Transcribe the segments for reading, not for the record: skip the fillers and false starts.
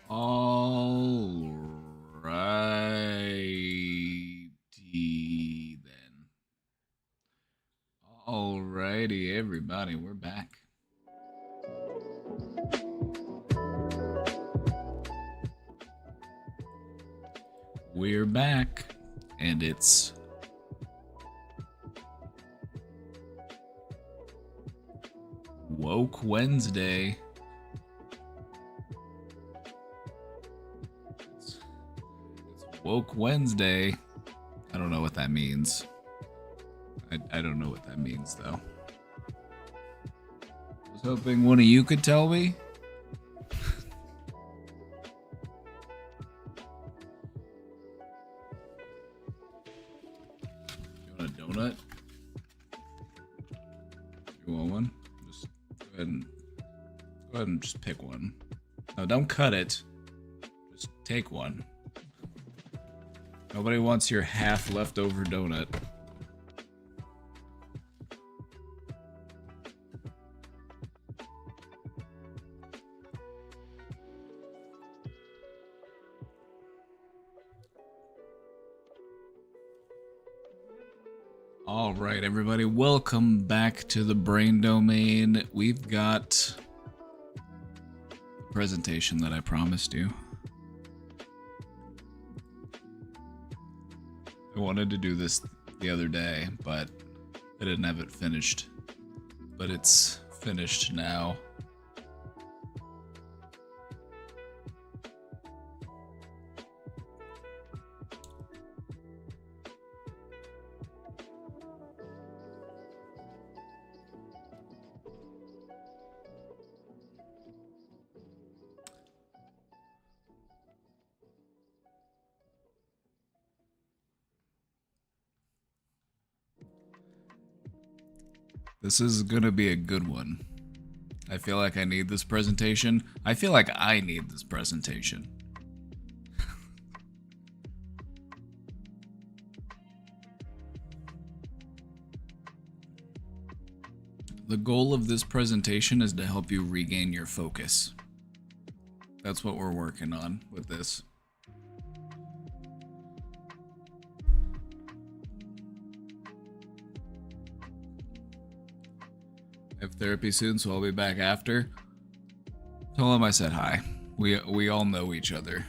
All righty then. Alrighty, everybody, we're back. We're back, and it's Woke Wednesday. It's Woke Wednesday. I don't know what that means. I don't know what that means, though. I was hoping one of you could tell me. You want a donut? You want one? Just go ahead and just pick one. No, don't cut it. Just take one. Nobody wants your half leftover donut. All right, everybody, welcome back to the Brain Domain. We've got a presentation that I promised you. I wanted to do this the other day, but I didn't have it finished. But it's finished now. This is gonna be a good one. I feel like I need this presentation. I feel like I need this presentation. The goal of this presentation is to help you regain your focus. That's what we're working on with this. I have therapy soon, so I'll be back after. Tell him I said hi. We all know each other.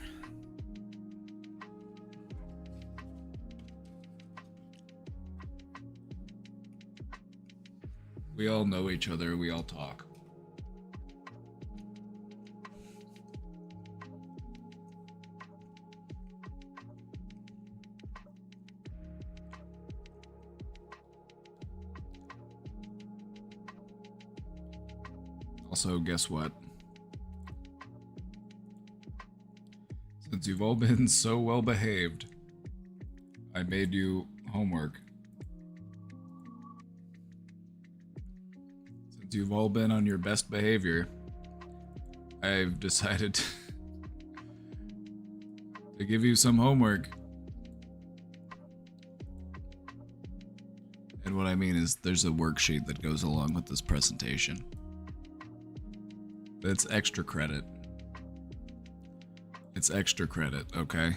We all know each other. We all talk. Also, guess what? Since you've all been so well behaved, I made you homework. Since you've all been on your best behavior, I've decided to give you some homework. And what I mean is there's a worksheet that goes along with this presentation. It's extra credit. It's extra credit, okay?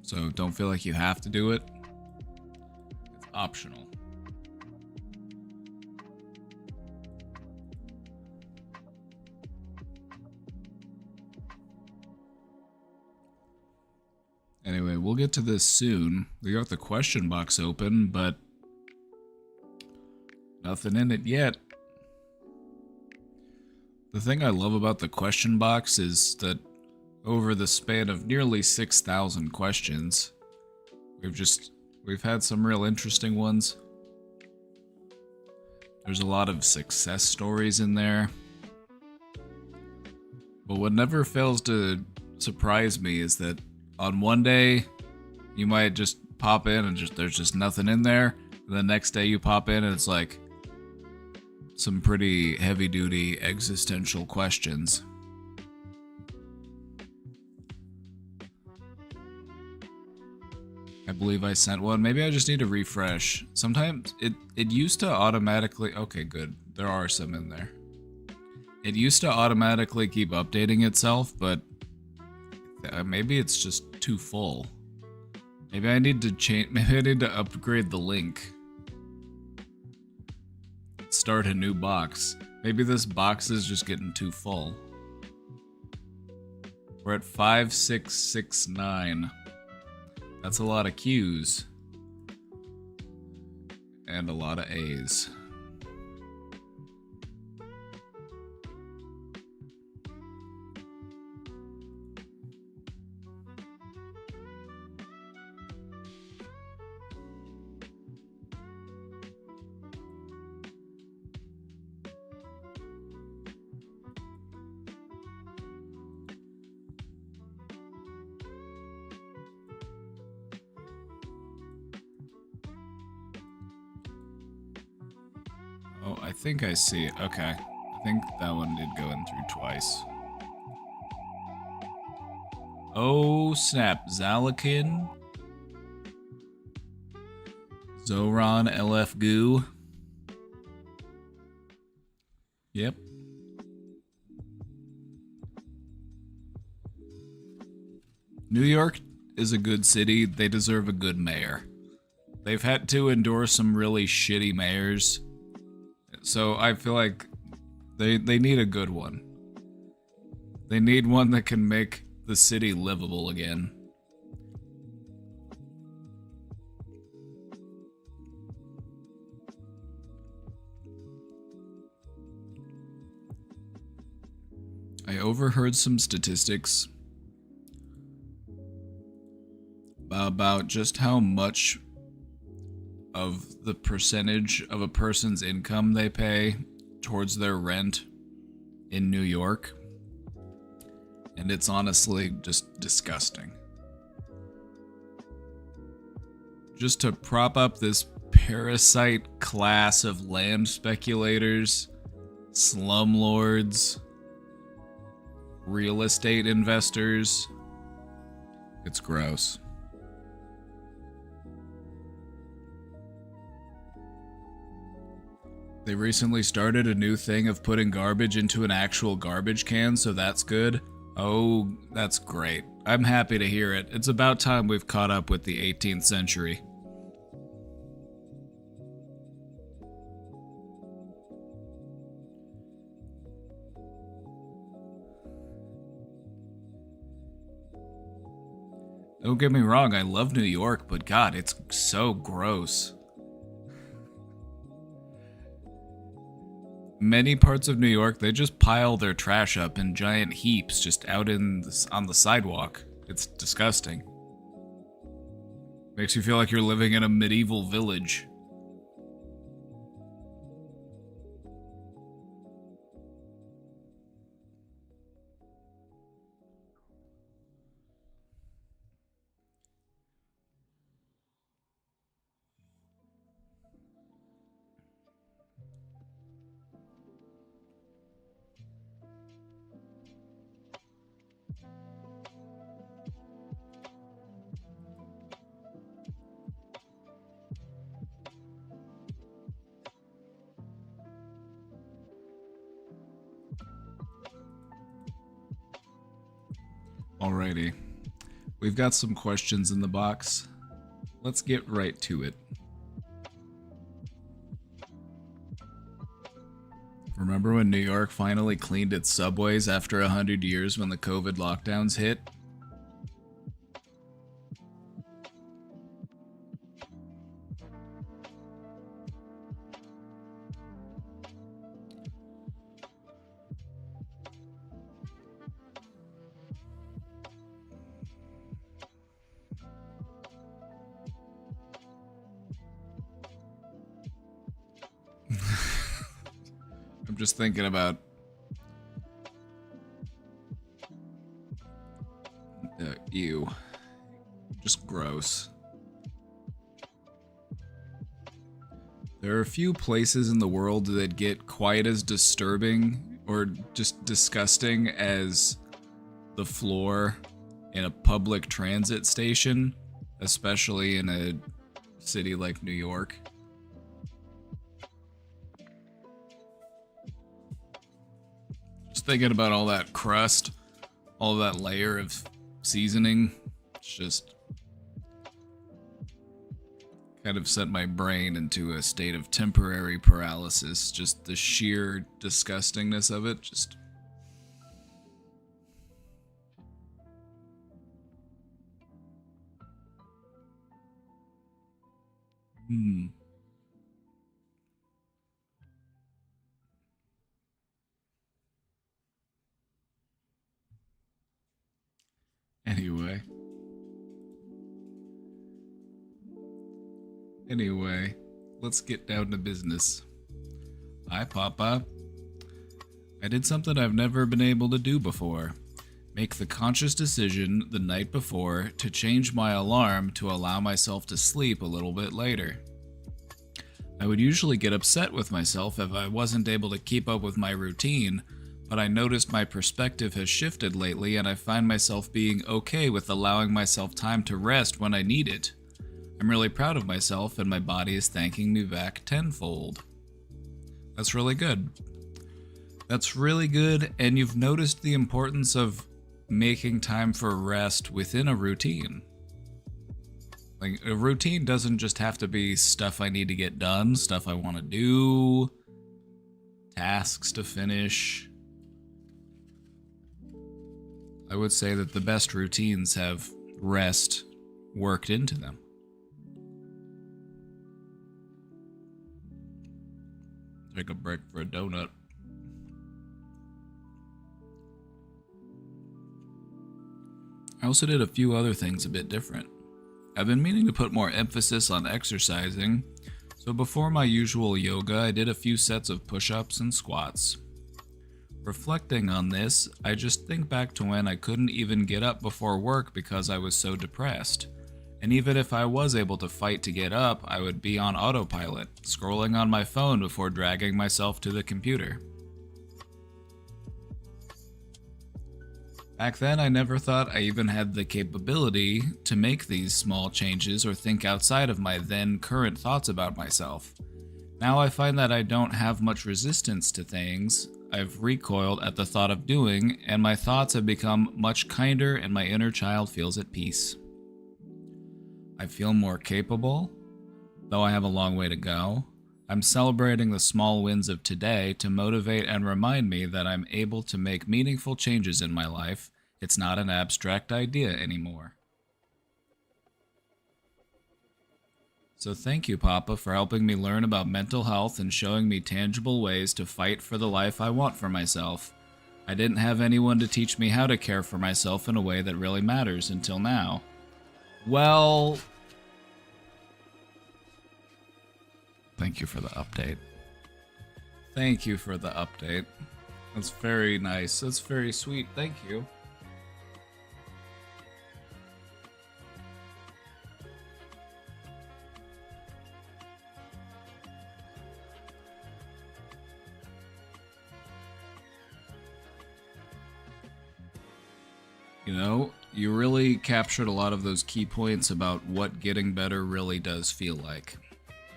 So don't feel like you have to do it. It's optional. Anyway, we'll get to this soon. We got the question box open, but nothing in it yet. The thing I love about the question box is that over the span of nearly 6,000 questions, we've had some real interesting ones. There's a lot of success stories in there. But what never fails to surprise me is that on one day, you might just pop in and there's just nothing in there. And the next day you pop in and it's like some pretty heavy-duty existential questions. I believe I sent one. Maybe I just need to refresh. Sometimes it used to automatically... Okay, good. There are some in there. It used to automatically keep updating itself, but maybe it's just too full. Maybe I need to change... Maybe I need to upgrade the link. Start a new box. Maybe this box is just getting too full. We're at 5669. That's a lot of Q's. And a lot of A's. Oh, I think I see it. Okay. I think that one did go in through twice. Oh, snap. Zalakin. Zoran LF Goo. Yep. New York is a good city. They deserve a good mayor. They've had to endure some really shitty mayors. So I feel like they need a good one. They need one that can make the city livable again. I overheard some statistics about just how much of the percentage of a person's income they pay towards their rent in New York. And it's honestly just disgusting. Just to prop up this parasite class of land speculators, slumlords, real estate investors. It's gross. They recently started a new thing of putting garbage into an actual garbage can, so that's good. Oh, that's great. I'm happy to hear it. It's about time we've caught up with the 18th century. Don't get me wrong, I love New York, but God, it's so gross. Many parts of New York, they just pile their trash up in giant heaps just out on the sidewalk. It's disgusting. Makes you feel like you're living in a medieval village. Alrighty. We've got some questions in the box. Let's get right to it. Remember when New York finally cleaned its subways after 100 years when the COVID lockdowns hit? I'm just thinking about ew. Just gross. There are a few places in the world that get quite as disturbing or just disgusting as the floor in a public transit station, especially in a city like New York. Just thinking about all that crust, all that layer of seasoning, it's just kind of sent my brain into a state of temporary paralysis. Just the sheer disgustingness of it, just... Anyway, let's get down to business. Hi, Papa. I did something I've never been able to do before. Make the conscious decision the night before to change my alarm to allow myself to sleep a little bit later. I would usually get upset with myself if I wasn't able to keep up with my routine, but I noticed my perspective has shifted lately and I find myself being okay with allowing myself time to rest when I need it. I'm really proud of myself and my body is thanking me back tenfold. That's really good. That's really good, and you've noticed the importance of making time for rest within a routine. Like, a routine doesn't just have to be stuff I need to get done, stuff I want to do, tasks to finish. I would say that the best routines have rest worked into them. Take a break for a donut. I also did a few other things a bit different. I've been meaning to put more emphasis on exercising, so before my usual yoga, I did a few sets of push-ups and squats. Reflecting on this, I just think back to when I couldn't even get up before work because I was so depressed. And even if I was able to fight to get up, I would be on autopilot, scrolling on my phone before dragging myself to the computer. Back then, I never thought I even had the capability to make these small changes or think outside of my then current thoughts about myself. Now I find that I don't have much resistance to things I've recoiled at the thought of doing, and my thoughts have become much kinder and my inner child feels at peace. I feel more capable, though I have a long way to go. I'm celebrating the small wins of today to motivate and remind me that I'm able to make meaningful changes in my life. It's not an abstract idea anymore. So thank you, Papa, for helping me learn about mental health and showing me tangible ways to fight for the life I want for myself. I didn't have anyone to teach me how to care for myself in a way that really matters until now. Well... Thank you for the update. Thank you for the update. That's very nice. That's very sweet. Thank you. You know, you really captured a lot of those key points about what getting better really does feel like.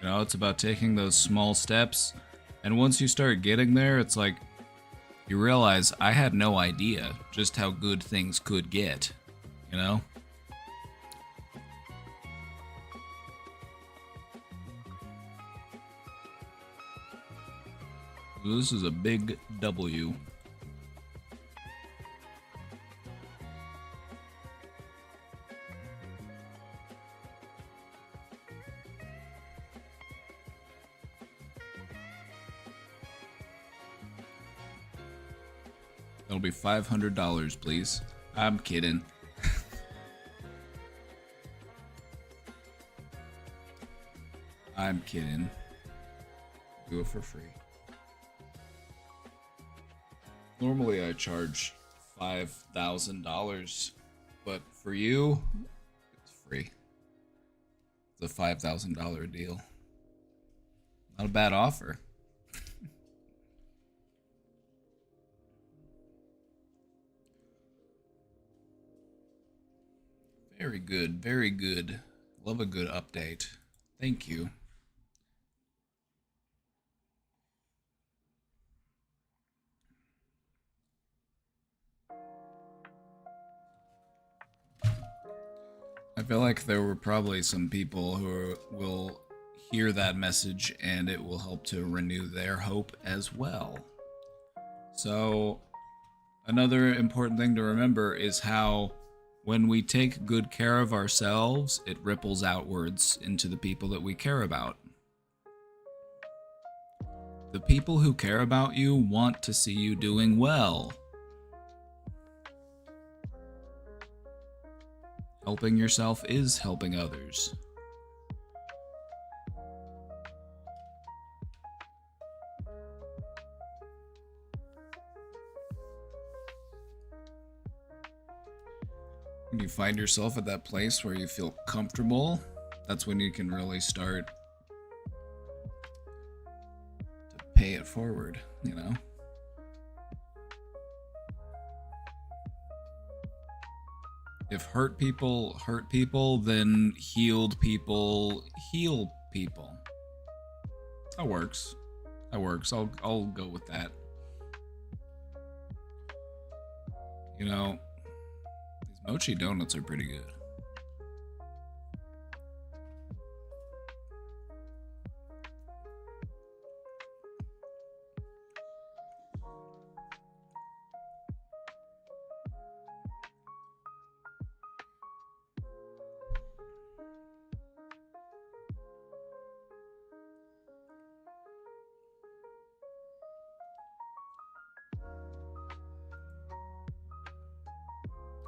You know, it's about taking those small steps, and once you start getting there, it's like you realize I had no idea just how good things could get, you know? This is a big W. That'll be $500, please. I'm kidding. I'm kidding. Do it for free. Normally I charge $5,000, but for you, it's free. It's a $5,000 deal. Not a bad offer. Very good, very good. Love a good update. Thank you. I feel like there were probably some people who will hear that message and it will help to renew their hope as well. So, another important thing to remember is how when we take good care of ourselves, it ripples outwards into the people that we care about. The people who care about you want to see you doing well. Helping yourself is helping others. When you find yourself at that place where you feel comfortable, that's when you can really start to pay it forward, you know? If hurt people, then healed people heal people. That works. That works. I'll go with that. You know, these mochi donuts are pretty good.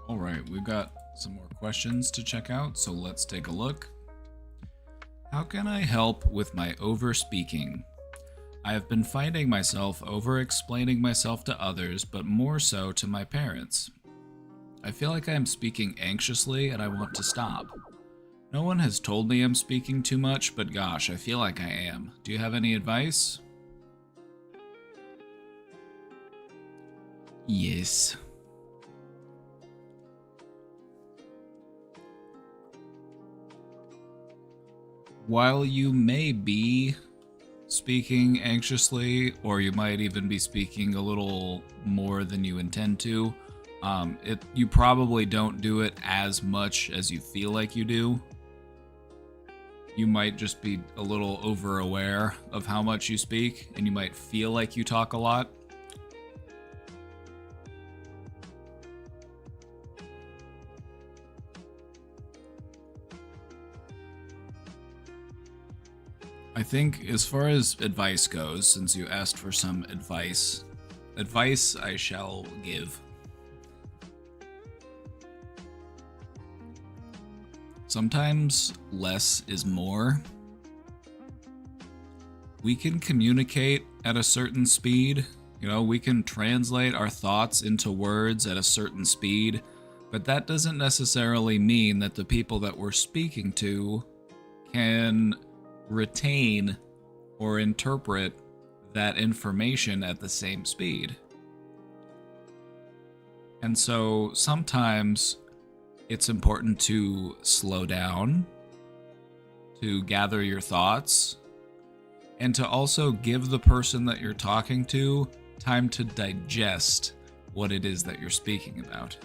Alright, we've got some more questions to check out, so let's take a look. How can I help with my over-speaking? I have been finding myself over-explaining myself to others, but more so to my parents. I feel like I am speaking anxiously and I want to stop. No one has told me I'm speaking too much, but gosh, I feel like I am. Do you have any advice? Yes. While you may be speaking anxiously, or you might even be speaking a little more than you intend to, you probably don't do it as much as you feel like you do. You might just be a little over-aware of how much you speak, and you might feel like you talk a lot. I think as far as advice goes, since you asked for some advice I shall give. Sometimes less is more. We can communicate at a certain speed. You know, we can translate our thoughts into words at a certain speed, but that doesn't necessarily mean that the people that we're speaking to can retain or interpret that information at the same speed. And so sometimes it's important to slow down, to gather your thoughts, and to also give the person that you're talking to time to digest what it is that you're speaking about.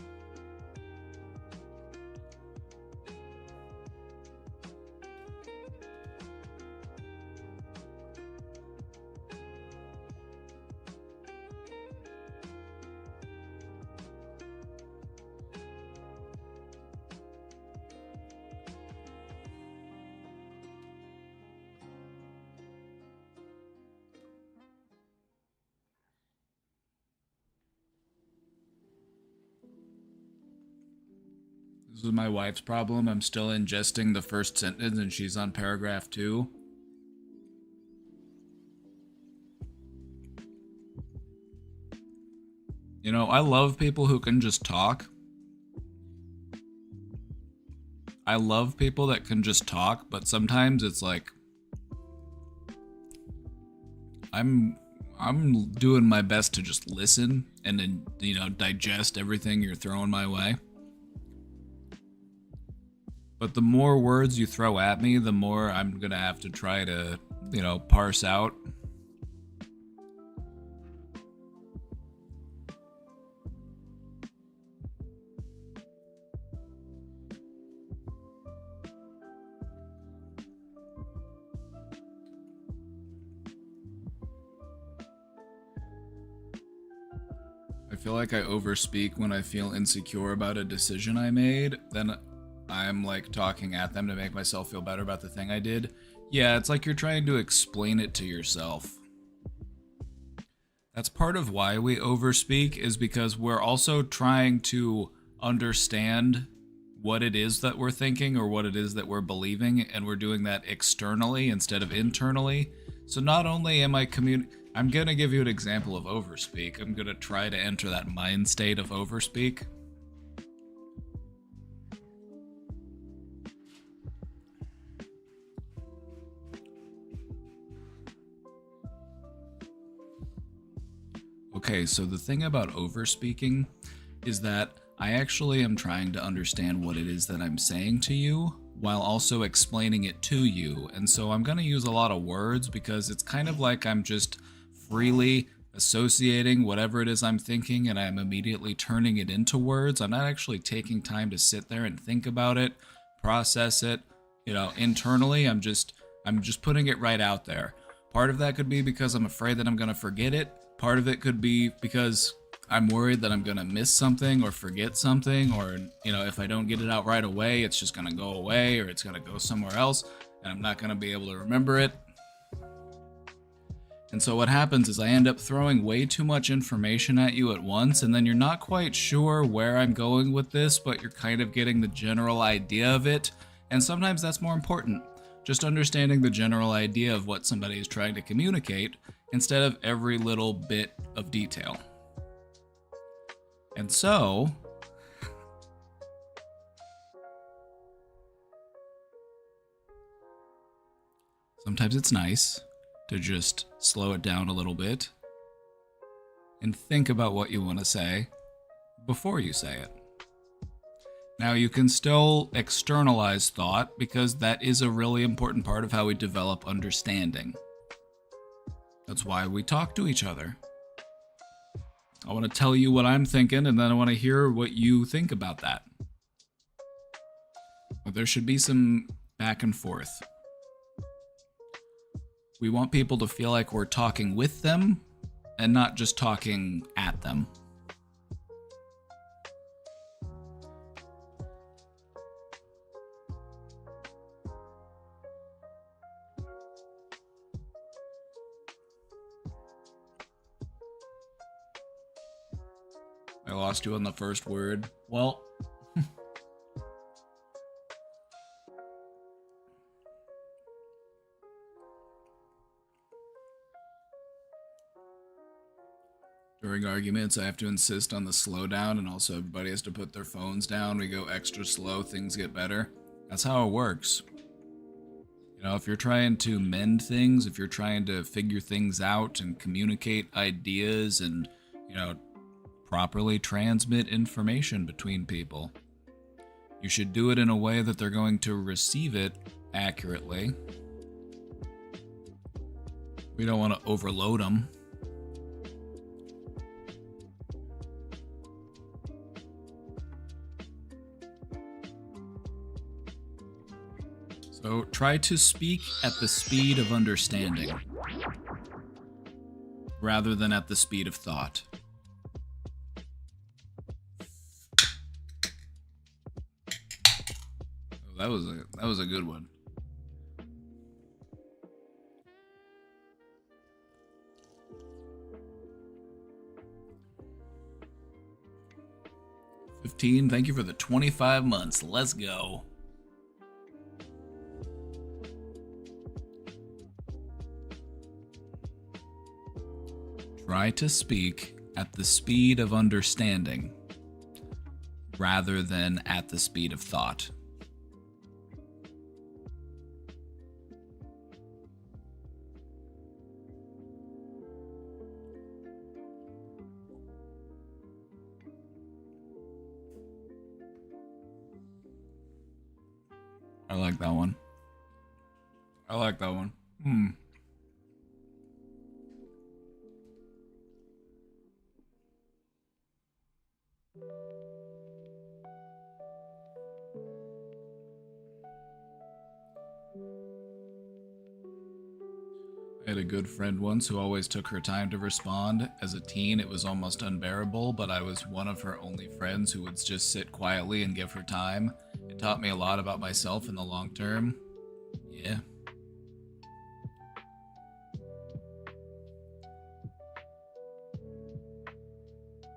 This is my wife's problem. I'm still ingesting the first sentence and she's on paragraph 2. You know, I love people who can just talk. I love people that can just talk, but sometimes it's like I'm doing my best to just listen and then, you know, digest everything you're throwing my way. But the more words you throw at me, the more I'm gonna have to try to, you know, parse out. I feel like I overspeak when I feel insecure about a decision I made. Then I'm like talking at them to make myself feel better about the thing I did. Yeah, it's like you're trying to explain it to yourself. That's part of why we overspeak, is because we're also trying to understand what it is that we're thinking or what it is that we're believing, and we're doing that externally instead of internally. So not only am I'm gonna give you an example of overspeak. I'm gonna try to enter that mind state of overspeak. Okay, so the thing about overspeaking is that I actually am trying to understand what it is that I'm saying to you while also explaining it to you. And so I'm going to use a lot of words because it's kind of like I'm just freely associating whatever it is I'm thinking and I'm immediately turning it into words. I'm not actually taking time to sit there and think about it, process it, you know, internally. I'm just putting it right out there. Part of that could be because I'm afraid that I'm going to forget it. Part of it could be because I'm worried that I'm going to miss something or forget something, or, you know, if I don't get it out right away, it's just going to go away or it's going to go somewhere else and I'm not going to be able to remember it. And so what happens is I end up throwing way too much information at you at once, and then you're not quite sure where I'm going with this, but you're kind of getting the general idea of it. And sometimes that's more important. Just understanding the general idea of what somebody is trying to communicate instead of every little bit of detail. And so, sometimes it's nice to just slow it down a little bit and think about what you want to say before you say it. Now, you can still externalize thought because that is a really important part of how we develop understanding. That's why we talk to each other. I want to tell you what I'm thinking, and then I want to hear what you think about that. But there should be some back and forth. We want people to feel like we're talking with them and not just talking at them. I lost you on the first word. Well, during arguments, I have to insist on the slowdown, and also everybody has to put their phones down. We go extra slow, things get better. That's how it works. You know, if you're trying to mend things, if you're trying to figure things out and communicate ideas and, you know, properly transmit information between people, you should do it in a way that they're going to receive it accurately. We don't want to overload them. So try to speak at the speed of understanding rather than at the speed of thought. Oh, that was a good one. Thank you for the 25 months. Let's go. Try to speak at the speed of understanding rather than at the speed of thought. I like that one. I like that one. I had a good friend once who always took her time to respond. As a teen, it was almost unbearable, but I was one of her only friends who would just sit quietly and give her time. It taught me a lot about myself in the long term. Yeah.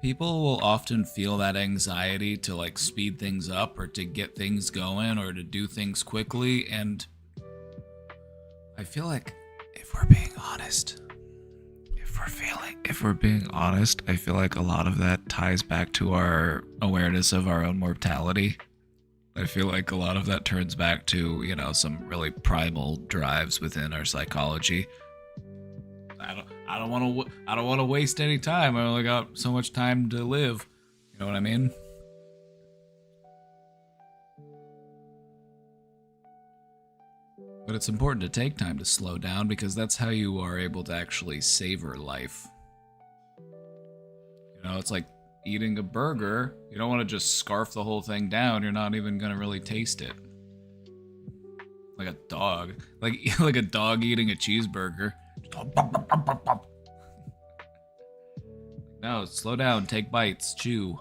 People will often feel that anxiety to like speed things up or to get things going or to do things quickly, and I feel like if we're being honest, I feel like a lot of that ties back to our awareness of our own mortality. I feel like a lot of that turns back to, you know, some really primal drives within our psychology. I don't want to waste any time. I only got so much time to live. You know what I mean? But it's important to take time to slow down because that's how you are able to actually savor life. You know, it's like eating a burger. You don't want to just scarf the whole thing down. You're not even going to really taste it. Like a dog. Like a dog eating a cheeseburger. No, slow down, take bites, chew.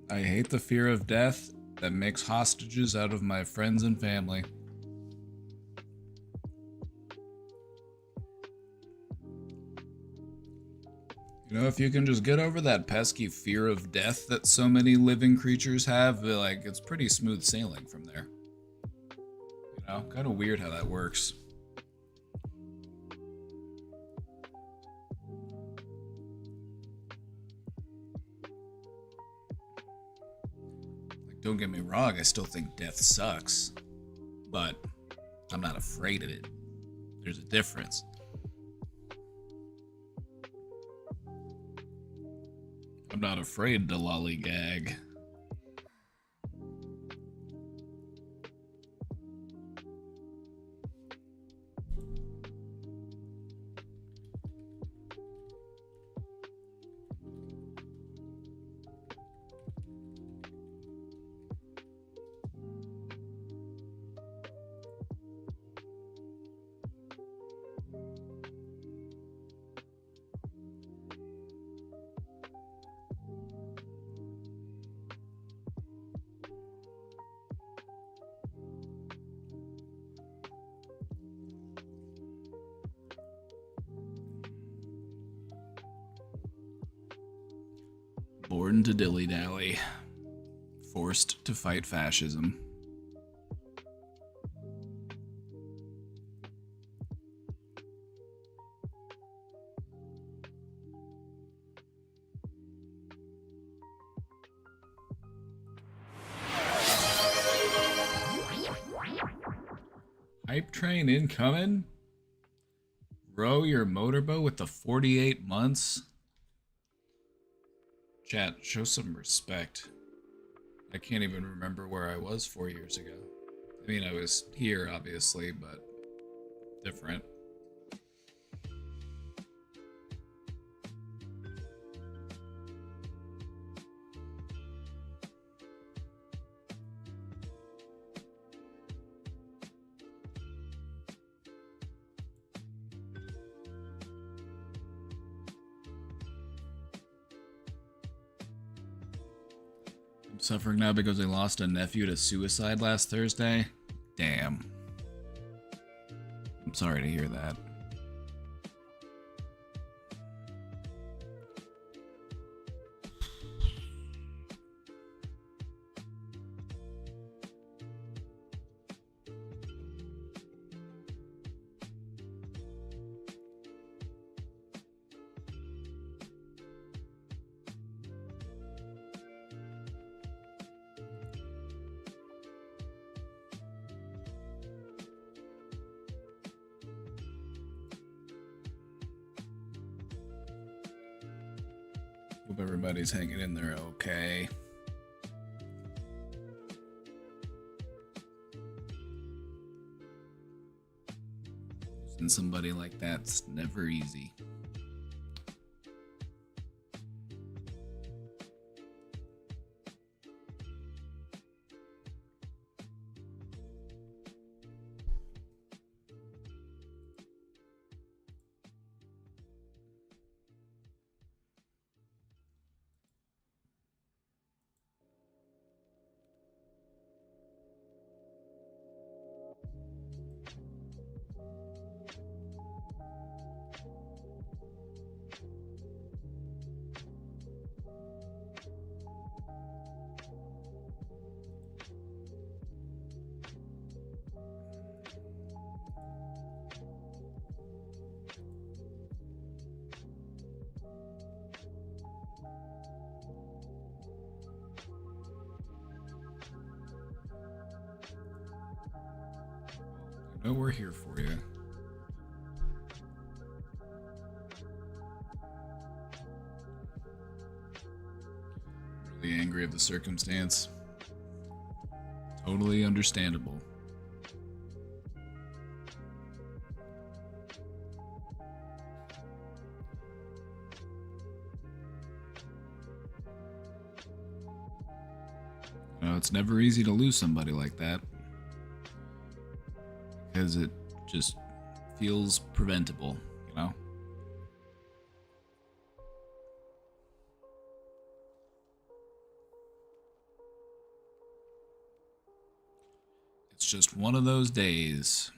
I hate the fear of death that makes hostages out of my friends and family. You know, if you can just get over that pesky fear of death that so many living creatures have, like, it's pretty smooth sailing from there. You know, kind of weird how that works. Don't get me wrong, I still think death sucks, but I'm not afraid of it. There's a difference. I'm not afraid to lollygag. Born to dilly-dally. Forced to fight fascism. Hype train incoming? Row your motorboat with the 48 months? Chat, show some respect. I can't even remember where I was 4 years ago. I mean, I was here, obviously, but different. I'm suffering now because I lost a nephew to suicide last Thursday. Damn. I'm sorry to hear that. Hope everybody's hanging in there okay. Losing somebody like that's never easy. No, we're here for you. Really angry at the circumstance. Totally understandable. You know, it's never easy to lose somebody like that. Because it just feels preventable, you know? It's just one of those days.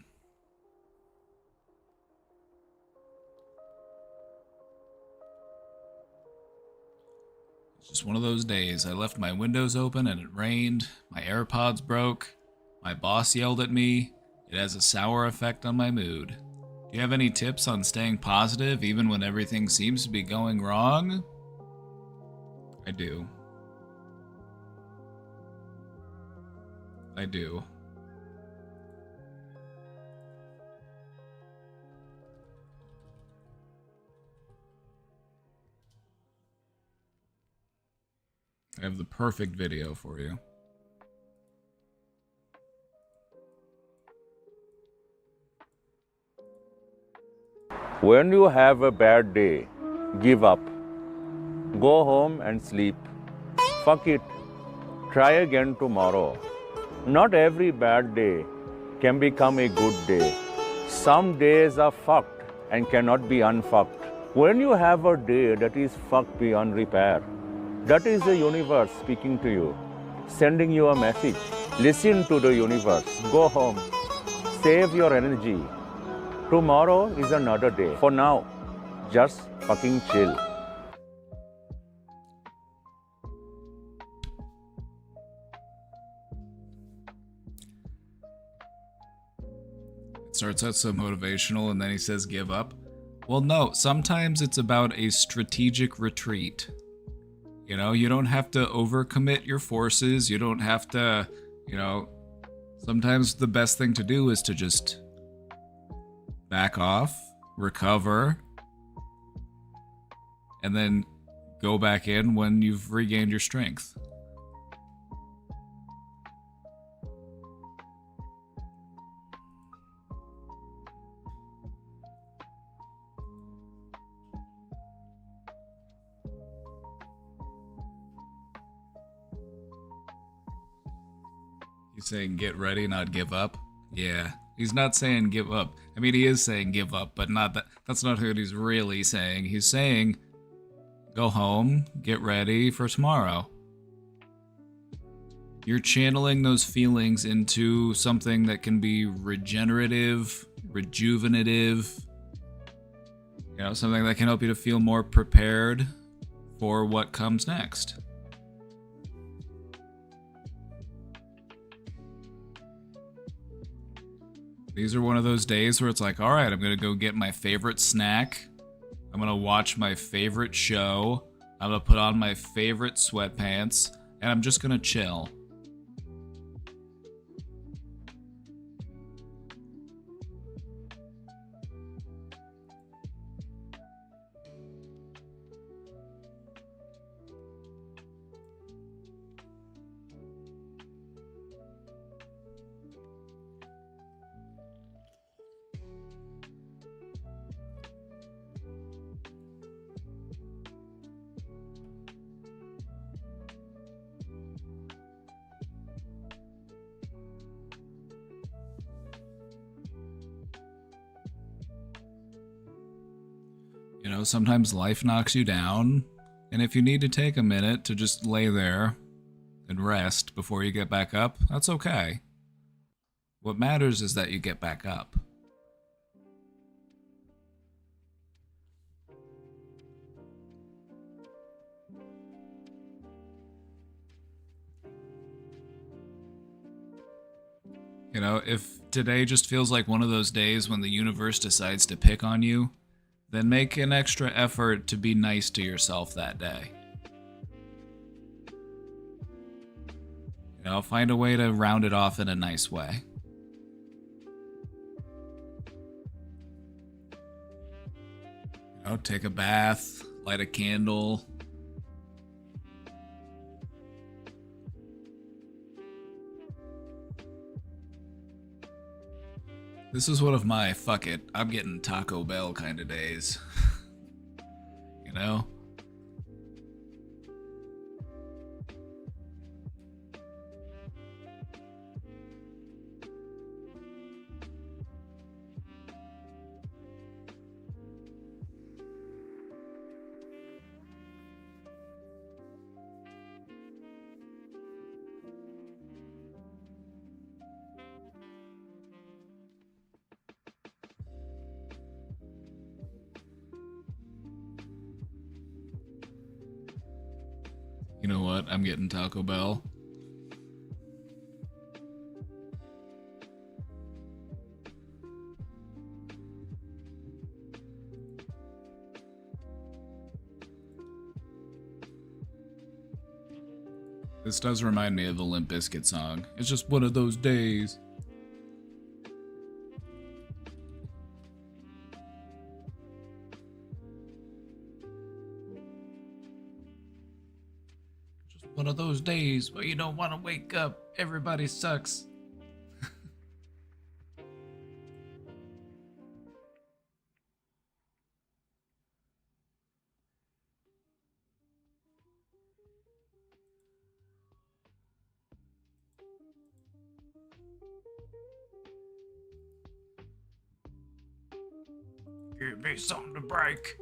It's just one of those days. I left my windows open and it rained. My AirPods broke. My boss yelled at me. It has a sour effect on my mood. Do you have any tips on staying positive even when everything seems to be going wrong? I do. I do. I have the perfect video for you. When you have a bad day, give up. Go home and sleep. Fuck it. Try again tomorrow. Not every bad day can become a good day. Some days are fucked and cannot be unfucked. When you have a day that is fucked beyond repair, that is the universe speaking to you, sending you a message. Listen to the universe. Go home. Save your energy. Tomorrow is another day. For now, just fucking chill. It starts out so motivational and then he says give up. Well, no, sometimes it's about a strategic retreat. You know, you don't have to overcommit your forces. You don't have to, you know, Sometimes the best thing to do is to just back off, recover, and then go back in when you've regained your strength. He's saying get ready, not give up. Yeah, he's not saying give up. I mean, he is saying give up, but not that. That's not what he's really saying. He's saying go home, get ready for tomorrow. You're channeling those feelings into something that can be regenerative, rejuvenative, something that can help you to feel more prepared for what comes next. These are one of those days where it's like, all right, I'm going to go get my favorite snack. I'm going to watch my favorite show. I'm going to put on my favorite sweatpants. And I'm just going to chill. Sometimes life knocks you down, and if you need to take a minute to just lay there and rest before you get back up, that's okay. What matters is that you get back up. If today just feels like one of those days when the universe decides to pick on you, then make an extra effort to be nice to yourself that day. Find a way to round it off in a nice way. Take a bath, light a candle. This is one of my fuck it, I'm getting Taco Bell kind of days. You know what? I'm getting Taco Bell. This does remind me of a Limp Bizkit song. It's just one of those days. One of those days where you don't want to wake up. Everybody sucks. Give me something to break.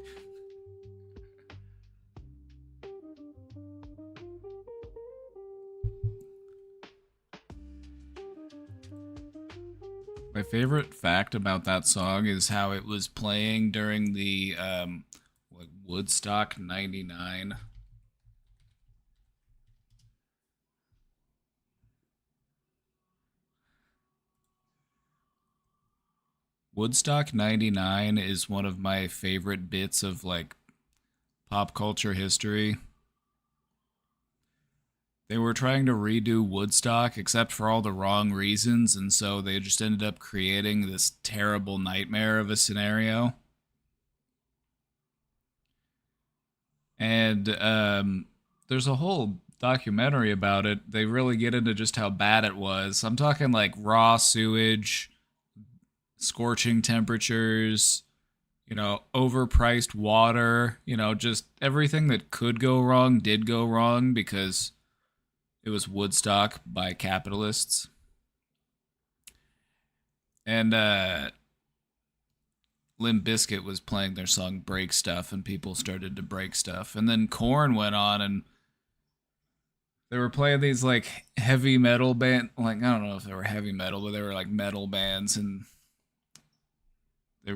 My favorite fact about that song is how it was playing during the Woodstock 99. Woodstock 99 is one of my favorite bits of pop culture history. They were trying to redo Woodstock, except for all the wrong reasons, and so they just ended up creating this terrible nightmare of a scenario. And there's a whole documentary about it. They really get into just how bad it was. I'm talking like raw sewage, scorching temperatures, overpriced water, just everything that could go wrong did go wrong because it was Woodstock by capitalists. And Limp Bizkit was playing their song Break Stuff, and people started to break stuff. And then Korn went on, and they were playing these like heavy metal band, like I don't know if they were heavy metal, but they were like metal bands, and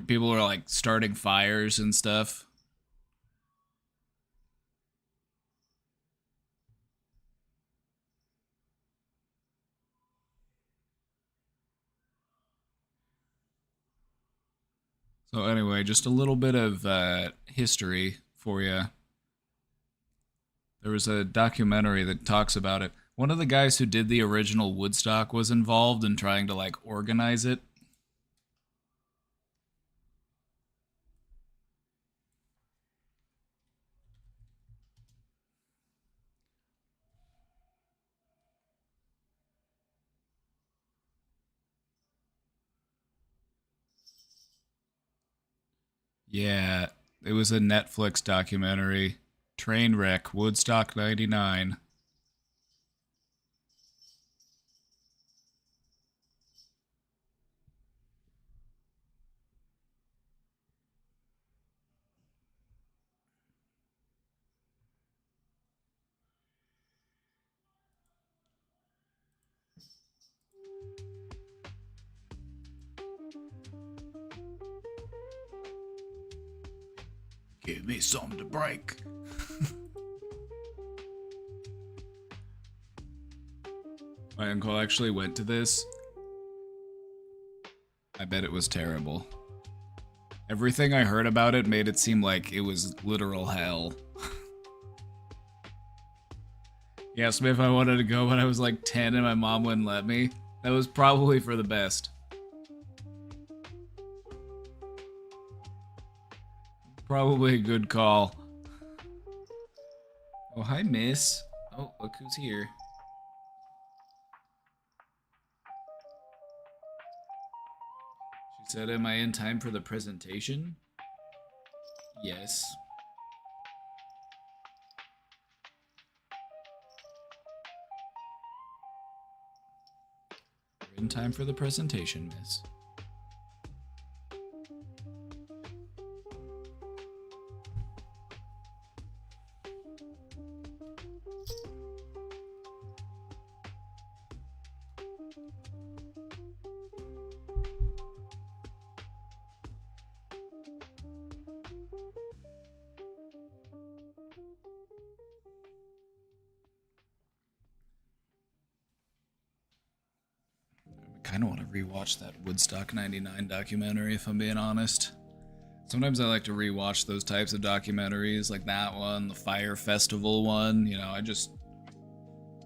people were like starting fires and stuff. So anyway, just a little bit of history for you. There was a documentary that talks about it. One of the guys who did the original Woodstock was involved in trying to like organize it. Yeah, it was a Netflix documentary. Trainwreck, Woodstock 99. Give me something to break. My uncle actually went to this. I bet it was terrible. Everything I heard about it made it seem like it was literal hell. He asked me if I wanted to go when I was like 10 and my mom wouldn't let me. That was probably for the best. Probably a good call. Oh, hi, miss. Oh, look who's here. She said, am I in time for the presentation? Yes. You're in time for the presentation, miss. I kind of want to rewatch that Woodstock 99 documentary, if I'm being honest. Sometimes I like to rewatch those types of documentaries, like that one, the Fire Festival one.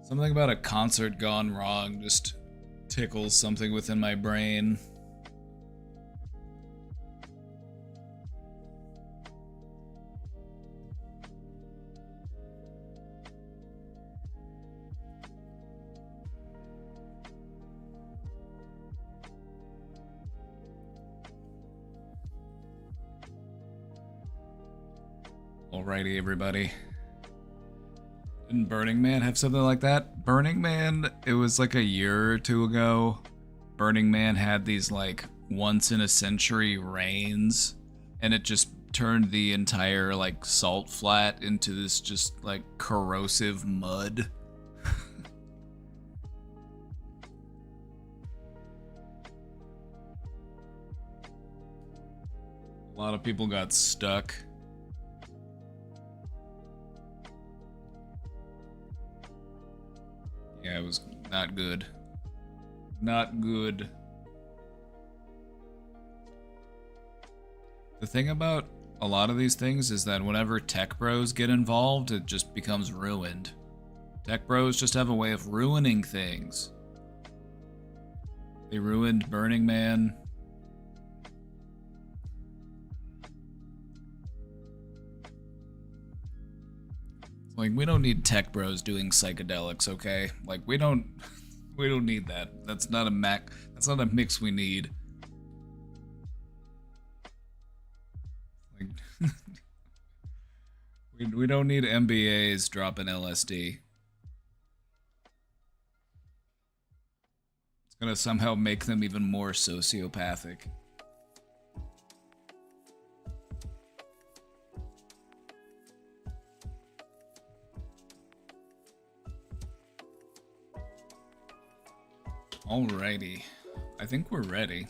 Something about a concert gone wrong just tickles something within my brain. Alrighty, everybody. Didn't Burning Man have something like that? Burning Man, it was like a year or two ago. Burning Man had these like once in a century rains, and it just turned the entire like salt flat into this just like corrosive mud. A lot of people got stuck. Yeah, it was not good. Not good. The thing about a lot of these things is that whenever tech bros get involved, it just becomes ruined. Tech bros just have a way of ruining things. They ruined Burning Man. Like, we don't need tech bros doing psychedelics, okay? Like, we don't need that. That's not a mix we need. Like, we don't need MBAs dropping LSD. It's gonna somehow make them even more sociopathic. Alrighty. I think we're ready.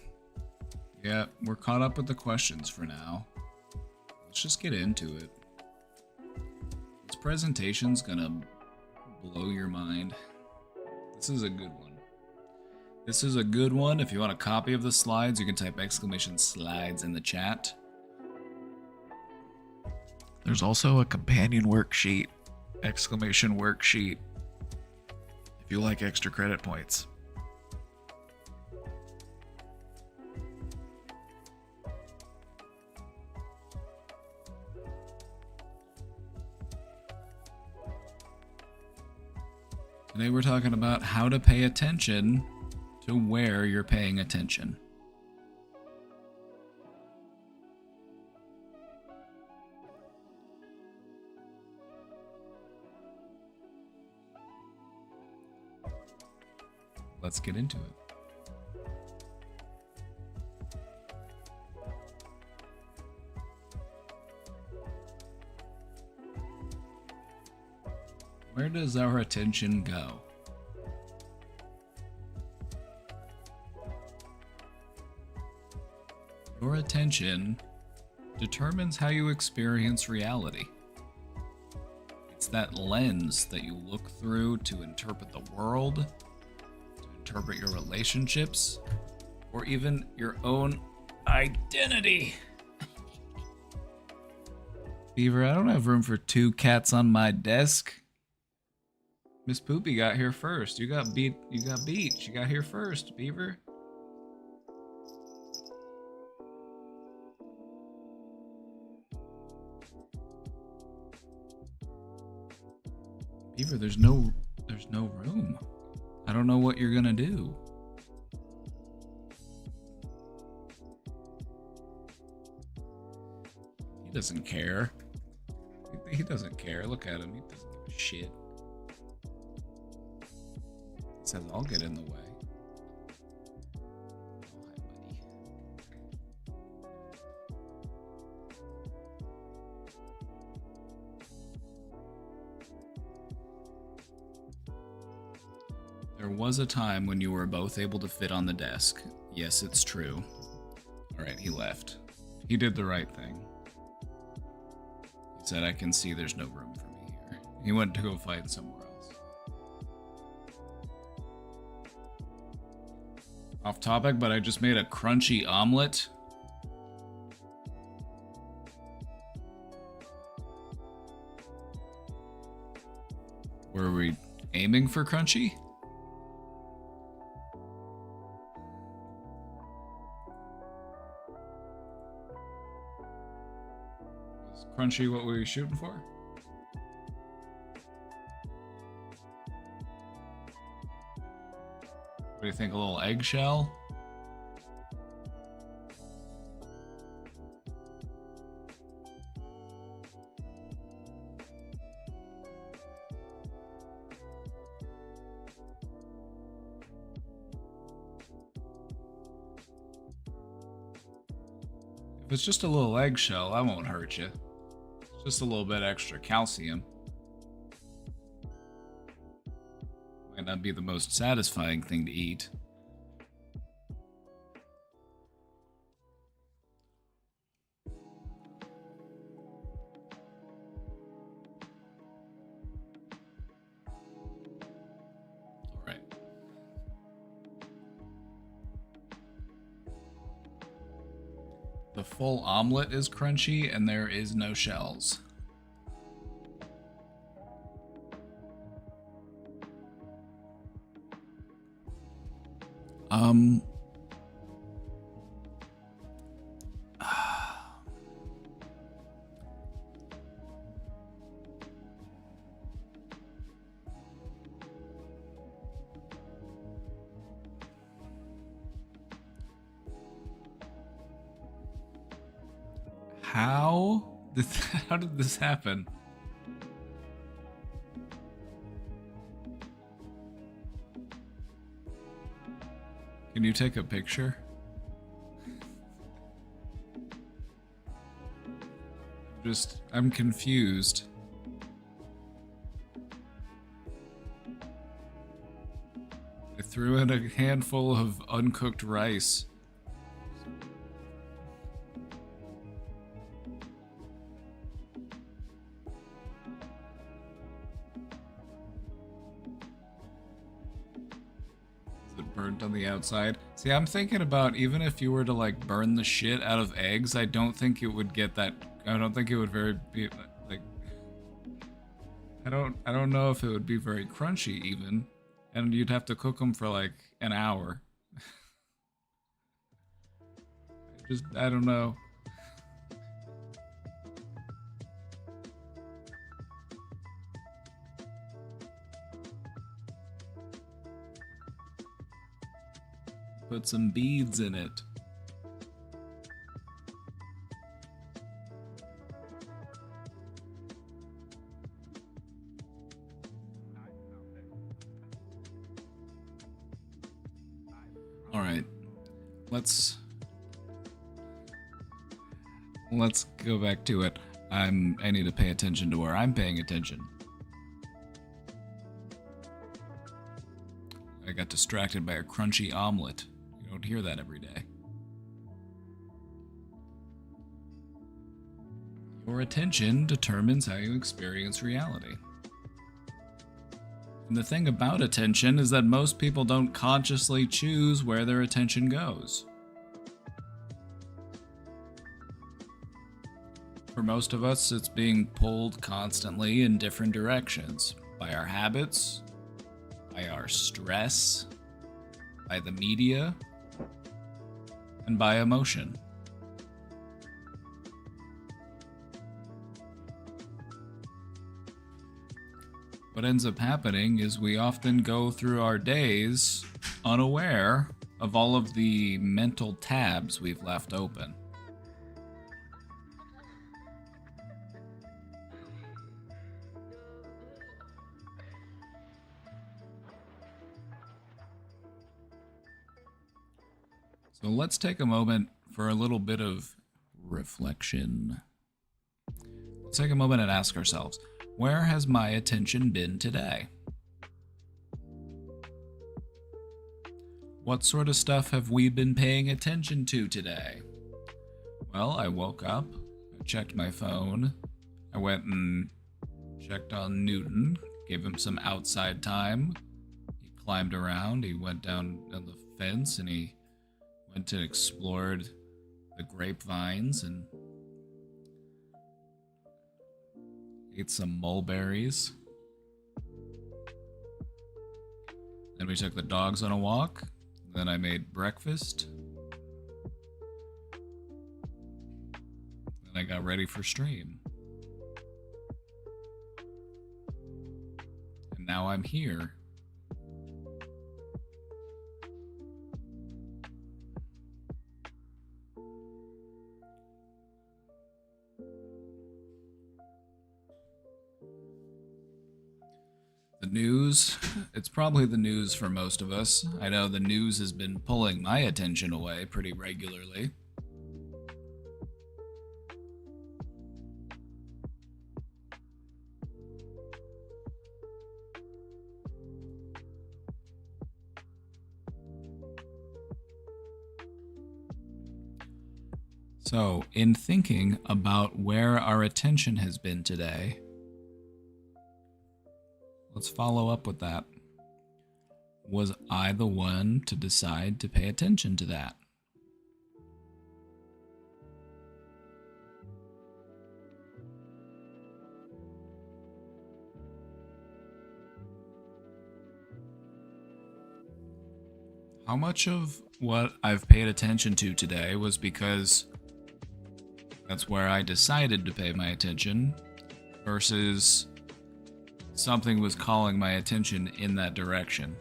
Yeah, we're caught up with the questions for now. Let's just get into it. This presentation's gonna blow your mind. This is a good one. This is a good one. If you want a copy of the slides, you can type !slides in the chat. There's also a companion worksheet, !worksheet, if you like extra credit points. Today we're talking about how to pay attention to where you're paying attention. Let's get into it. Where does our attention go? Your attention determines how you experience reality. It's that lens that you look through to interpret the world, to interpret your relationships, or even your own identity. Beaver, I don't have room for 2 cats on my desk. Miss Poopy got here first. You got beat. She got here first, Beaver. Beaver, there's no room. I don't know what you're gonna do. He doesn't care. He doesn't care. Look at him. He doesn't give a shit. He says, I'll get in the way. Oh, hi, buddy. There was a time when you were both able to fit on the desk. Yes, it's true. Alright, he left. He did the right thing. He said, I can see there's no room for me here. He went to go fight somewhere else. Off topic, but I just made a crunchy omelet. Were we aiming for crunchy? Was crunchy what we were shooting for? What do you think, a little eggshell? If it's just a little eggshell, that won't hurt you. It's just a little bit extra calcium. Might not be the most satisfying thing to eat. All right. The full omelet is crunchy and there is no shells. Um. How did this happen? Can you take a picture? I'm confused. I threw in a handful of uncooked rice. Burnt on the outside. See, I'm thinking about even if you were to like burn the shit out of eggs, I don't think it would get that. I don't think it would be like. I don't know if it would be very crunchy even, and you'd have to cook them for like an hour. I don't know. Put some beads in it. All right. Let's go back to it. I need to pay attention to where I'm paying attention. I got distracted by a crunchy omelet. You don't hear that every day. Your attention determines how you experience reality. And the thing about attention is that most people don't consciously choose where their attention goes. For most of us, it's being pulled constantly in different directions by our habits, by our stress, by the media, and by emotion. What ends up happening is we often go through our days unaware of all of the mental tabs we've left open. So let's take a moment for a little bit of reflection. Let's take a moment and ask ourselves, where has my attention been today? What sort of stuff have we been paying attention to today? Well, I woke up, I checked my phone, I went and checked on Newton, gave him some outside time. He climbed around, he went down on the fence, and he went and explored the grapevines and ate some mulberries. Then we took the dogs on a walk. Then I made breakfast. Then I got ready for stream. And now I'm here. The news, it's probably the news for most of us. I know the news has been pulling my attention away pretty regularly. So, in thinking about where our attention has been today, let's follow up with that. Was I the one to decide to pay attention to that? How much of what I've paid attention to today was because that's where I decided to pay my attention versus something was calling my attention in that direction?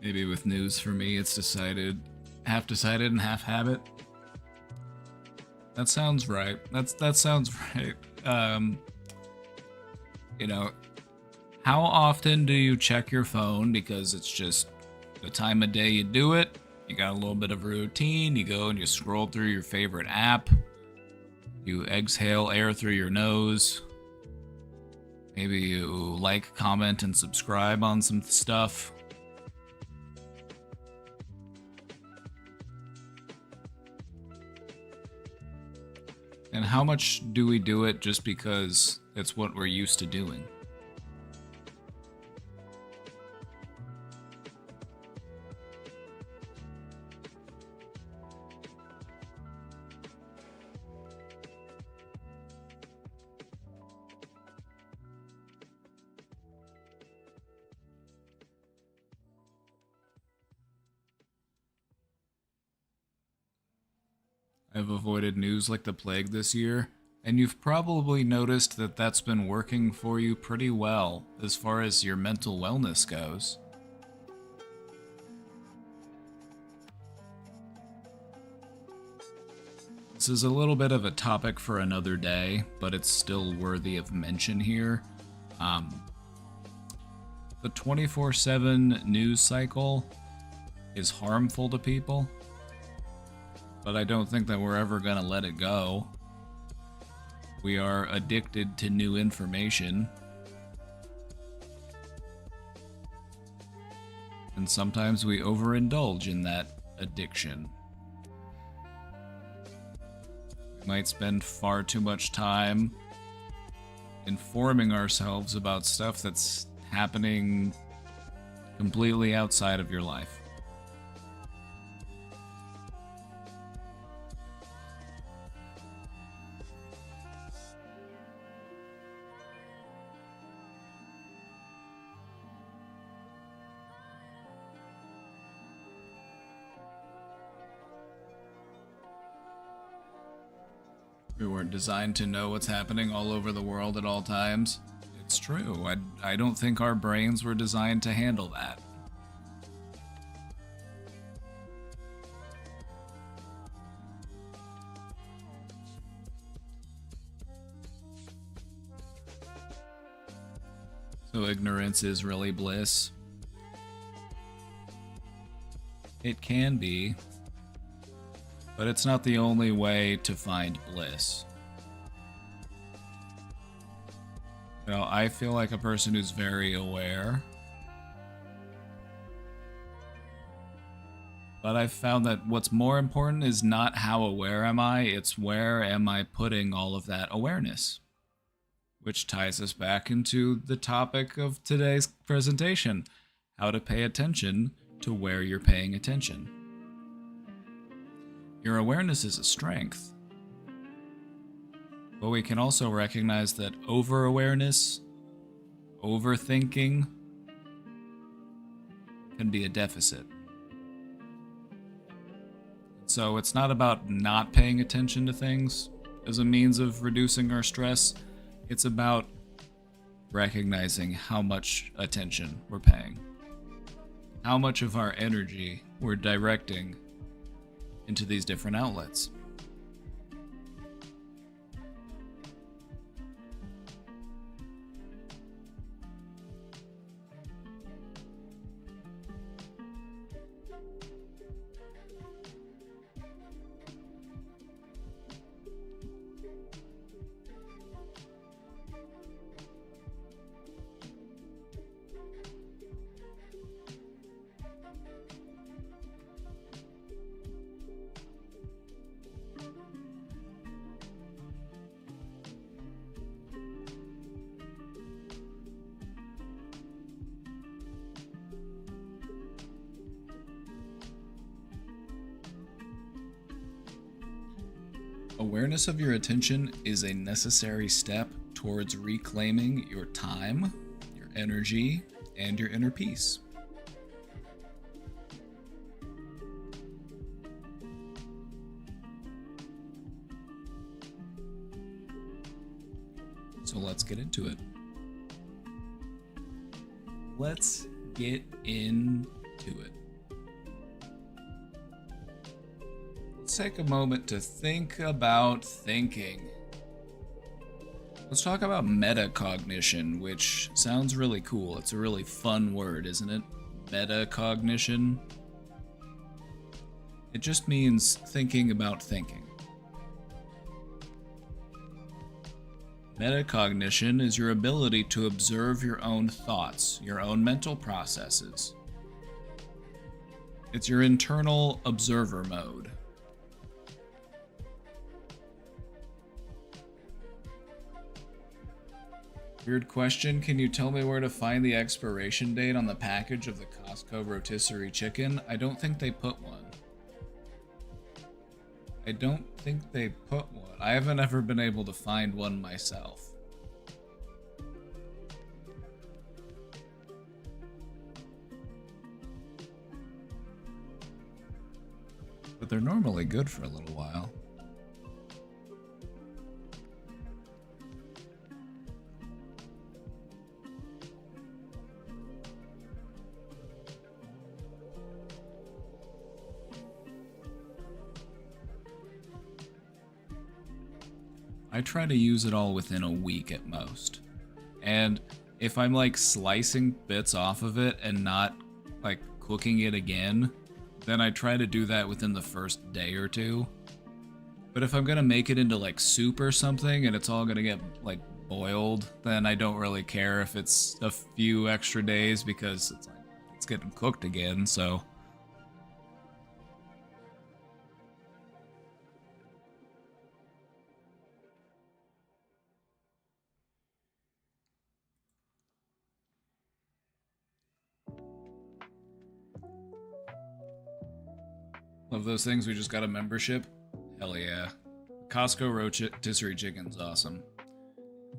Maybe with news for me, it's half decided and half habit. That sounds right. That sounds right. You know, how often do you check your phone because it's just the time of day you do it? You got a little bit of a routine. You go and you scroll through your favorite app. You exhale air through your nose. Maybe you like, comment, and subscribe on some stuff. And how much do we do it just because it's what we're used to doing? I've avoided news like the plague this year, and you've probably noticed that that's been working for you pretty well as far as your mental wellness goes. This is a little bit of a topic for another day, but it's still worthy of mention here. The 24/7 news cycle is harmful to people, but I don't think that we're ever going to let it go. We are addicted to new information. And sometimes we overindulge in that addiction. We might spend far too much time informing ourselves about stuff that's happening completely outside of your life. We weren't designed to know what's happening all over the world at all times. It's true. I don't think our brains were designed to handle that. So ignorance is really bliss. It can be, but it's not the only way to find bliss. You know, I feel like a person who's very aware, but I've found that what's more important is not how aware am I, it's where am I putting all of that awareness. Which ties us back into the topic of today's presentation, how to pay attention to where you're paying attention. Your awareness is a strength, but we can also recognize that over-awareness, overthinking, can be a deficit. So it's not about not paying attention to things as a means of reducing our stress. It's about recognizing how much attention we're paying, how much of our energy we're directing into these different outlets. Awareness of your attention is a necessary step towards reclaiming your time, your energy, and your inner peace. So let's get into it. Let's get into it. Let's take a moment to think about thinking. Let's talk about metacognition, which sounds really cool. It's a really fun word, isn't it? Metacognition. It just means thinking about thinking. Metacognition is your ability to observe your own thoughts, your own mental processes. It's your internal observer mode. Weird question, can you tell me where to find the expiration date on the package of the Costco rotisserie chicken? I don't think they put one. I haven't ever been able to find one myself. But they're normally good for a little while. I try to use it all within a week at most. And if I'm like slicing bits off of it and not like cooking it again, then I try to do that within the first day or two. But if I'm gonna make it into like soup or something and it's all gonna get like boiled, then I don't really care if it's a few extra days because it's like it's getting cooked again, so. Love those things. We just got a membership. Hell yeah. Costco rotisserie chicken's awesome.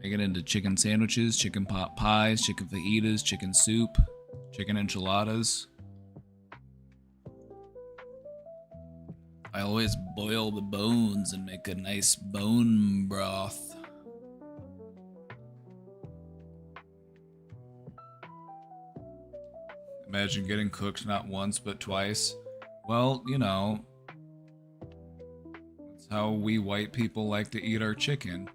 Make it into chicken sandwiches, chicken pot pies, chicken fajitas, chicken soup, chicken enchiladas. I always boil the bones and make a nice bone broth. Imagine getting cooked not once but twice. Well, you know, that's how we white people like to eat our chicken.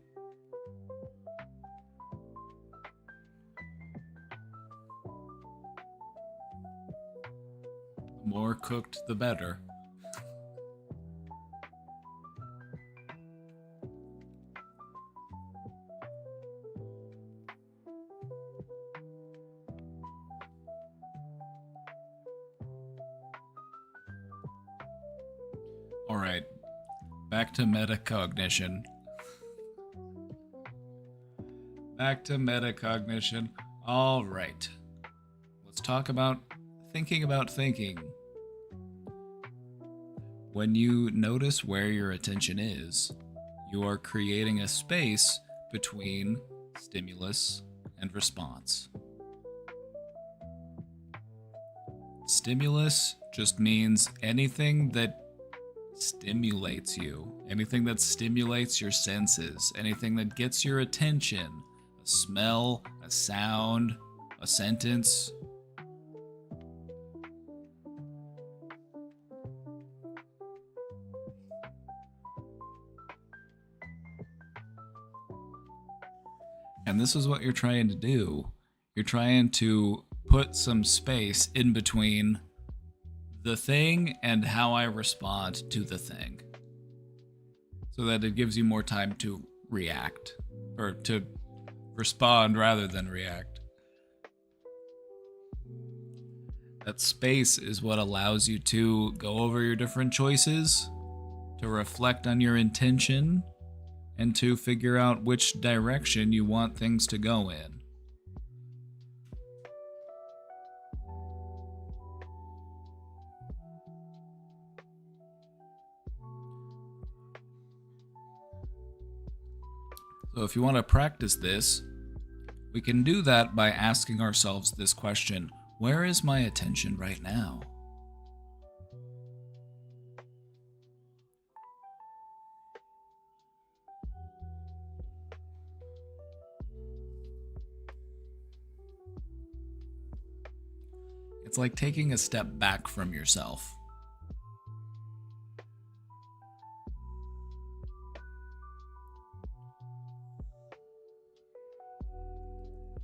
The more cooked, the better. Alright, back to metacognition. Alright, let's talk about thinking. When you notice where your attention is, you are creating a space between stimulus and response. Stimulus just means anything that stimulates you, anything that stimulates your senses, anything that gets your attention, a smell, a sound, a sentence. And this is what you're trying to do. You're trying to put some space in between the thing and how I respond to the thing, so that it gives you more time to react, or to respond rather than react. That space is what allows you to go over your different choices, to reflect on your intention, and to figure out which direction you want things to go in. So if you want to practice this, we can do that by asking ourselves this question: where is my attention right now? It's like taking a step back from yourself.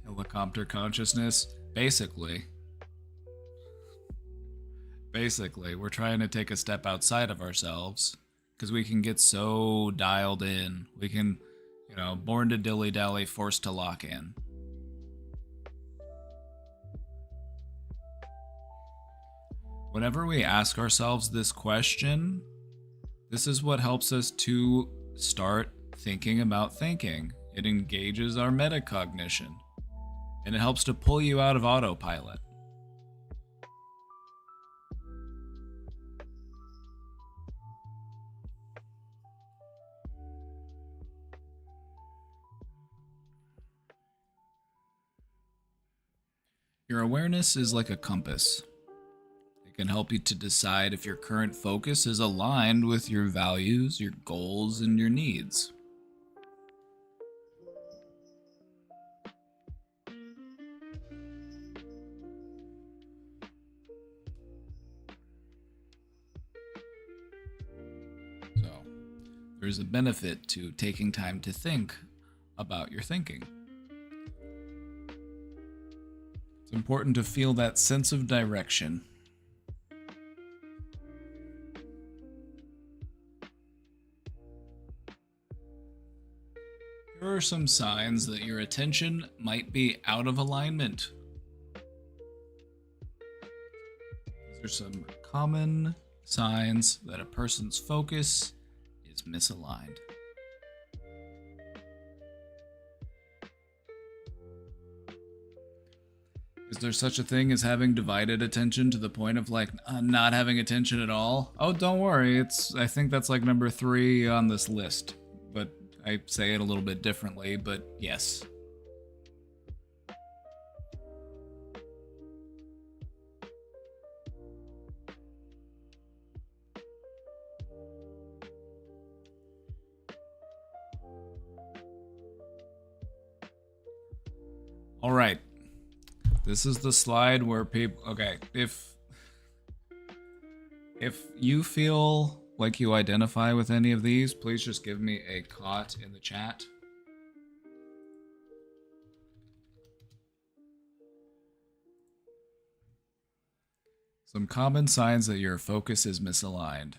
Helicopter consciousness, basically, we're trying to take a step outside of ourselves because we can get so dialed in. We can, born to dilly-dally, forced to lock in. Whenever we ask ourselves this question, this is what helps us to start thinking about thinking. It engages our metacognition, and it helps to pull you out of autopilot. Your awareness is like a compass. It can help you to decide if your current focus is aligned with your values, your goals, and your needs. So, there's a benefit to taking time to think about your thinking. It's important to feel that sense of direction. Here are some signs that your attention might be out of alignment. These are some common signs that a person's focus is misaligned. Is there such a thing as having divided attention to the point of not having attention at all? Oh, don't worry. I think that's like number 3 on this list, but I say it a little bit differently, but yes. All right. This is the slide where people, okay, if you feel like you identify with any of these, please just give me a cot in the chat. Some common signs that your focus is misaligned.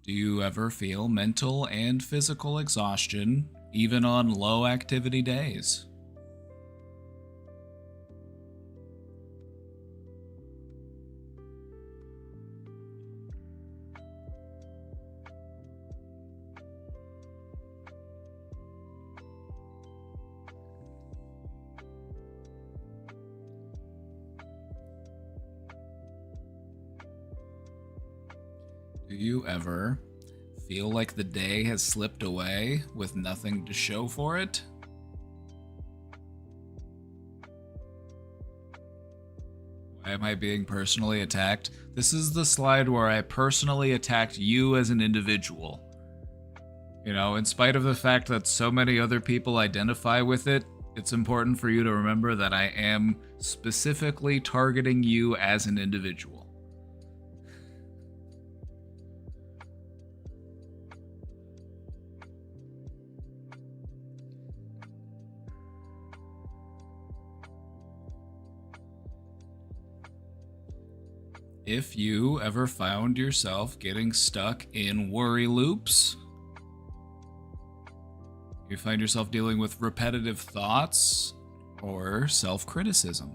Do you ever feel mental and physical exhaustion, even on low activity days? Do you ever feel like the day has slipped away with nothing to show for it? Why am I being personally attacked? This is the slide where I personally attacked you as an individual. In spite of the fact that so many other people identify with it, it's important for you to remember that I am specifically targeting you as an individual. If you ever found yourself getting stuck in worry loops, you find yourself dealing with repetitive thoughts or self-criticism.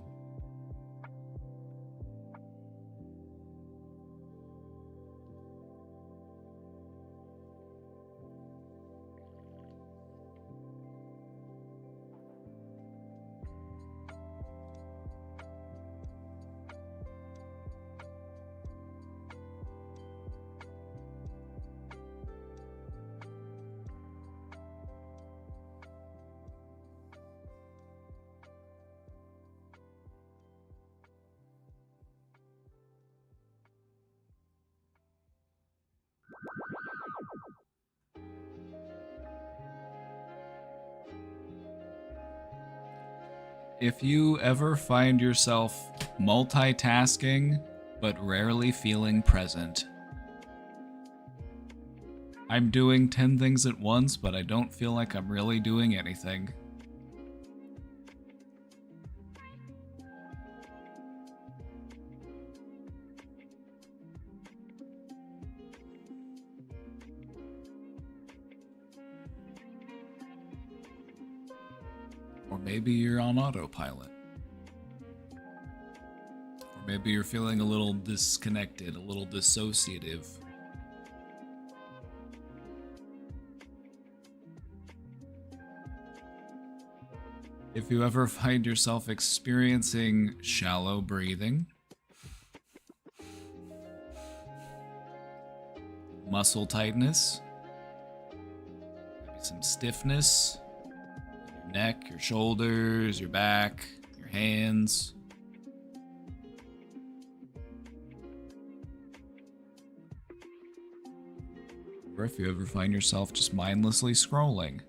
If you ever find yourself multitasking but rarely feeling present, I'm doing 10 things at once, but I don't feel like I'm really doing anything. Or maybe you're on autopilot. Or maybe you're feeling a little disconnected, a little dissociative. If you ever find yourself experiencing shallow breathing, muscle tightness, maybe some stiffness, your neck, your shoulders, your back, your hands. Or if you ever find yourself just mindlessly scrolling.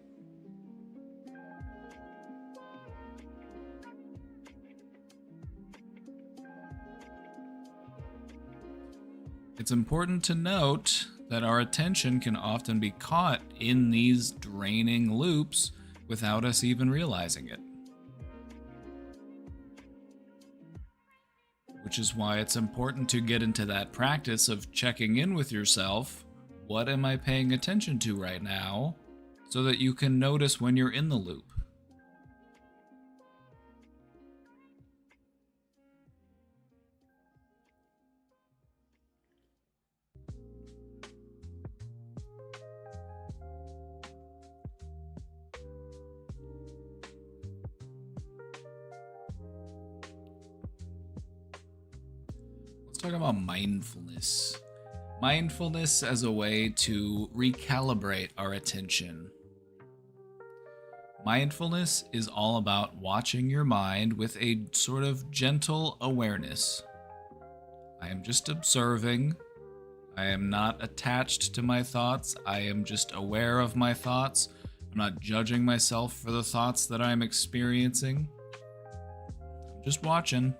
It's important to note that our attention can often be caught in these draining loops without us even realizing it. Which is why it's important to get into that practice of checking in with yourself. What am I paying attention to right now? So that you can notice when you're in the loop. Talk about mindfulness. Mindfulness as a way to recalibrate our attention. Mindfulness is all about watching your mind with a sort of gentle awareness. I am just observing. I am not attached to my thoughts. I am just aware of my thoughts. I'm not judging myself for the thoughts that I'm experiencing. I'm just watching.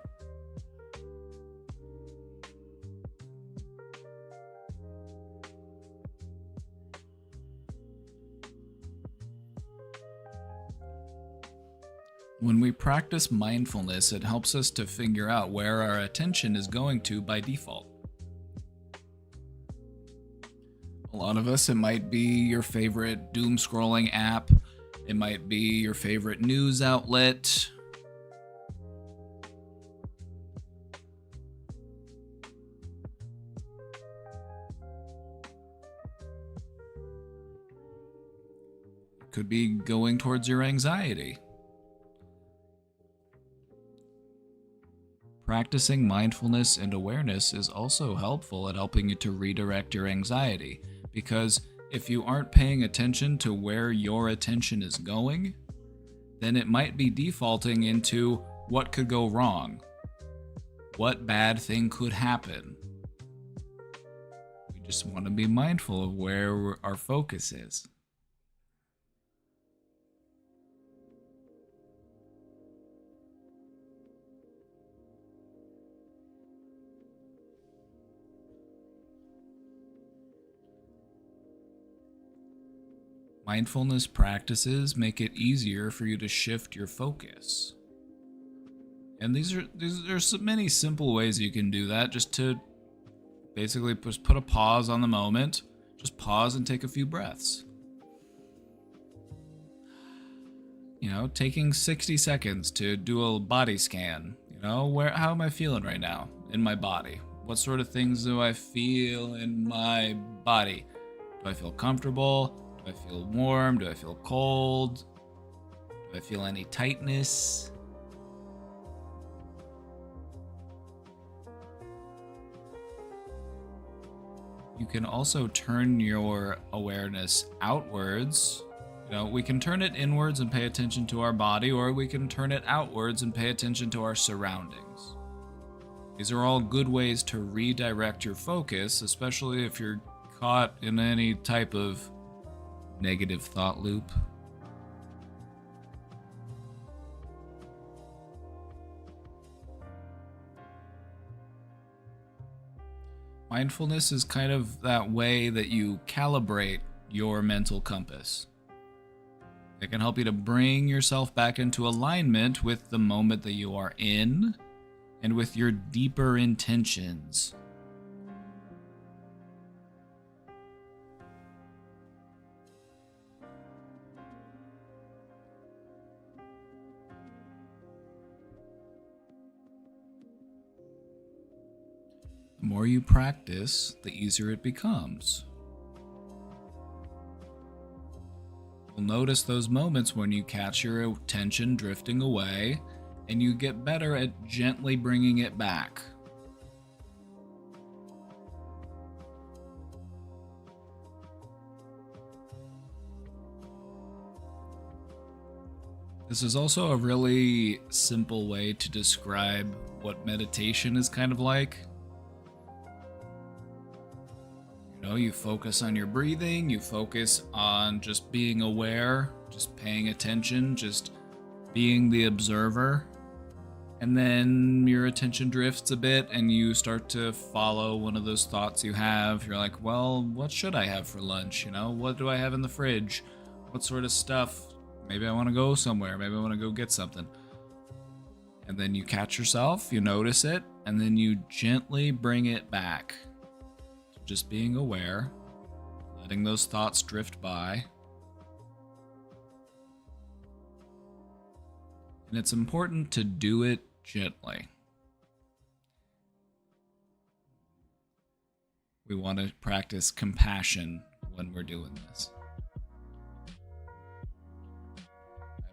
When we practice mindfulness, it helps us to figure out where our attention is going to by default. A lot of us, it might be your favorite doom scrolling app. It might be your favorite news outlet. It could be going towards your anxiety. Practicing mindfulness and awareness is also helpful at helping you to redirect your anxiety, because if you aren't paying attention to where your attention is going, then it might be defaulting into what could go wrong, what bad thing could happen. We just want to be mindful of where our focus is. Mindfulness practices make it easier for you to shift your focus. And there's so many simple ways you can do that, just to basically just put a pause on the moment. Just pause and take a few breaths. You know, taking 60 seconds to do a body scan. You know, how am I feeling right now in my body? What sort of things do I feel in my body? Do I feel comfortable? Do I feel warm? Do I feel cold? Do I feel any tightness? You can also turn your awareness outwards. You know, we can turn it inwards and pay attention to our body, or we can turn it outwards and pay attention to our surroundings. These are all good ways to redirect your focus, especially if you're caught in any type of negative thought loop. Mindfulness is kind of that way that you calibrate your mental compass. It can help you to bring yourself back into alignment with the moment that you are in and with your deeper intentions. The more you practice, the easier it becomes. You'll notice those moments when you catch your attention drifting away, and you get better at gently bringing it back. This is also a really simple way to describe what meditation is kind of like. You focus on your breathing, you focus on just being aware, just paying attention, just being the observer. And then your attention drifts a bit and you start to follow one of those thoughts you have. You're like, well, what should I have for lunch? What do I have in the fridge? What sort of stuff? Maybe I want to go somewhere. Maybe I want to go get something. And then you catch yourself, you notice it, and then you gently bring it back. Just being aware, letting those thoughts drift by. And it's important to do it gently. We want to practice compassion when we're doing this.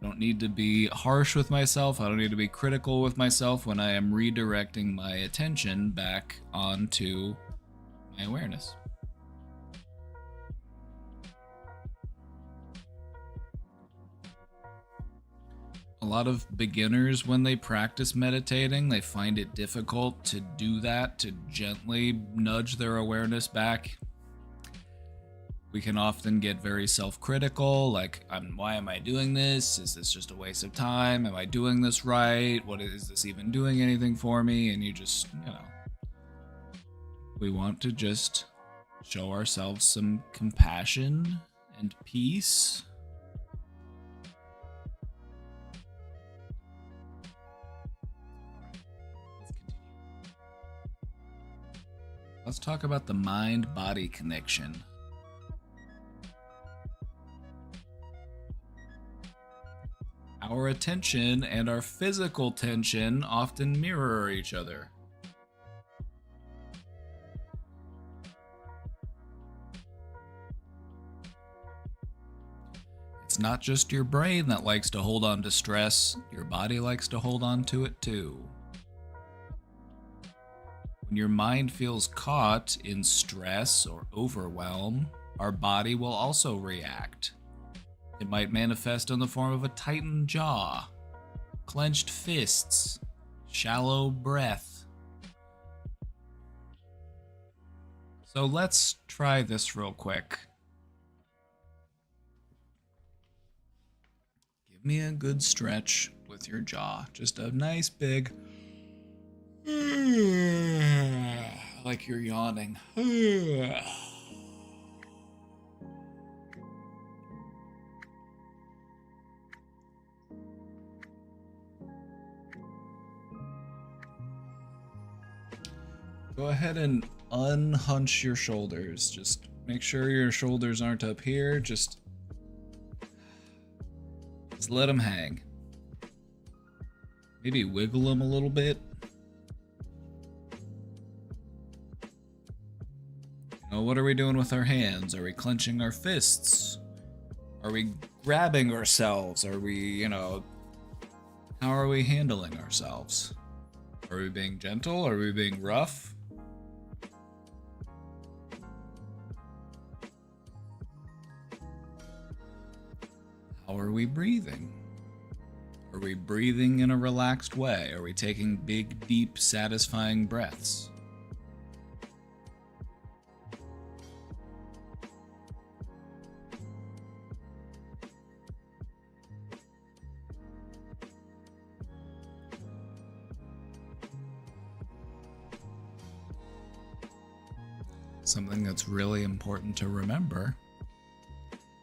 I don't need to be harsh with myself. I don't need to be critical with myself when I am redirecting my attention back onto my awareness. A lot of beginners, when they practice meditating, they find it difficult to do that, to gently nudge their awareness back. We can often get very self-critical, like, why am I doing this? Is this just a waste of time? Am I doing this right? What is this even doing anything for me? And you just, we want to just show ourselves some compassion and peace. Let's talk about the mind-body connection. Our attention and our physical tension often mirror each other. It's not just your brain that likes to hold on to stress, your body likes to hold on to it too. When your mind feels caught in stress or overwhelm, our body will also react. It might manifest in the form of a tightened jaw, clenched fists, shallow breath. So let's try this real quick. Give me a good stretch with your jaw. Just a nice big... like you're yawning. Go ahead and unhunch your shoulders. Just make sure your shoulders aren't up here. Just let them hang. Maybe wiggle them a little bit. What are we doing with our hands? Are we clenching our fists? Are we grabbing ourselves? Are we, how are we handling ourselves? Are we being gentle? Are we being rough? How are we breathing? Are we breathing in a relaxed way? Are we taking big, deep, satisfying breaths? something that's really important to remember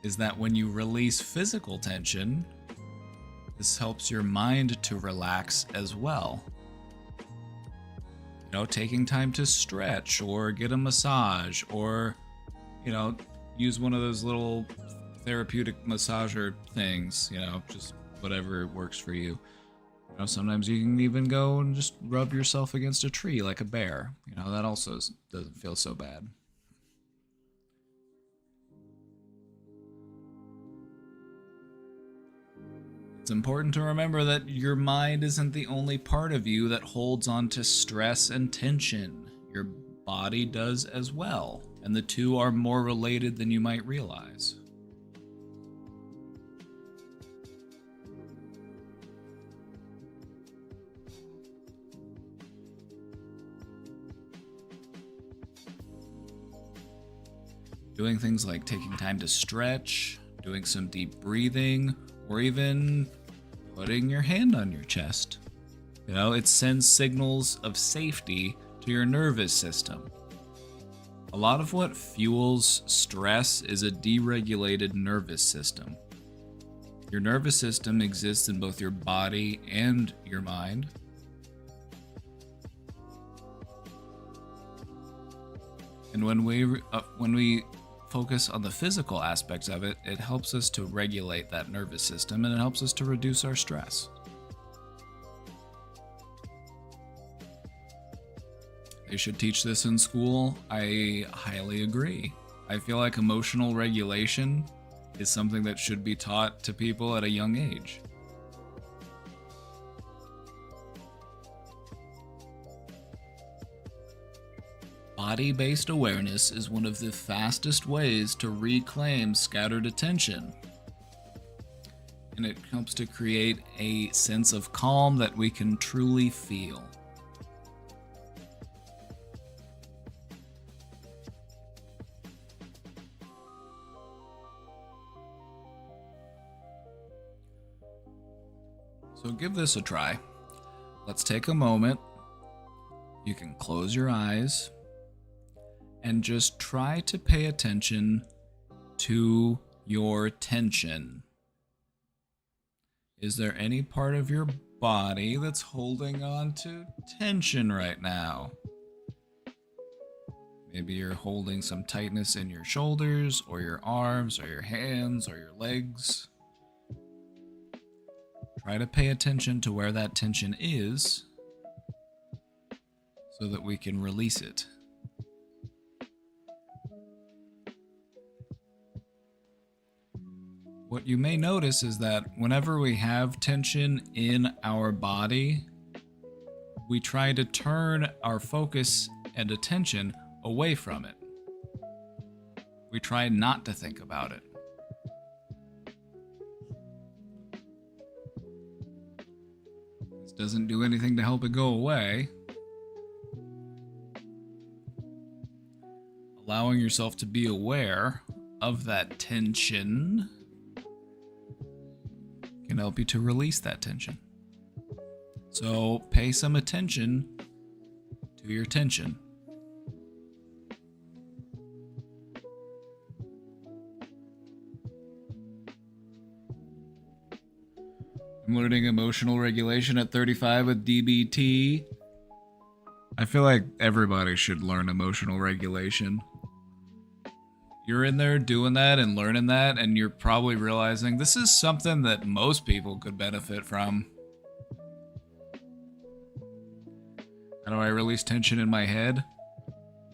is that when you release physical tension, this helps your mind to relax as well. You know, taking time to stretch or get a massage or, you know, use one of those little therapeutic massager things, you know, just whatever works for you. You know, sometimes you can even go and just rub yourself against a tree like a bear. You know, that also doesn't feel so bad. It's important to remember that your mind isn't the only part of you that holds on to stress and tension. Your body does as well, and the two are more related than you might realize. Doing things like taking time to stretch, doing some deep breathing, or even putting your hand on your chest. You know, it sends signals of safety to your nervous system. A lot of what fuels stress is a deregulated nervous system. Your nervous system exists in both your body and your mind. And when we focus on the physical aspects of it, it helps us to regulate that nervous system and it helps us to reduce our stress. They should teach this in school. I highly agree. I feel like emotional regulation is something that should be taught to people at a young age. Body-based awareness is one of the fastest ways to reclaim scattered attention. And it helps to create a sense of calm that we can truly feel. So give this a try. Let's take a moment. You can close your eyes and just try to pay attention to your tension. Is there any part of your body that's holding on to tension right now? Maybe you're holding some tightness in your shoulders or your arms or your hands or your legs. Try to pay attention to where that tension is so that we can release it. What you may notice is that whenever we have tension in our body, we try to turn our focus and attention away from it. We try not to think about it. This doesn't do anything to help it go away. Allowing yourself to be aware of that tension can help you to release that tension. So pay some attention to your tension. I'm learning emotional regulation at 35 with DBT. I feel like everybody should learn emotional regulation. You're in there doing that and learning that, and you're probably realizing this is something that most people could benefit from. How do I release tension in my head?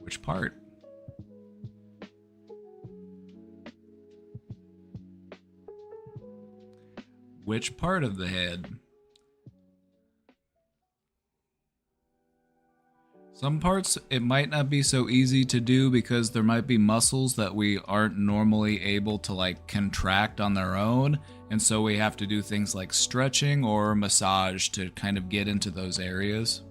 Which part? Which part of the head? Some parts it might not be so easy to do because there might be muscles that we aren't normally able to like contract on their own, and so we have to do things like stretching or massage to kind of get into those areas.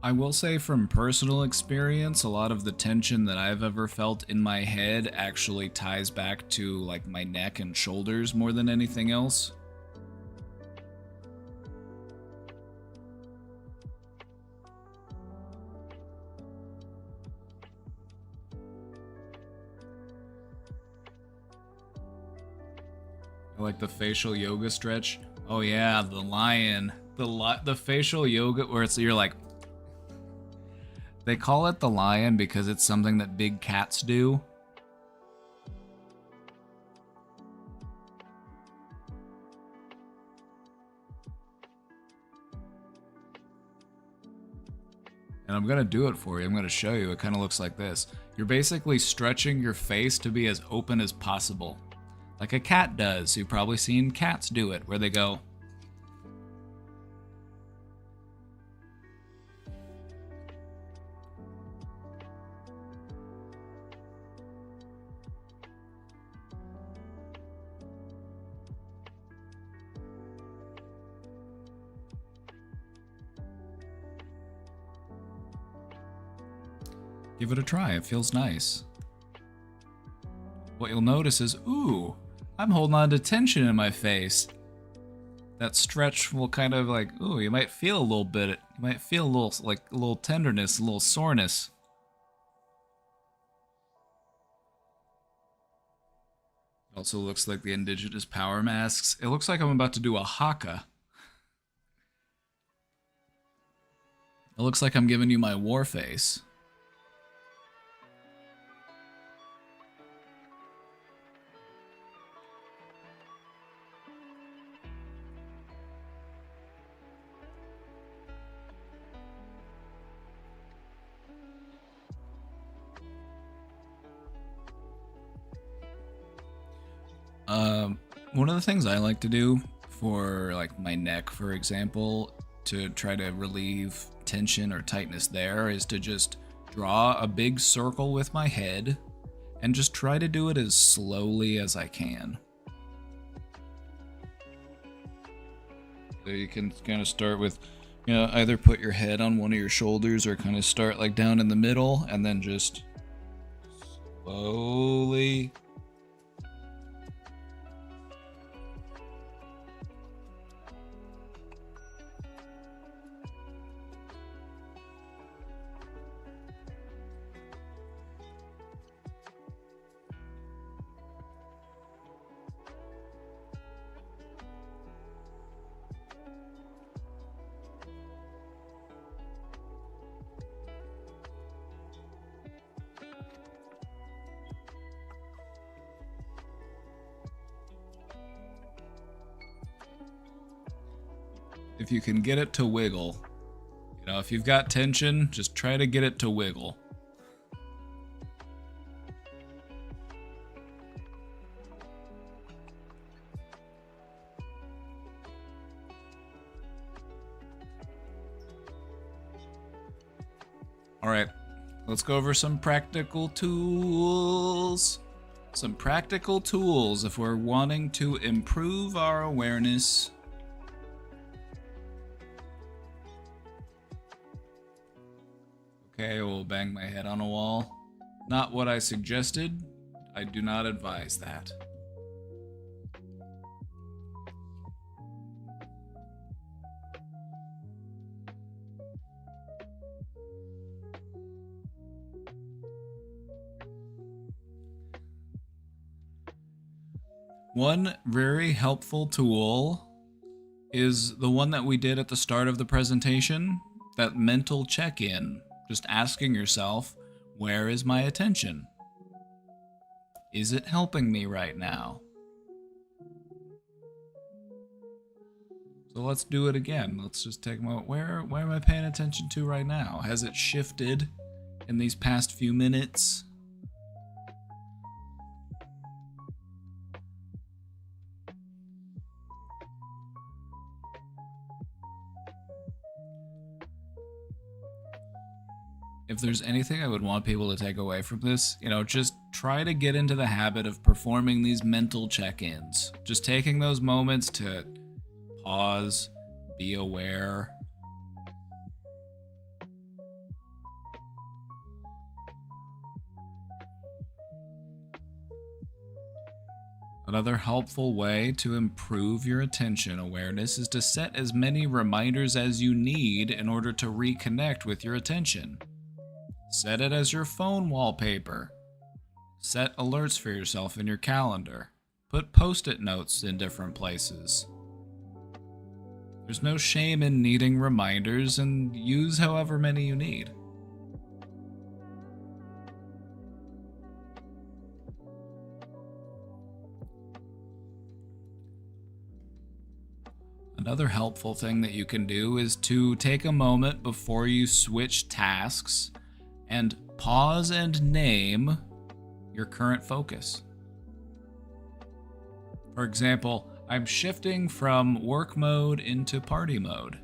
I will say from personal experience, a lot of the tension that I've ever felt in my head actually ties back to like my neck and shoulders more than anything else. I like the facial yoga stretch. Oh yeah, the lion. The facial yoga where you're like, they call it the lion because it's something that big cats do. And I'm gonna do it for you. I'm gonna show you. It kind of looks like this. You're basically stretching your face to be as open as possible. Like a cat does. You've probably seen cats do it, where they go. Give it a try, it feels nice. What you'll notice is, ooh, I'm holding on to tension in my face. That stretch will kind of like, ooh, you might feel a little bit, you might feel a little, like a little tenderness, a little soreness. It also looks like the indigenous power masks. It looks like I'm about to do a haka. It looks like I'm giving you my war face. One of the things I like to do for like my neck, for example, to try to relieve tension or tightness there is to just draw a big circle with my head and just try to do it as slowly as I can. So you can kind of start with, you know, either put your head on one of your shoulders or kind of start like down in the middle and then just slowly. If you can get it to wiggle, you know, if you've got tension, just try to get it to wiggle. All right, let's go over some practical tools. Some practical tools if we're wanting to improve our awareness. Okay, we'll bang my head on a wall. Not what I suggested. I do not advise that. One very helpful tool is the one that we did at the start of the presentation, that mental check-in. Just asking yourself, where is my attention? Is it helping me right now? So let's do it again. Let's just take a moment. Where am I paying attention to right now? Has it shifted in these past few minutes? If there's anything I would want people to take away from this, you know, just try to get into the habit of performing these mental check-ins. Just taking those moments to pause, be aware. Another helpful way to improve your attention awareness is to set as many reminders as you need in order to reconnect with your attention. Set it as your phone wallpaper. Set alerts for yourself in your calendar. Put post-it notes in different places. There's no shame in needing reminders, and use however many you need. Another helpful thing that you can do is to take a moment before you switch tasks and pause and name your current focus. For example, I'm shifting from work mode into party mode.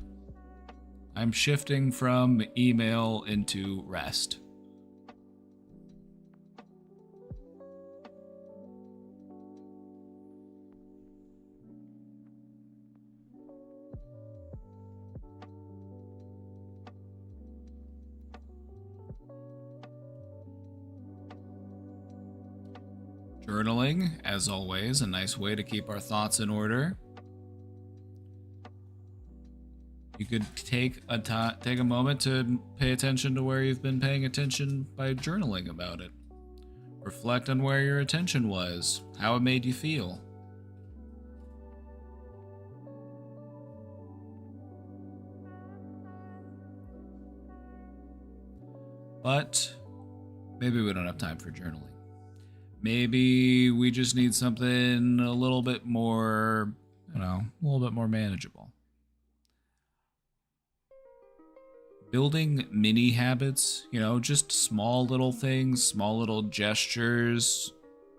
I'm shifting from email into rest. Journaling, as always, a nice way to keep our thoughts in order. You could take a moment to pay attention to where you've been paying attention by journaling about it. Reflect on where your attention was, how it made you feel. But maybe we don't have time for journaling. Maybe we just need something a little bit more, a little bit more manageable. Building mini habits, just small little things, small little gestures,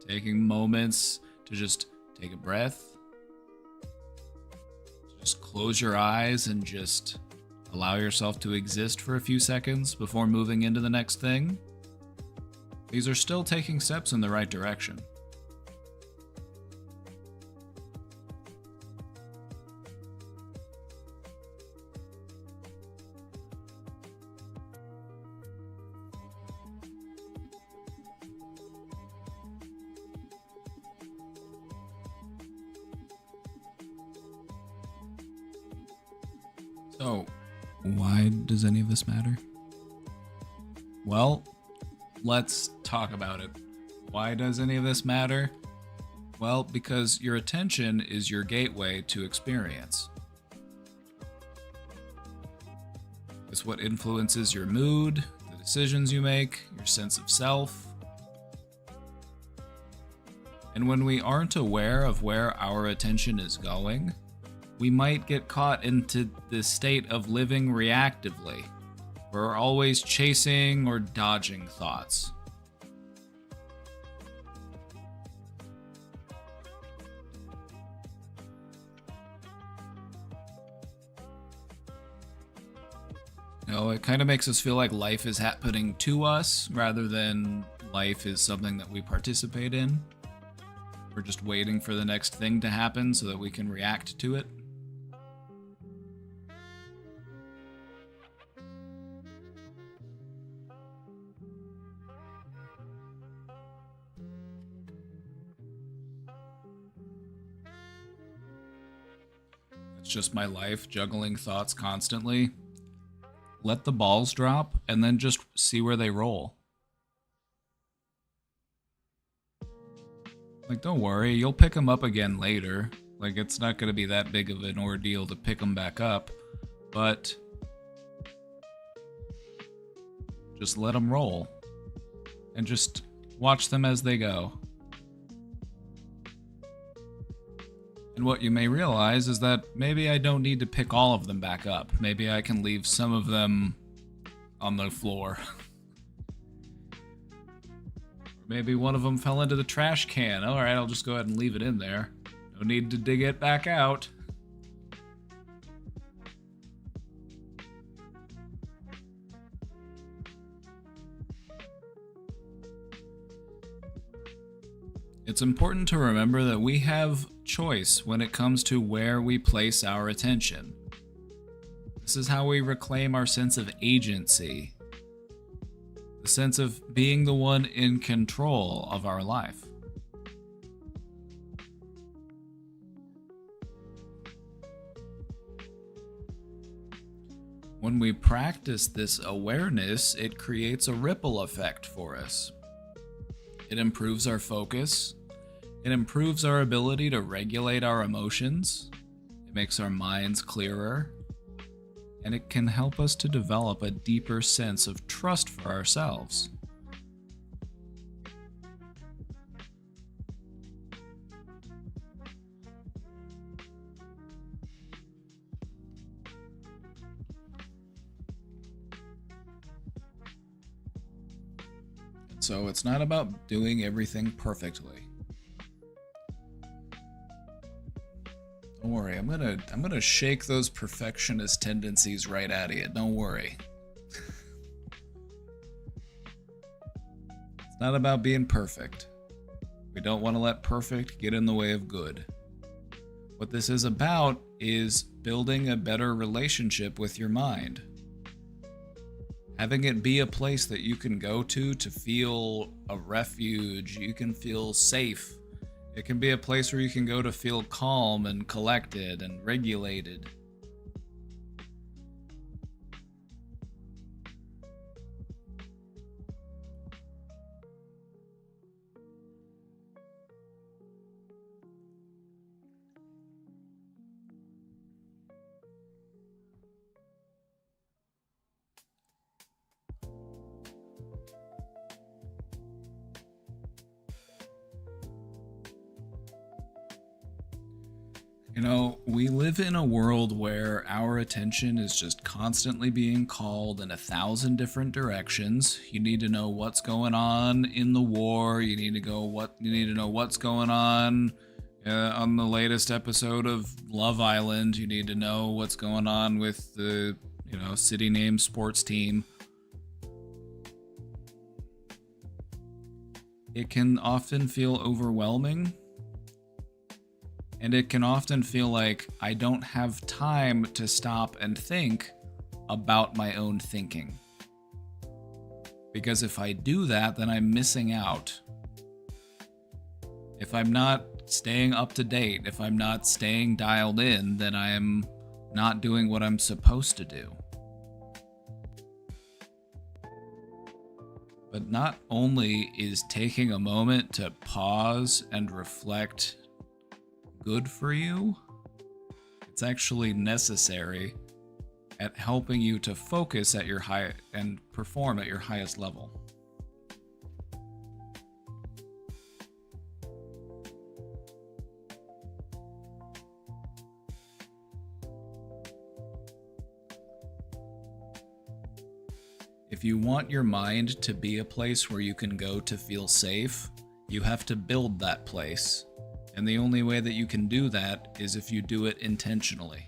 taking moments to just take a breath, just close your eyes and just allow yourself to exist for a few seconds before moving into the next thing. These are still taking steps in the right direction. So, why does any of this matter? Well, let's talk about it. Why does any of this matter? Well, because your attention is your gateway to experience. It's what influences your mood, the decisions you make, your sense of self. And when we aren't aware of where our attention is going, we might get caught into this state of living reactively. We're always chasing or dodging thoughts. It kind of makes us feel like life is happening to us rather than life is something that we participate in. We're just waiting for the next thing to happen so that we can react to it. It's just my life juggling thoughts constantly. Let the balls drop and then just see where they roll. Don't worry, you'll pick them up again later. It's not going to be that big of an ordeal to pick them back up, but just let them roll and just watch them as they go. And what you may realize is that maybe I don't need to pick all of them back up. Maybe I can leave some of them on the floor. Maybe one of them fell into the trash can. All right, I'll just go ahead and leave it in there. No need to dig it back out. It's important to remember that we have choice when it comes to where we place our attention. This is how we reclaim our sense of agency, the sense of being the one in control of our life. When we practice this awareness, it creates a ripple effect for us. It improves our focus. It improves our ability to regulate our emotions. It makes our minds clearer. And it can help us to develop a deeper sense of trust for ourselves. So it's not about doing everything perfectly. Don't worry, I'm gonna shake those perfectionist tendencies right out of you. Don't worry. It's not about being perfect. We don't want to let perfect get in the way of good. What this is about is building a better relationship with your mind. Having it be a place that you can go to feel a refuge, you can feel safe. It can be a place where you can go to feel calm and collected and regulated. You know, we live in a world where our attention is just constantly being called in 1,000 different directions. You need to know what's going on in the war. You need to know what's going on the latest episode of Love Island. You need to know what's going on with the, city name sports team. It can often feel overwhelming. And it can often feel like I don't have time to stop and think about my own thinking. Because if I do that, then I'm missing out. If I'm not staying up to date, if I'm not staying dialed in, then I'm not doing what I'm supposed to do. But not only is taking a moment to pause and reflect good for you, it's actually necessary at helping you to focus at your high and perform at your highest level. If you want your mind to be a place where you can go to feel safe, you have to build that place. And the only way that you can do that is if you do it intentionally.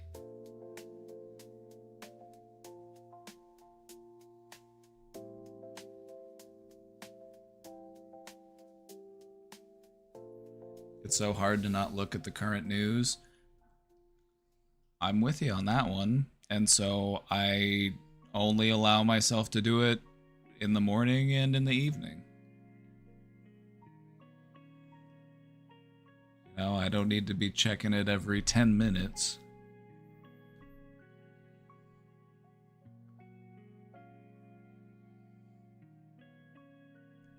It's so hard to not look at the current news. I'm with you on that one. And so I only allow myself to do it in the morning and in the evening. I don't need to be checking it every 10 minutes.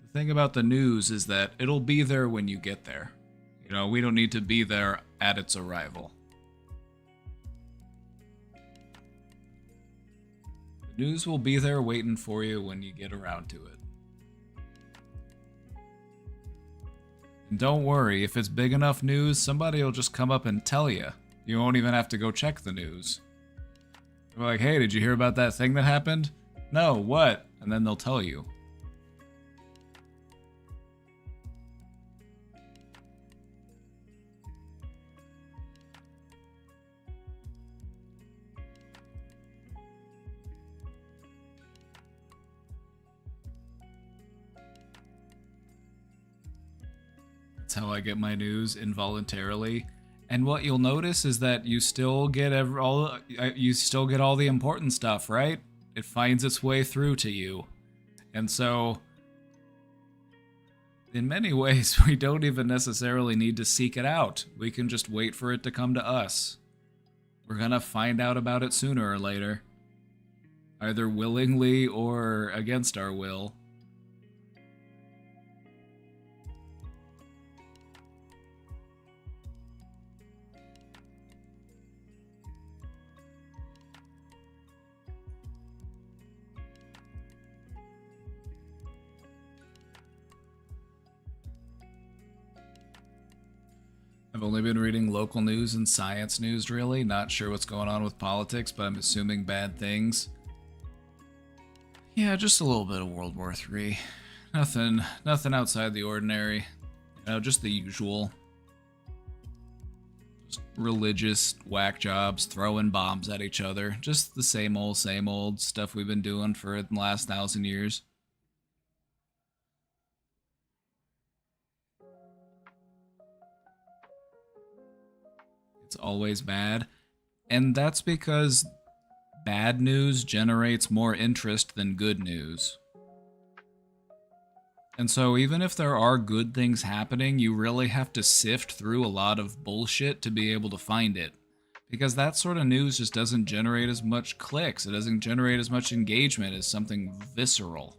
The thing about the news is that it'll be there when you get there. We don't need to be there at its arrival. The news will be there waiting for you when you get around to it. And don't worry, if it's big enough news, somebody will just come up and tell you. You won't even have to go check the news. They're like, hey, did you hear about that thing that happened? No, what? And then they'll tell you. That's how I get my news involuntarily. And what you'll notice is that you still get all the important stuff, right? It finds its way through to you. And so in many ways, we don't even necessarily need to seek it out. We can just wait for it to come to us. We're gonna find out about it sooner or later. either willingly or against our will. I've only been reading local news and science news, really. Not sure what's going on with politics, but I'm assuming bad things. Yeah, just a little bit of World War III. Nothing outside the ordinary. You know, just the usual. Just religious whack jobs, throwing bombs at each other. Just the same old stuff we've been doing for the last 1,000 years. It's always bad. And that's because bad news generates more interest than good news. And so even if there are good things happening, you really have to sift through a lot of bullshit to be able to find it. Because that sort of news just doesn't generate as much clicks. It doesn't generate as much engagement as something visceral.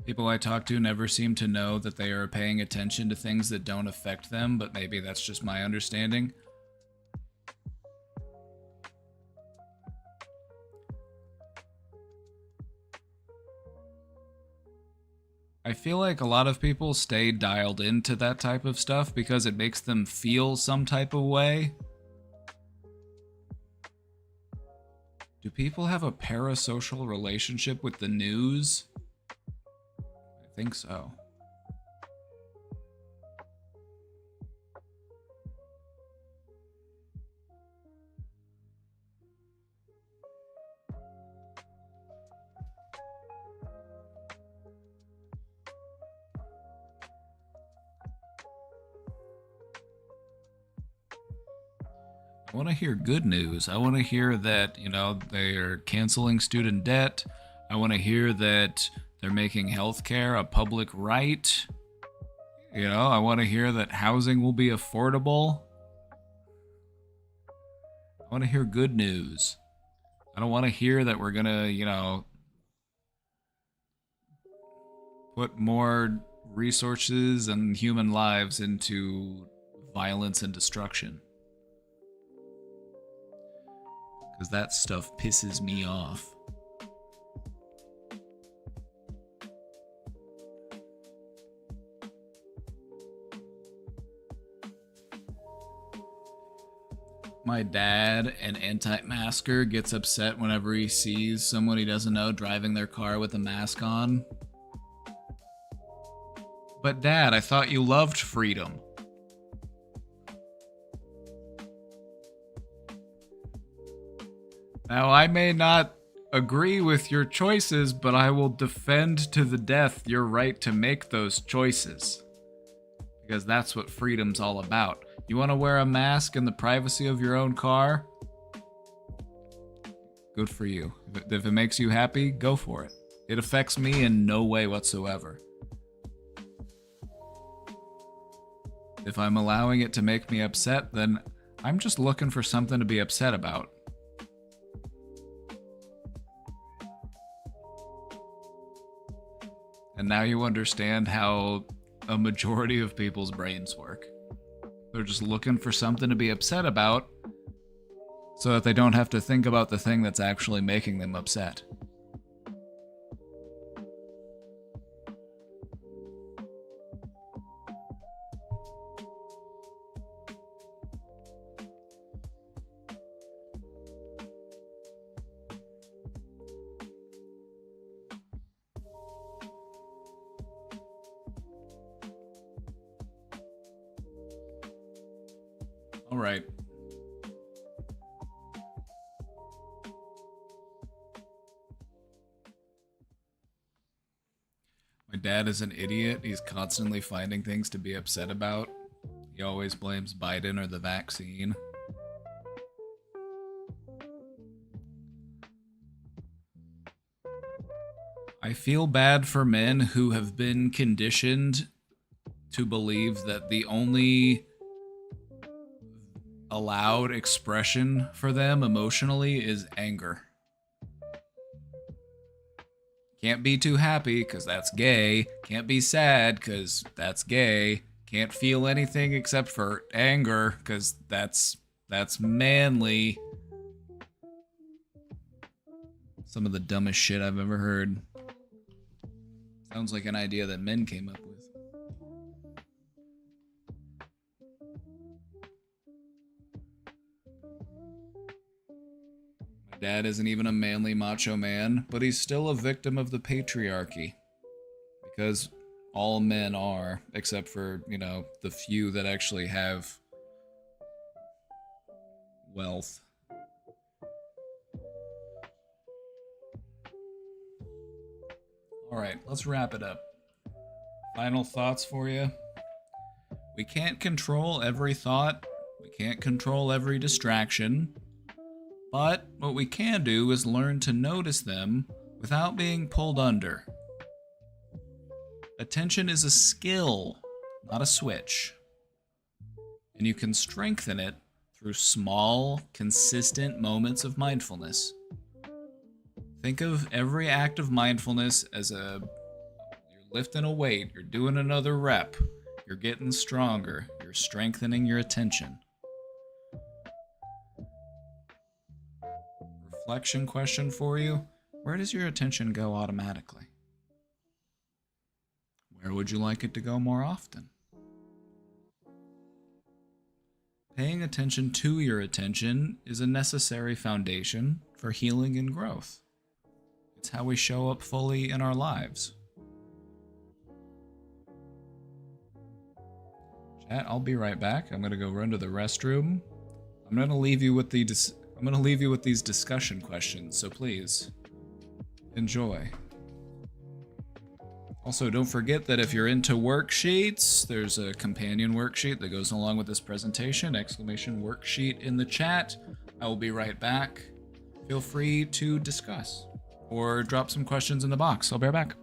People I talk to never seem to know that they are paying attention to things that don't affect them, but maybe that's just my understanding. I feel like a lot of people stay dialed into that type of stuff because it makes them feel some type of way. Do people have a parasocial relationship with the news? I think so. I want to hear good news. I want to hear that, you know, they're canceling student debt. I want to hear that they're making healthcare a public right. You know, I want to hear that housing will be affordable. I want to hear good news. I don't want to hear that we're gonna, you know, put more resources and human lives into violence and destruction. Because that stuff pisses me off. My dad, an anti-masker, gets upset whenever he sees someone he doesn't know driving their car with a mask on. But Dad, I thought you loved freedom. Now, I may not agree with your choices, but I will defend to the death your right to make those choices. Because that's what freedom's all about. You want to wear a mask in the privacy of your own car? Good for you. If it makes you happy, go for it. It affects me in no way whatsoever. If I'm allowing it to make me upset, then I'm just looking for something to be upset about. And now you understand how a majority of people's brains work. They're just looking for something to be upset about so that they don't have to think about the thing that's actually making them upset. All right. My dad is an idiot. He's constantly finding things to be upset about. He always blames Biden or the vaccine. I feel bad for men who have been conditioned to believe that the only allowed expression for them emotionally is anger. Can't be too happy because that's gay. Can't be sad because that's gay. Can't feel anything except for anger because that's manly. Some of the dumbest shit I've ever heard. Sounds like an idea that men came up with. My dad isn't even a manly macho man, but he's still a victim of the patriarchy. Because all men are, except for, you know, the few that actually have wealth. Alright, let's wrap it up. Final thoughts for you. We can't control every thought. We can't control every distraction. But what we can do is learn to notice them without being pulled under. Attention is a skill, not a switch. And you can strengthen it through small, consistent moments of mindfulness. Think of every act of mindfulness as you're lifting a weight, you're doing another rep, you're getting stronger, you're strengthening your attention. Reflection question for you: where does your attention go automatically? Where would you like it to go more often? Paying attention to your attention is a necessary foundation for healing and growth. It's how we show up fully in our lives. Chat, I'll be right back. I'm gonna go run to the restroom. I'm gonna leave you with these discussion questions, so please enjoy. Also, don't forget that if you're into worksheets, there's a companion worksheet that goes along with this presentation, !worksheet in the chat. I will be right back. Feel free to discuss or drop some questions in the box. I'll be right back.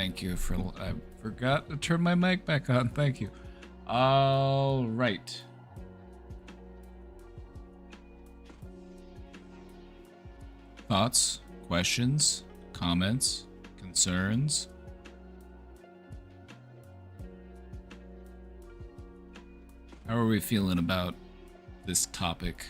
Thank you for. I forgot to turn my mic back on. Thank you. All right. Thoughts, questions, comments, concerns? How are we feeling about this topic?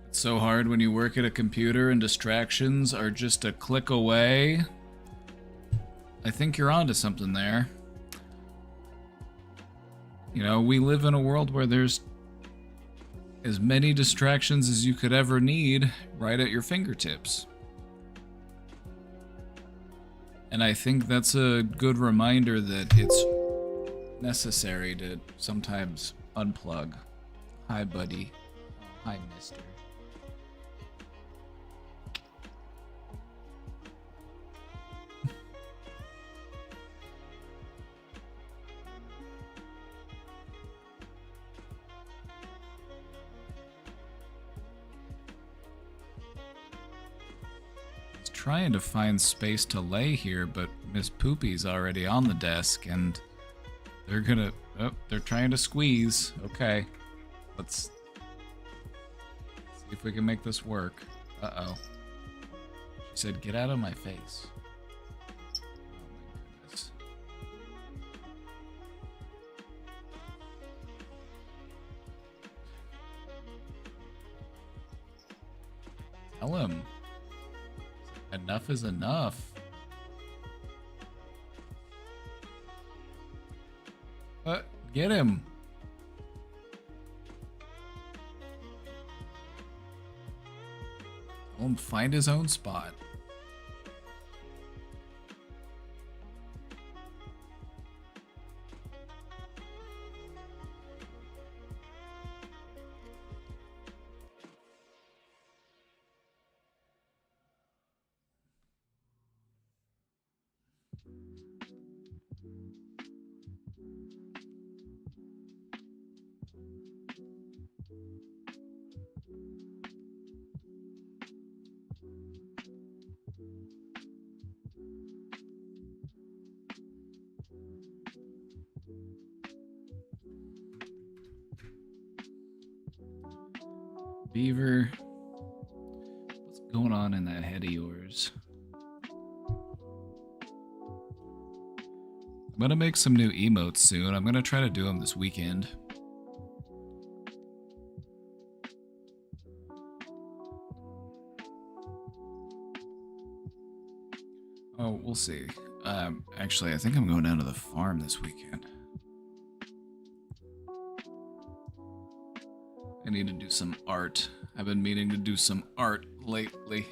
It's so hard when you work at a computer and distractions are just a click away. I think you're onto something there. You know, we live in a world where there's as many distractions as you could ever need right at your fingertips. And I think that's a good reminder that it's necessary to sometimes unplug. Hi, buddy. Hi, mister. Trying to find space to lay here, but Miss Poopy's already on the desk, and they're gonna... Oh, they're trying to squeeze. Okay. Let's see if we can make this work. Uh-oh. She said, get out of my face. Oh my goodness. Tell him. Enough is enough. Get him. Let him find his own spot. Beaver, what's going on in that head of yours? I'm gonna make some new emotes soon. I'm gonna try to do them this weekend. Oh, we'll see. Actually, I think I'm going down to the farm this weekend. I need to do some art. I've been meaning to do some art lately.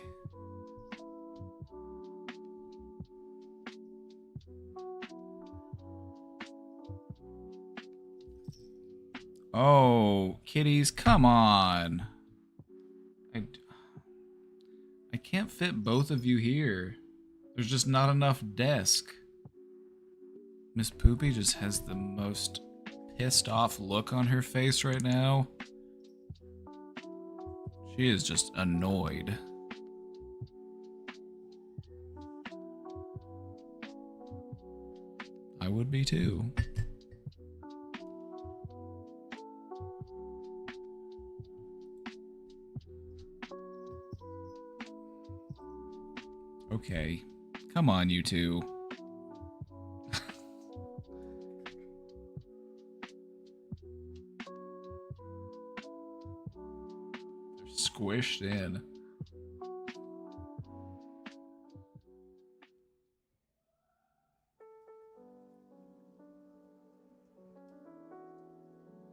Oh, kitties, come on. I can't fit both of you here. There's just not enough desk. Miss Poopy just has the most pissed off look on her face right now. She is just annoyed. I would be too. Okay. Come on, you two. They're squished in.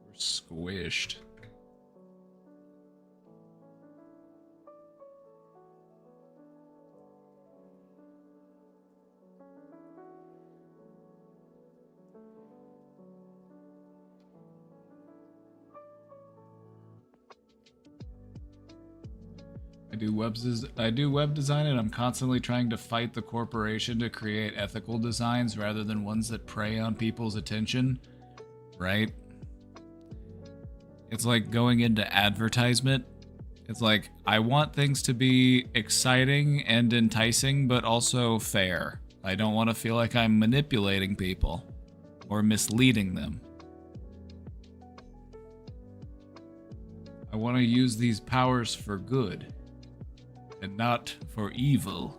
We're squished. I I do web design, and I'm constantly trying to fight the corporation to create ethical designs rather than ones that prey on people's attention. Right? It's like going into advertisement. It's like, I want things to be exciting and enticing, but also fair. I don't want to feel like I'm manipulating people or misleading them. I want to use these powers for good and not for evil.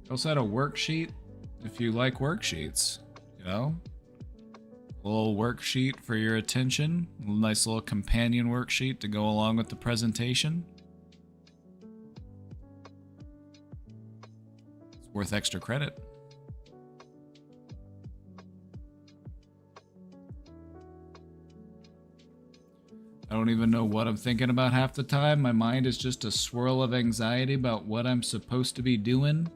I also had a worksheet, if you like worksheets, you know? A little worksheet for your attention, a nice little companion worksheet to go along with the presentation. It's worth extra credit. I don't even know what I'm thinking about half the time. My mind is just a swirl of anxiety about what I'm supposed to be doing.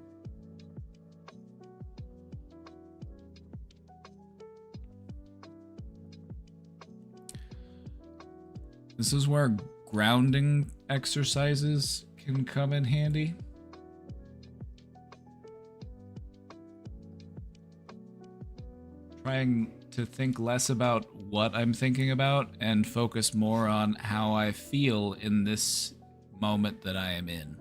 This is where grounding exercises can come in handy. Trying to think less about what I'm thinking about and focus more on how I feel in this moment that I am in.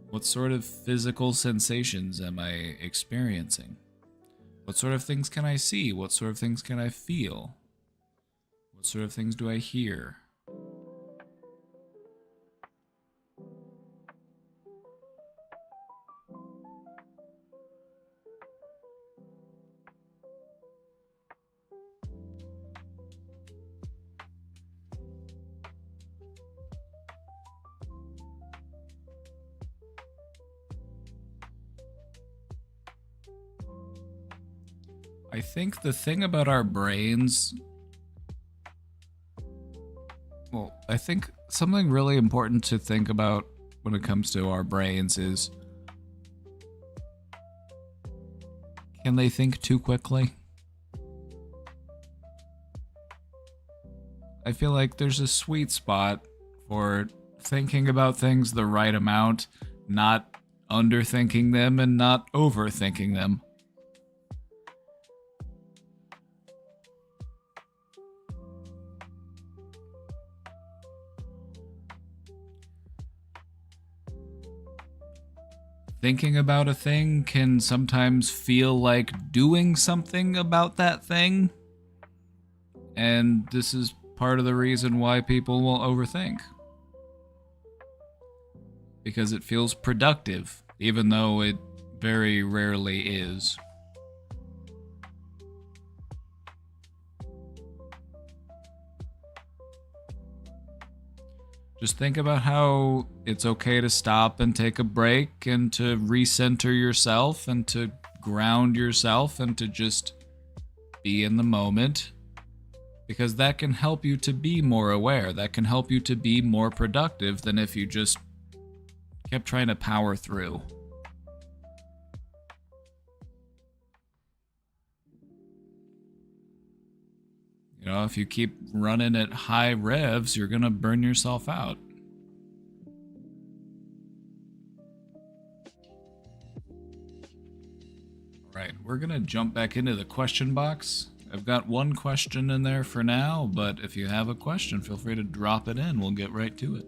What sort of physical sensations am I experiencing? What sort of things can I see? What sort of things can I feel? What sort of things do I hear? I think the thing about our brains, well, I think something really important to think about when it comes to our brains is, can they think too quickly? I feel like there's a sweet spot for thinking about things the right amount, not underthinking them and not overthinking them. Thinking about a thing can sometimes feel like doing something about that thing. And this is part of the reason why people will overthink. Because it feels productive, even though it very rarely is. Just think about how it's okay to stop and take a break and to recenter yourself and to ground yourself and to just be in the moment. Because that can help you to be more aware. That can help you to be more productive than if you just kept trying to power through. You know, if you keep running at high revs, you're going to burn yourself out. All right, we're going to jump back into the question box. I've got one question in there for now, but if you have a question, feel free to drop it in. We'll get right to it.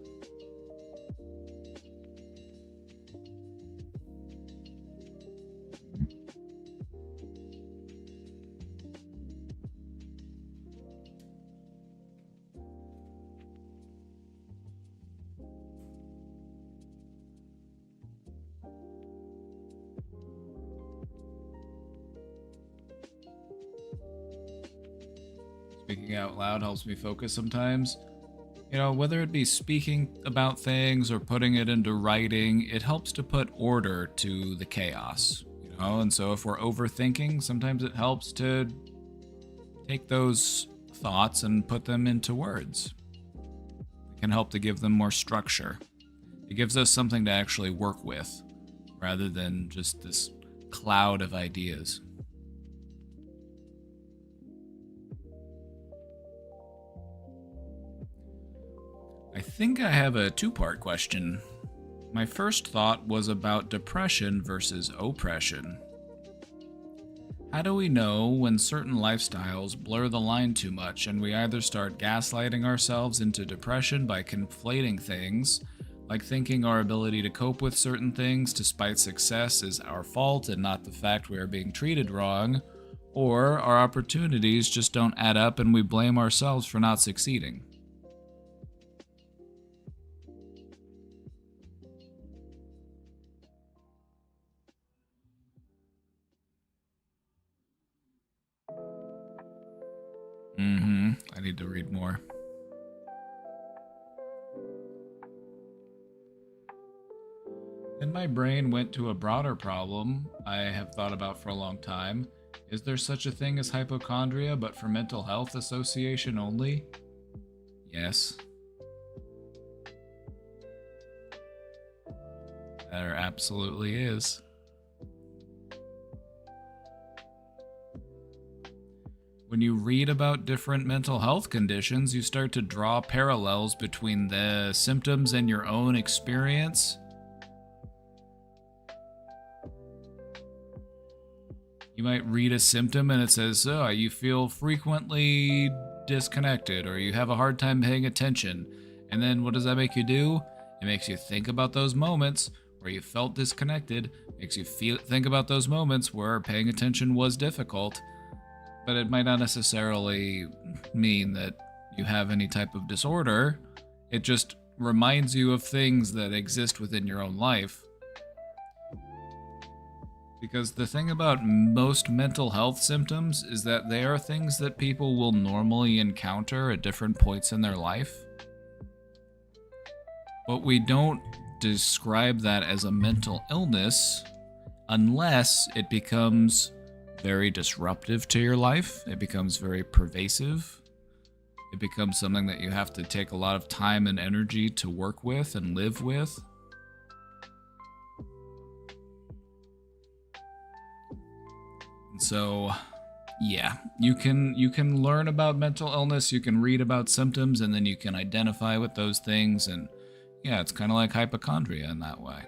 Speaking out loud helps me focus sometimes. You know, whether it be speaking about things or putting it into writing, it helps to put order to the chaos, you know? And so if we're overthinking, sometimes it helps to take those thoughts and put them into words. It can help to give them more structure. It gives us something to actually work with, rather than just this cloud of ideas. I think I have a two-part question. My first thought was about depression versus oppression. How do we know when certain lifestyles blur the line too much and we either start gaslighting ourselves into depression by conflating things, like thinking our ability to cope with certain things despite success is our fault and not the fact we are being treated wrong, or our opportunities just don't add up and we blame ourselves for not succeeding? I need to read more. Then my brain went to a broader problem I have thought about for a long time. Is there such a thing as hypochondria, but for mental health association only? Yes. There absolutely is. When you read about different mental health conditions, you start to draw parallels between the symptoms and your own experience. You might read a symptom and it says, oh, you feel frequently disconnected or you have a hard time paying attention. And then what does that make you do? It makes you think about those moments where you felt disconnected, makes you think about those moments where paying attention was difficult. But it might not necessarily mean that you have any type of disorder. It just reminds you of things that exist within your own life. Because the thing about most mental health symptoms is that they are things that people will normally encounter at different points in their life. But we don't describe that as a mental illness unless it becomes very disruptive to your life. It becomes very pervasive. It becomes something that you have to take a lot of time and energy to work with and live with. And so, yeah, you can learn about mental illness, you can read about symptoms, and then you can identify with those things. And yeah, it's kind of like hypochondria in that way.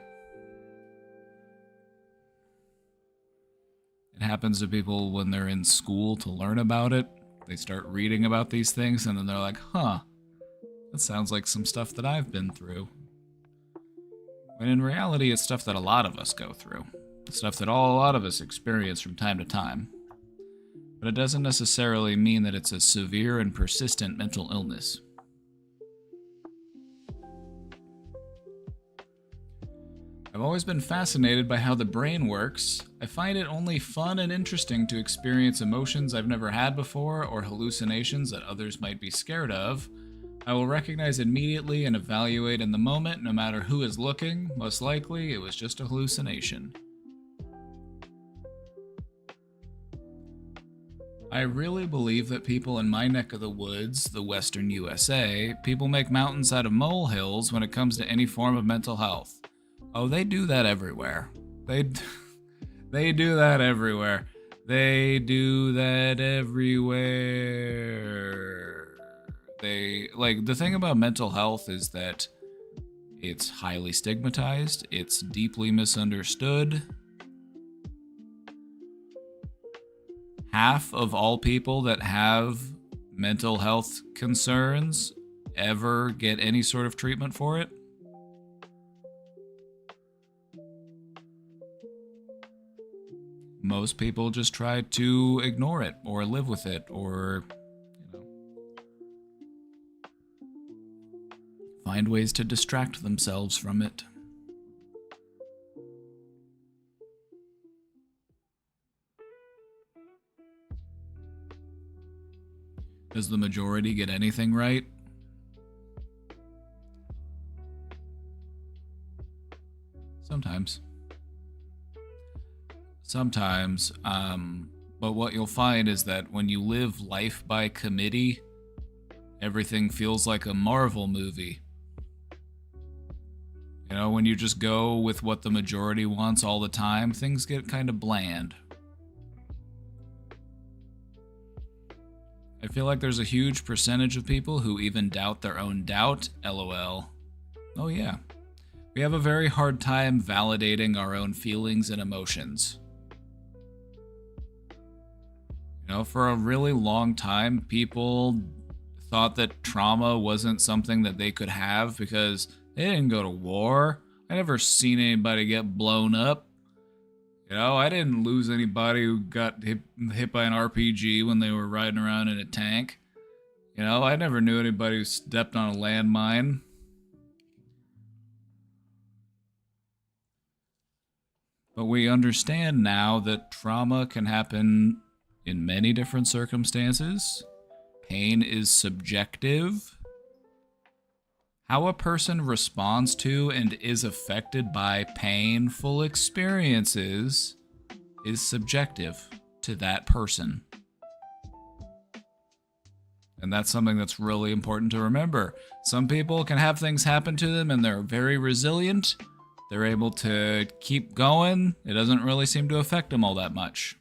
It happens to people when they're in school to learn about it. They start reading about these things and then they're like, huh, that sounds like some stuff that I've been through. When in reality, it's stuff that a lot of us go through. It's stuff that a lot of us experience from time to time. But it doesn't necessarily mean that it's a severe and persistent mental illness. I've always been fascinated by how the brain works. I find it only fun and interesting to experience emotions I've never had before or hallucinations that others might be scared of. I will recognize immediately and evaluate in the moment, no matter who is looking. Most likely, it was just a hallucination. I really believe that people in my neck of the woods, the Western USA, people make mountains out of molehills when it comes to any form of mental health. Oh, they do that everywhere. They do that everywhere. They do that everywhere. The thing about mental health is that it's highly stigmatized, it's deeply misunderstood. Half of all people that have mental health concerns ever get any sort of treatment for it. Most people just try to ignore it or live with it or, find ways to distract themselves from it. Does the majority get anything right? Sometimes. But what you'll find is that when you live life by committee, everything feels like a Marvel movie. When you just go with what the majority wants all the time, things get kind of bland. feel like there's a huge percentage of people who even doubt their own doubt, lol. Oh yeah. We have a very hard time validating our own feelings and emotions. You know, for a really long time, people thought that trauma wasn't something that they could have because they didn't go to war. I never seen anybody get blown up. You know, I didn't lose anybody who got hit by an RPG when they were riding around in a tank. You know, I never knew anybody who stepped on a landmine. But we understand now that trauma can happen in many different circumstances. Pain is subjective. How a person responds to and is affected by painful experiences is subjective to that person. And that's something that's really important to remember. Some people can have things happen to them and they're very resilient. They're able to keep going. It doesn't really seem to affect them all that much.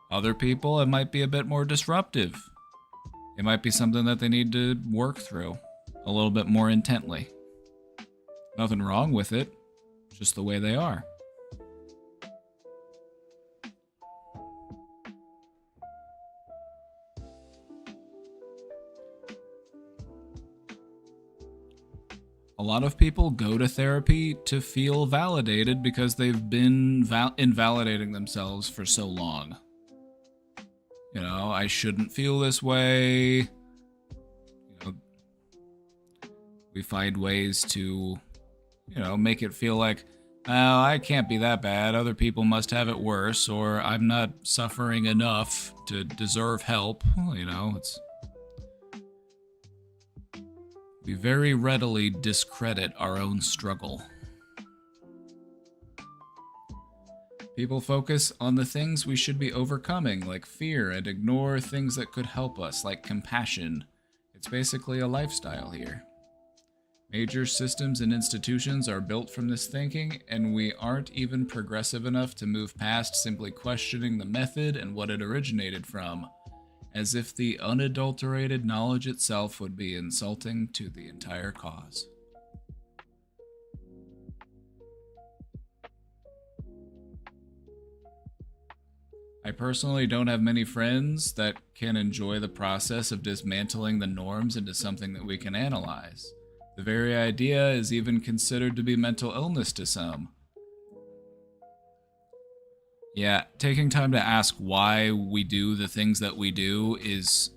Other people, it might be a bit more disruptive. It might be something that they need to work through a little bit more intently. Nothing wrong with it, just the way they are. A lot of people go to therapy to feel validated because they've been invalidating themselves for so long. You know, I shouldn't feel this way. You know, we find ways to, make it feel like, oh, I can't be that bad. Other people must have it worse, or I'm not suffering enough to deserve help. Well, we very readily discredit our own struggle. People focus on the things we should be overcoming, like fear, and ignore things that could help us, like compassion. It's basically a lifestyle here. Major systems and institutions are built from this thinking, and we aren't even progressive enough to move past simply questioning the method and what it originated from, as if the unadulterated knowledge itself would be insulting to the entire cause. I personally don't have many friends that can enjoy the process of dismantling the norms into something that we can analyze. The very idea is even considered to be mental illness to some. Yeah, taking time to ask why we do the things that we do is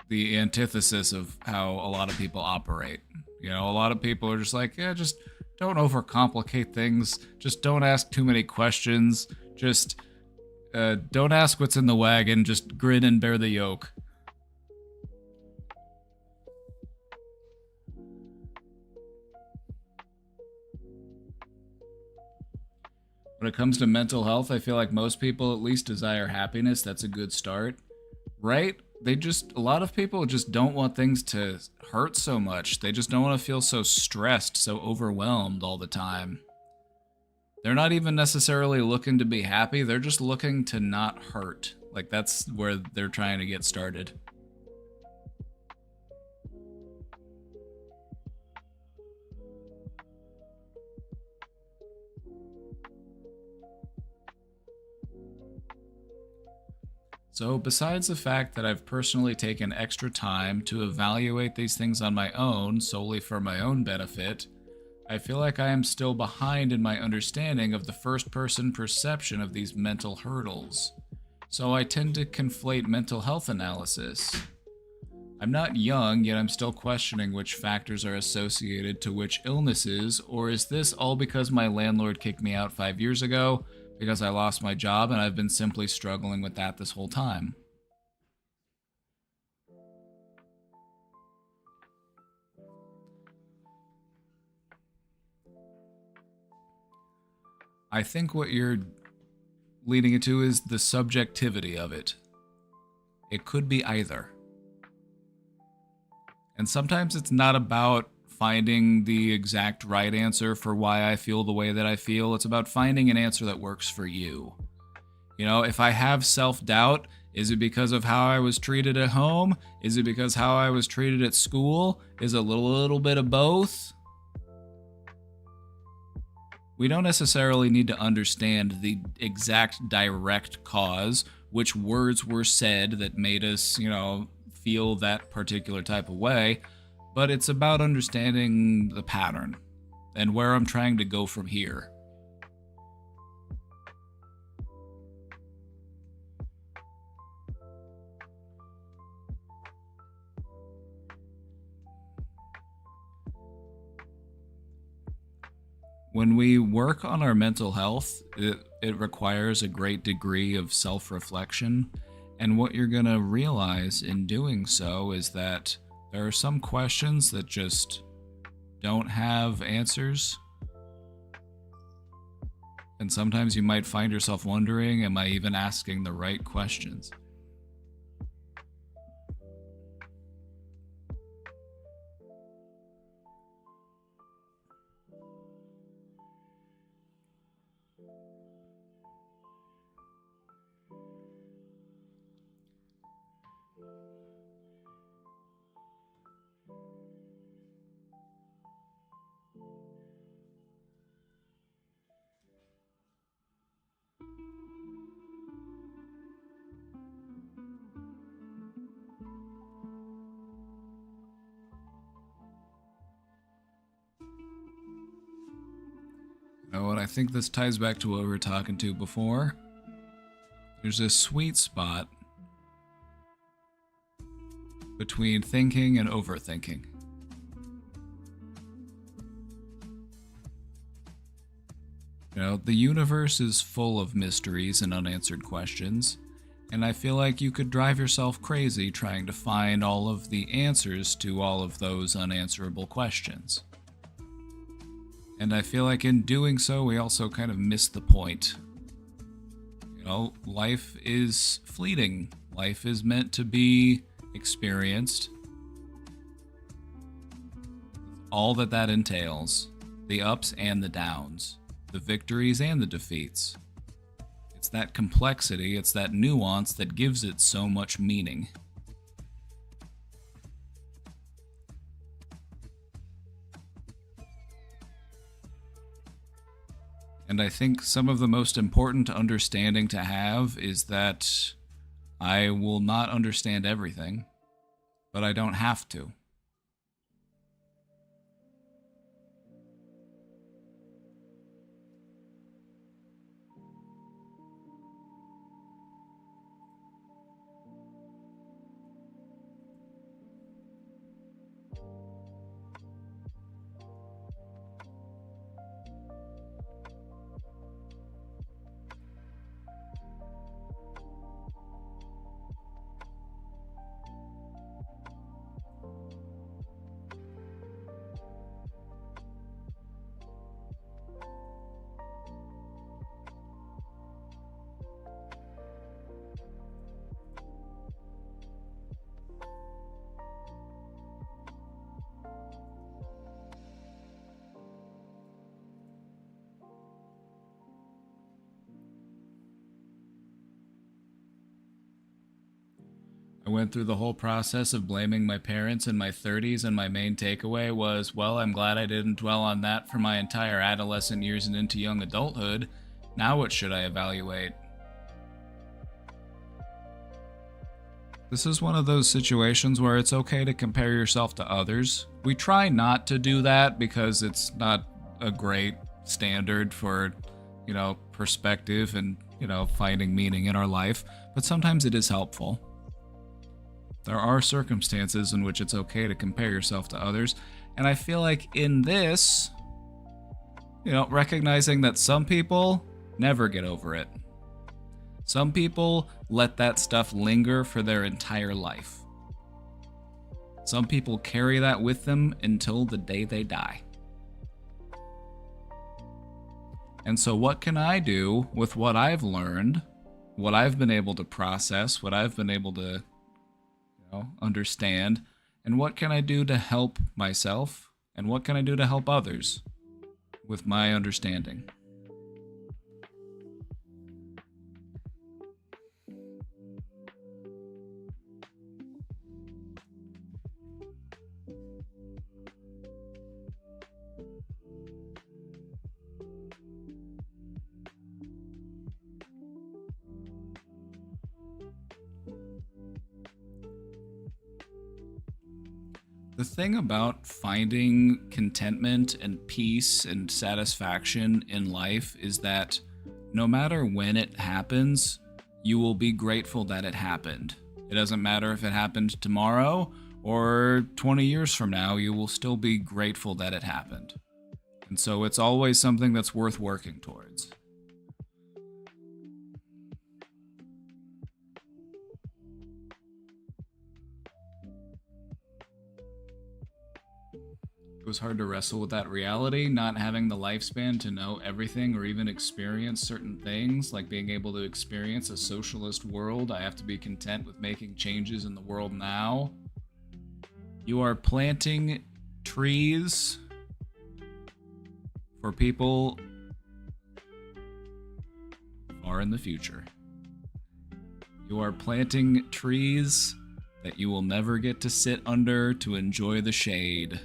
the antithesis of how a lot of people operate. A lot of people are just like, yeah, just don't overcomplicate things. Just don't ask too many questions. Just don't ask what's in the wagon, just grin and bear the yoke. When it comes to mental health, I feel like most people at least desire happiness. That's a good start, right? A lot of people just don't want things to hurt so much. They just don't want to feel so stressed, so overwhelmed all the time. They're not even necessarily looking to be happy, they're just looking to not hurt. Like, that's where they're trying to get started. So, besides the fact that I've personally taken extra time to evaluate these things on my own, solely for my own benefit, I feel like I am still behind in my understanding of the first-person perception of these mental hurdles. So I tend to conflate mental health analysis. I'm not young, yet I'm still questioning which factors are associated to which illnesses, or is this all because my landlord kicked me out 5 years ago, because I lost my job and I've been simply struggling with that this whole time? I think what you're leading it to is the subjectivity of it. It could be either. And sometimes it's not about finding the exact right answer for why I feel the way that I feel. It's about finding an answer that works for you. If I have self-doubt, Is it because of how I was treated at home? Is it because how I was treated at school? Is it a little bit of both? We don't necessarily need to understand the exact direct cause, which words were said that made us, feel that particular type of way, but it's about understanding the pattern and where I'm trying to go from here. When we work on our mental health, it requires a great degree of self-reflection, and what you're going to realize in doing so is that there are some questions that just don't have answers. And sometimes you might find yourself wondering, am I even asking the right questions? You know what, I think this ties back to what we were talking to before. There's a sweet spot between thinking and overthinking. The universe is full of mysteries and unanswered questions, and I feel like you could drive yourself crazy trying to find all of the answers to all of those unanswerable questions. And I feel like in doing so, we also kind of miss the point. Life is fleeting. Life is meant to be experienced. All that entails, the ups and the downs, the victories and the defeats. It's that complexity, it's that nuance that gives it so much meaning. And I think some of the most important understanding to have is that I will not understand everything, but I don't have to. I went through the whole process of blaming my parents in my 30s, and my main takeaway was, well, I'm glad I didn't dwell on that for my entire adolescent years and into young adulthood. Now what should I evaluate? This is one of those situations where it's okay to compare yourself to others. We try not to do that because it's not a great standard for, perspective and, finding meaning in our life, but sometimes it is helpful. There are circumstances in which it's okay to compare yourself to others, and I feel like in this, recognizing that some people never get over it. Some people let that stuff linger for their entire life. Some people carry that with them until the day they die. And so what can I do with what I've learned, what I've been able to process, what I've been able to understand, and what can I do to help myself, and what can I do to help others with my understanding? The thing about finding contentment and peace and satisfaction in life is that no matter when it happens, you will be grateful that it happened. It doesn't matter if it happened tomorrow or 20 years from now, you will still be grateful that it happened. And so it's always something that's worth working towards. It was hard to wrestle with that reality, not having the lifespan to know everything or even experience certain things, like being able to experience a socialist world. I have to be content with making changes in the world now. You are planting trees for people far in the future. You are planting trees that you will never get to sit under to enjoy the shade.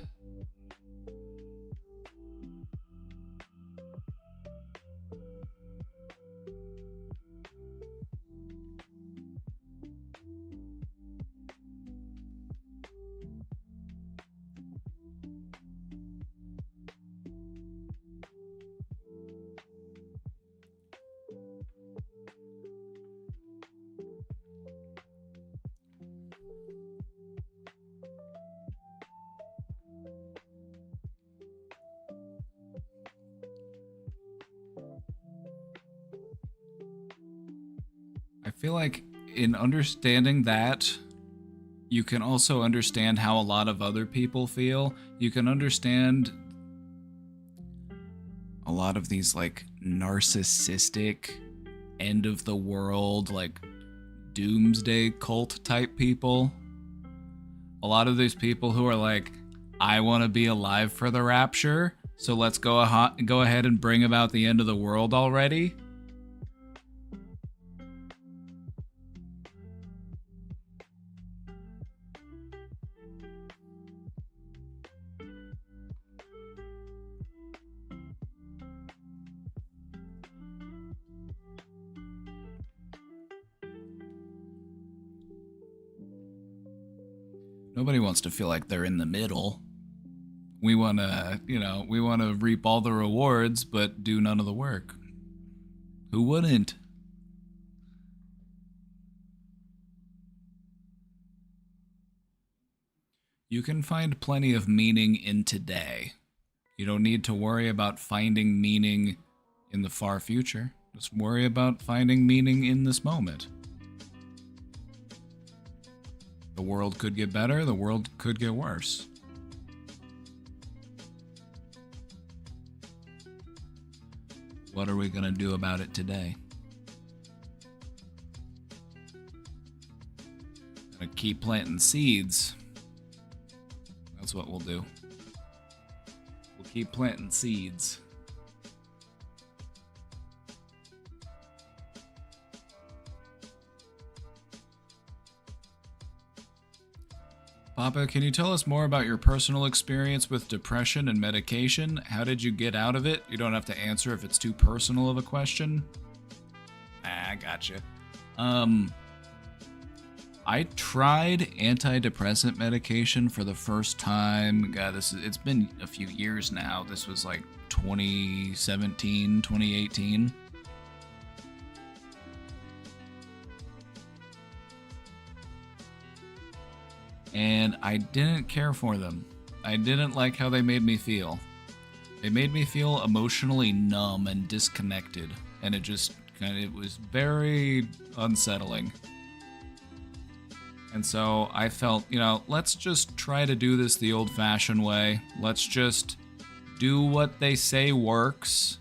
I feel like in understanding that, you can also understand how a lot of other people feel. You can understand a lot of these like narcissistic, end of the world, like doomsday cult type people. A lot of these people who are like, I want to be alive for the rapture, so let's go ahead and bring about the end of the world already. Nobody wants to feel like they're in the middle. We want to, reap all the rewards, but do none of the work. Who wouldn't? You can find plenty of meaning in today. You don't need to worry about finding meaning in the far future. Just worry about finding meaning in this moment. The world could get better, the world could get worse. What are we going to do about it today? Gonna keep planting seeds. That's what we'll do. We'll keep planting seeds. Papa, can you tell us more about your personal experience with depression and medication? How did you get out of it? You don't have to answer if it's too personal of a question. I gotcha. I tried antidepressant medication for the first time. God, it's been a few years now. This was like 2017, 2018. And I didn't care for them. I didn't like how they made me feel. They made me feel emotionally numb and disconnected, and it was very unsettling. And so I felt, let's just try to do this the old-fashioned way. Let's just do what they say works.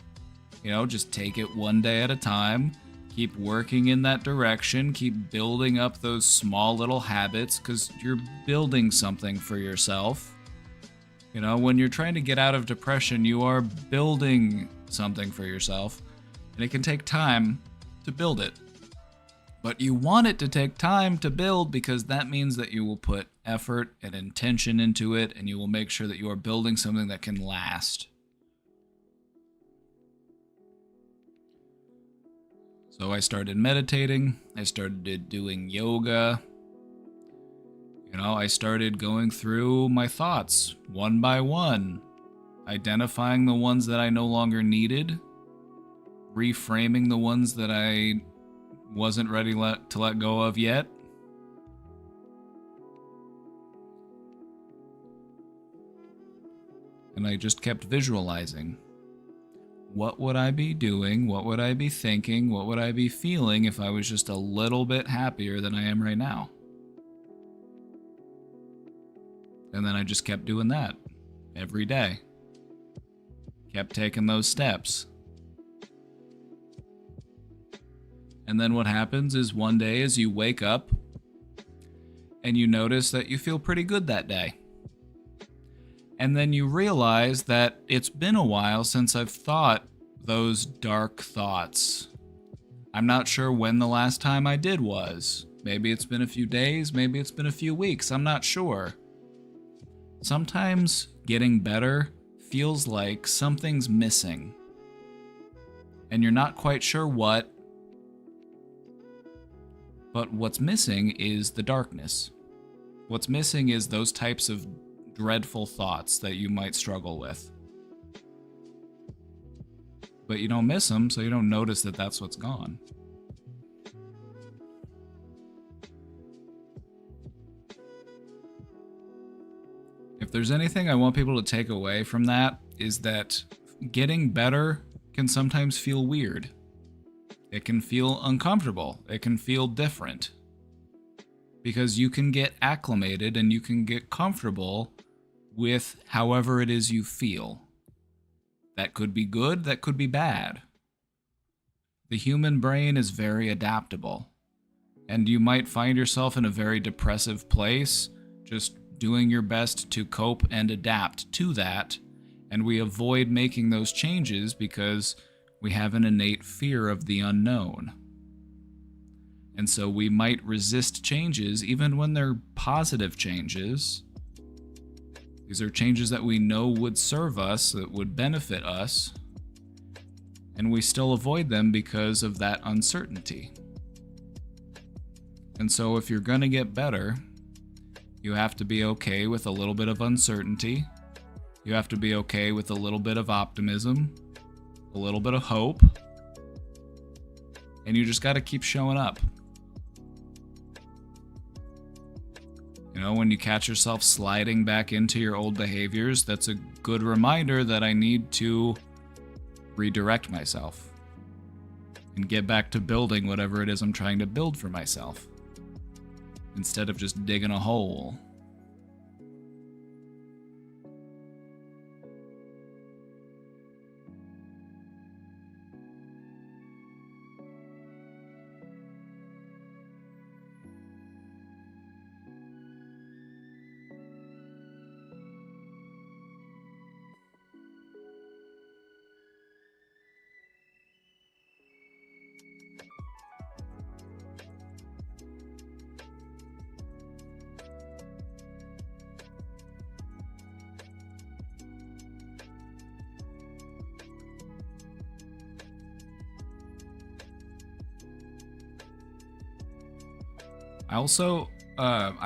Just take it one day at a time. Keep working in that direction. Keep building up those small little habits, because you're building something for yourself. When you're trying to get out of depression, you are building something for yourself. And it can take time to build it. But you want it to take time to build, because that means that you will put effort and intention into it, and you will make sure that you are building something that can last. So I started meditating, I started doing yoga, I started going through my thoughts one by one, identifying the ones that I no longer needed, reframing the ones that I wasn't ready to let go of yet. And I just kept visualizing. What would I be doing? What would I be thinking? What would I be feeling if I was just a little bit happier than I am right now? And then I just kept doing that every day. Kept taking those steps. And then what happens is one day as you wake up and you notice that you feel pretty good that day. And then you realize that it's been a while since I've thought those dark thoughts. I'm not sure when the last time I did was. Maybe it's been a few days, maybe it's been a few weeks, I'm not sure. Sometimes getting better feels like something's missing. And you're not quite sure what, but what's missing is the darkness. What's missing is those types of dreadful thoughts that you might struggle with. But you don't miss them, so you don't notice that that's what's gone. If there's anything I want people to take away from that, is that getting better can sometimes feel weird. It can feel uncomfortable. It can feel different. Because you can get acclimated and you can get comfortable with however it is you feel. That could be good, that could be bad. The human brain is very adaptable. And you might find yourself in a very depressive place, just doing your best to cope and adapt to that, and we avoid making those changes because we have an innate fear of the unknown. And so we might resist changes even when they're positive changes. These are changes that we know would serve us, that would benefit us, and we still avoid them because of that uncertainty. And so if you're going to get better, you have to be okay with a little bit of uncertainty. You have to be okay with a little bit of optimism, a little bit of hope, and you just got to keep showing up. When you catch yourself sliding back into your old behaviors, that's a good reminder that I need to redirect myself and get back to building whatever it is I'm trying to build for myself, instead of just digging a hole.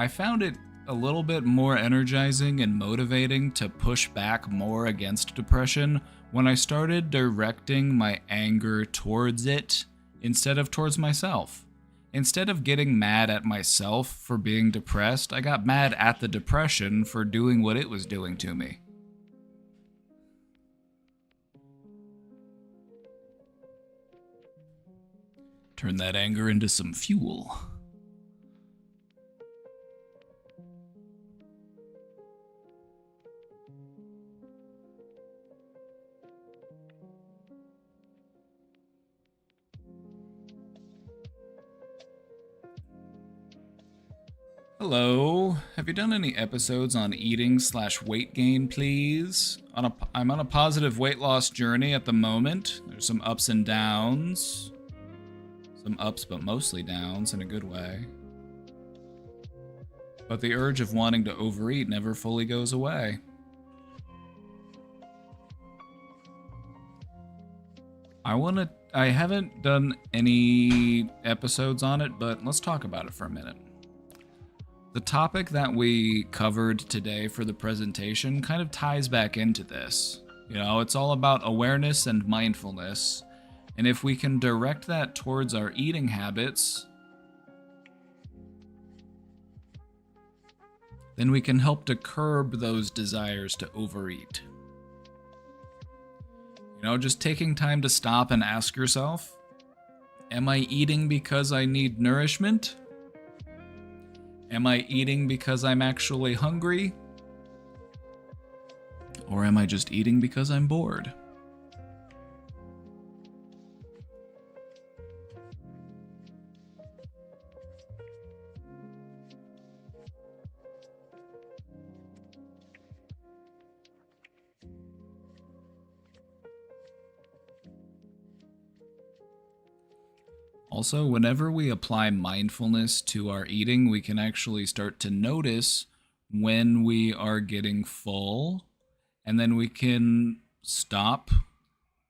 I found it a little bit more energizing and motivating to push back more against depression when I started directing my anger towards it instead of towards myself. Instead of getting mad at myself for being depressed, I got mad at the depression for doing what it was doing to me. Turn that anger into some fuel. Hello, have you done any episodes on eating/weight gain, please? I'm on a positive weight loss journey at the moment. There's some ups and downs. Some ups, but mostly downs in a good way. But the urge of wanting to overeat never fully goes away. I haven't done any episodes on it, but let's talk about it for a minute. The topic that we covered today for the presentation kind of ties back into this. You know, it's all about awareness and mindfulness. And if we can direct that towards our eating habits, then we can help to curb those desires to overeat. You know, just taking time to stop and ask yourself, am I eating because I need nourishment? Am I eating because I'm actually hungry? Or am I just eating because I'm bored? Also, whenever we apply mindfulness to our eating, we can actually start to notice when we are getting full, and then we can stop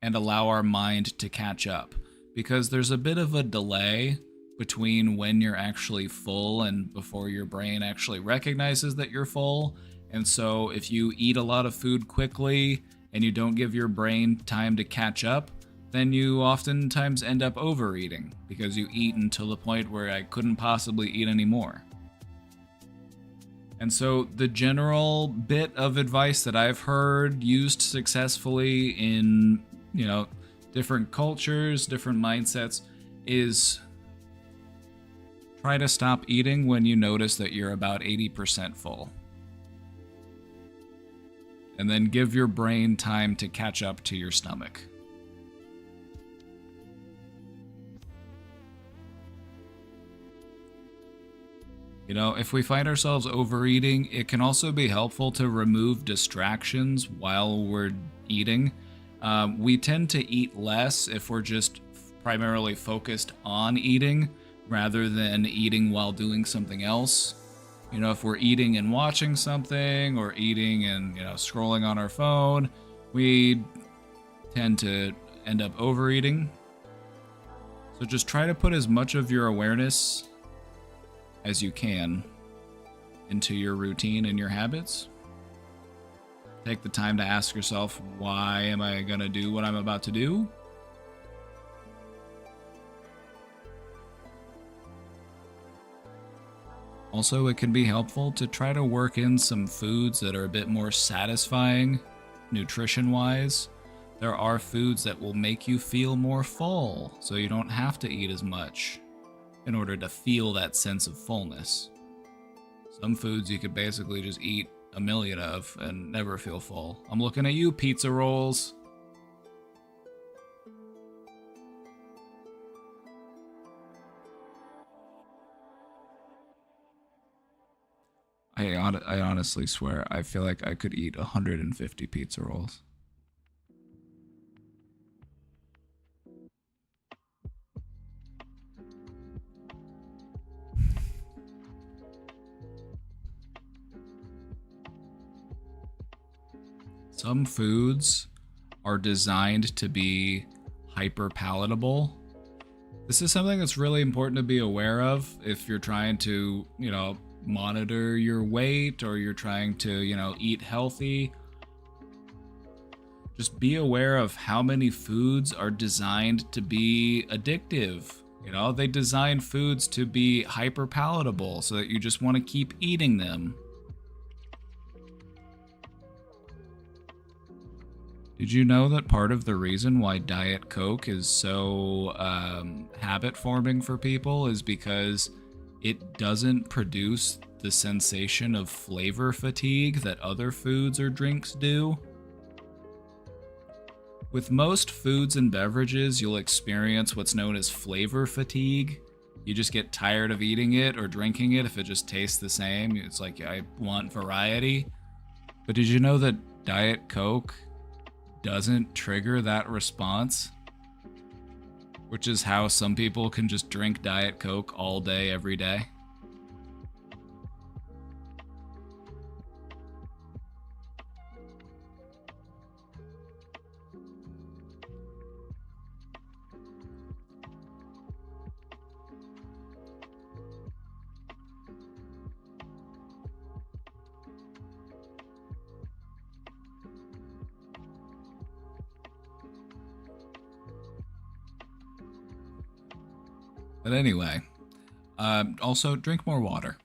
and allow our mind to catch up. Because there's a bit of a delay between when you're actually full and before your brain actually recognizes that you're full. And so if you eat a lot of food quickly and you don't give your brain time to catch up, then you oftentimes end up overeating because you eat until the point where I couldn't possibly eat anymore. And so the general bit of advice that I've heard used successfully in, you know, different cultures, different mindsets is try to stop eating when you notice that you're about 80% full. And then give your brain time to catch up to your stomach. You know, if we find ourselves overeating, it can also be helpful to remove distractions while we're eating. We tend to eat less if we're just primarily focused on eating rather than eating while doing something else. You know, if we're eating and watching something or eating and, you know, scrolling on our phone, we tend to end up overeating. So just try to put as much of your awareness as you can into your routine and your habits. Take the time to ask yourself, why am I going to do what I'm about to do? Also, it can be helpful to try to work in some foods that are a bit more satisfying, nutrition-wise. There are foods that will make you feel more full, so you don't have to eat as much in order to feel that sense of fullness. Some foods you could basically just eat a million of and never feel full. I'm looking at you, pizza rolls. I honestly swear, I feel like I could eat 150 pizza rolls. Some foods are designed to be hyper palatable. This is something that's really important to be aware of if you're trying to, you know, monitor your weight or you're trying to, you know, eat healthy. Just be aware of how many foods are designed to be addictive. You know, they design foods to be hyper palatable so that you just want to keep eating them. Did you know that part of the reason why Diet Coke is so habit forming for people is because it doesn't produce the sensation of flavor fatigue that other foods or drinks do? With most foods and beverages, you'll experience what's known as flavor fatigue. You just get tired of eating it or drinking it if it just tastes the same. It's like, I want variety. But did you know that Diet Coke doesn't trigger that response? Which is how some people can just drink Diet Coke all day, every day. But anyway, also drink more water.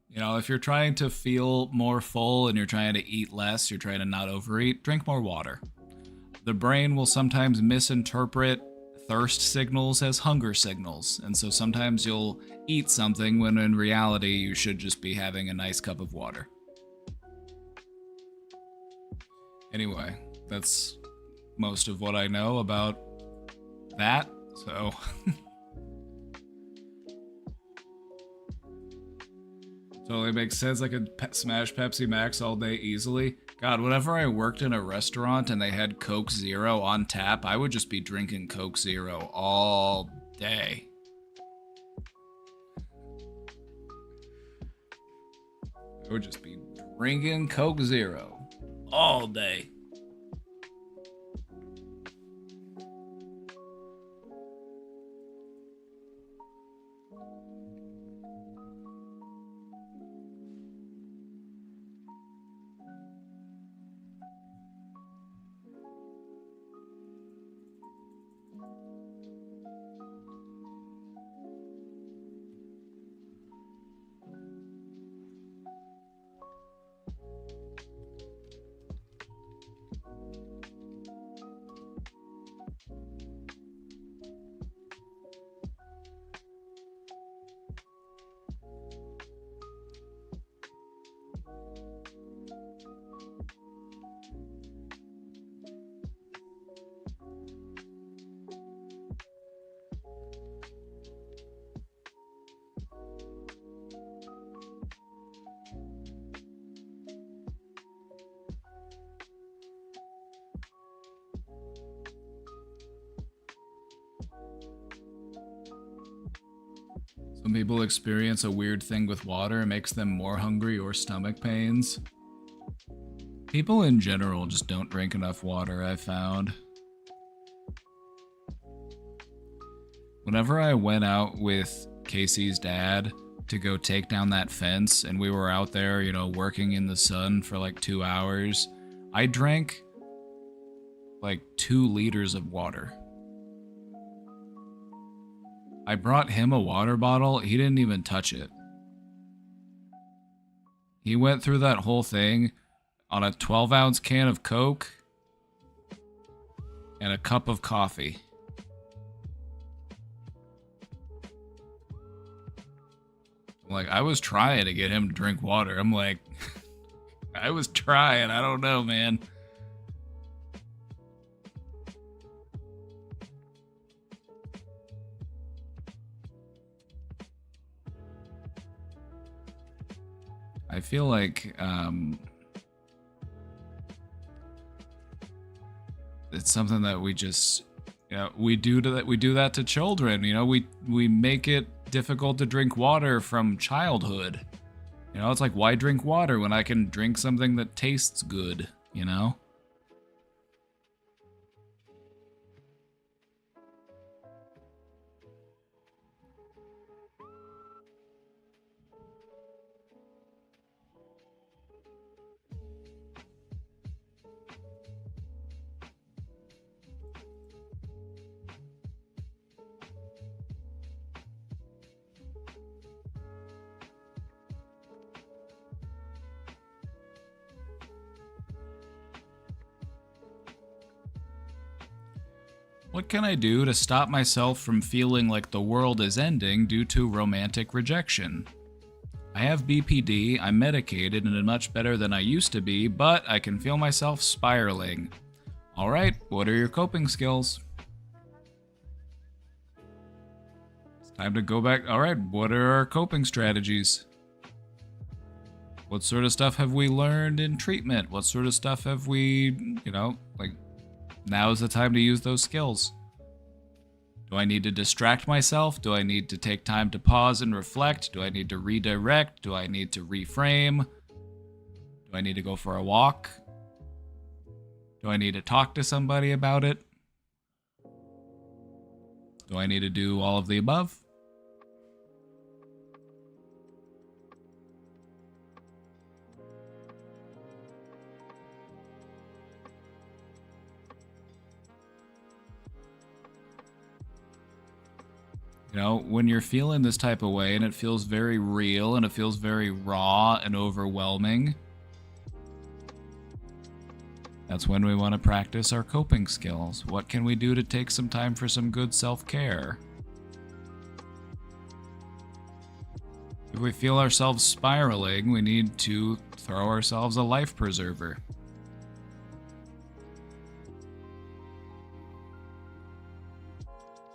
You know, if you're trying to feel more full and you're trying to eat less, you're trying to not overeat, drink more water. The brain will sometimes misinterpret thirst signals as hunger signals, and so sometimes you'll eat something when in reality you should just be having a nice cup of water. Anyway, that's most of what I know about that, so totally makes sense. I could smash Pepsi Max all day easily. God, whenever I worked in a restaurant and they had Coke Zero on tap, I would just be drinking Coke Zero all day. I would just be drinking Coke Zero all day. Some people experience a weird thing with water. It makes them more hungry or stomach pains. People in general just don't drink enough water, I've found. Whenever I went out with Casey's dad to go take down that fence and we were out there, you know, working in the sun for like 2 hours, I drank like 2 liters of water. I brought him a water bottle. He didn't even touch it. He went through that whole thing on a 12-ounce can of Coke and a cup of coffee. Like, I was trying to get him to drink water. I'm like, I was trying. I don't know, man. I feel like it's something that we just, you know, we do that to children. You know, we make it difficult to drink water from childhood. You know, it's like, why drink water when I can drink something that tastes good, you know? What can I do to stop myself from feeling like the world is ending due to romantic rejection? I have BPD, I'm medicated and much better than I used to be, but I can feel myself spiraling. Alright, what are your coping skills? It's time to go back. Alright, what are our coping strategies? What sort of stuff have we learned in treatment? What sort of stuff have we, you know, like, now is the time to use those skills. Do I need to distract myself? Do I need to take time to pause and reflect? Do I need to redirect? Do I need to reframe? Do I need to go for a walk? Do I need to talk to somebody about it? Do I need to do all of the above? You know, when you're feeling this type of way and it feels very real and it feels very raw and overwhelming, that's when we want to practice our coping skills. What can we do to take some time for some good self-care? If we feel ourselves spiraling, we need to throw ourselves a life preserver.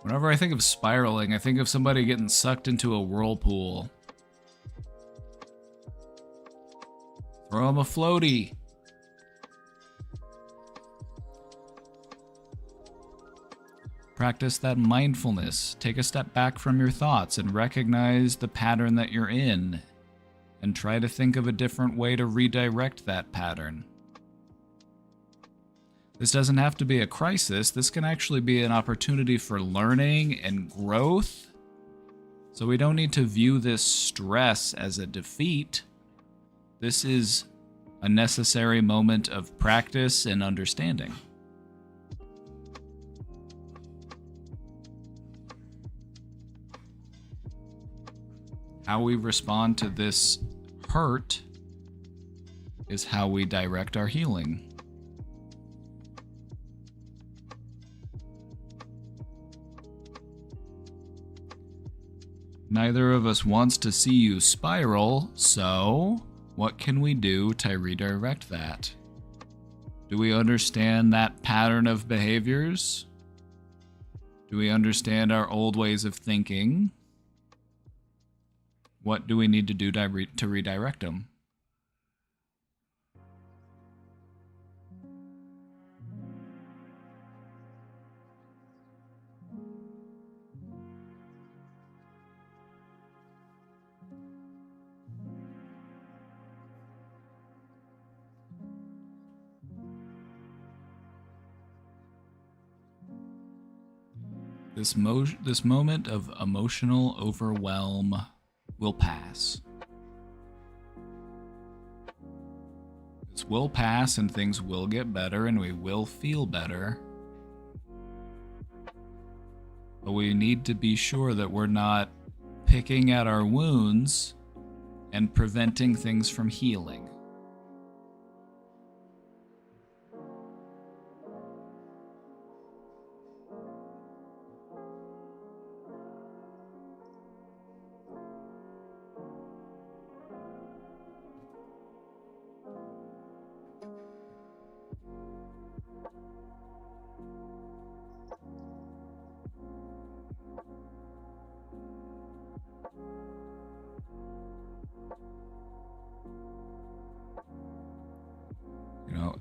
Whenever I think of spiraling, I think of somebody getting sucked into a whirlpool. Throw them a floaty. Practice that mindfulness. Take a step back from your thoughts and recognize the pattern that you're in, and try to think of a different way to redirect that pattern. This doesn't have to be a crisis. This can actually be an opportunity for learning and growth. So we don't need to view this stress as a defeat. This is a necessary moment of practice and understanding. How we respond to this hurt is how we direct our healing. Neither of us wants to see you spiral, so what can we do to redirect that? Do we understand that pattern of behaviors? Do we understand our old ways of thinking? What do we need to do to redirect them? This moment of emotional overwhelm will pass. This will pass and things will get better and we will feel better. But we need to be sure that we're not picking at our wounds and preventing things from healing.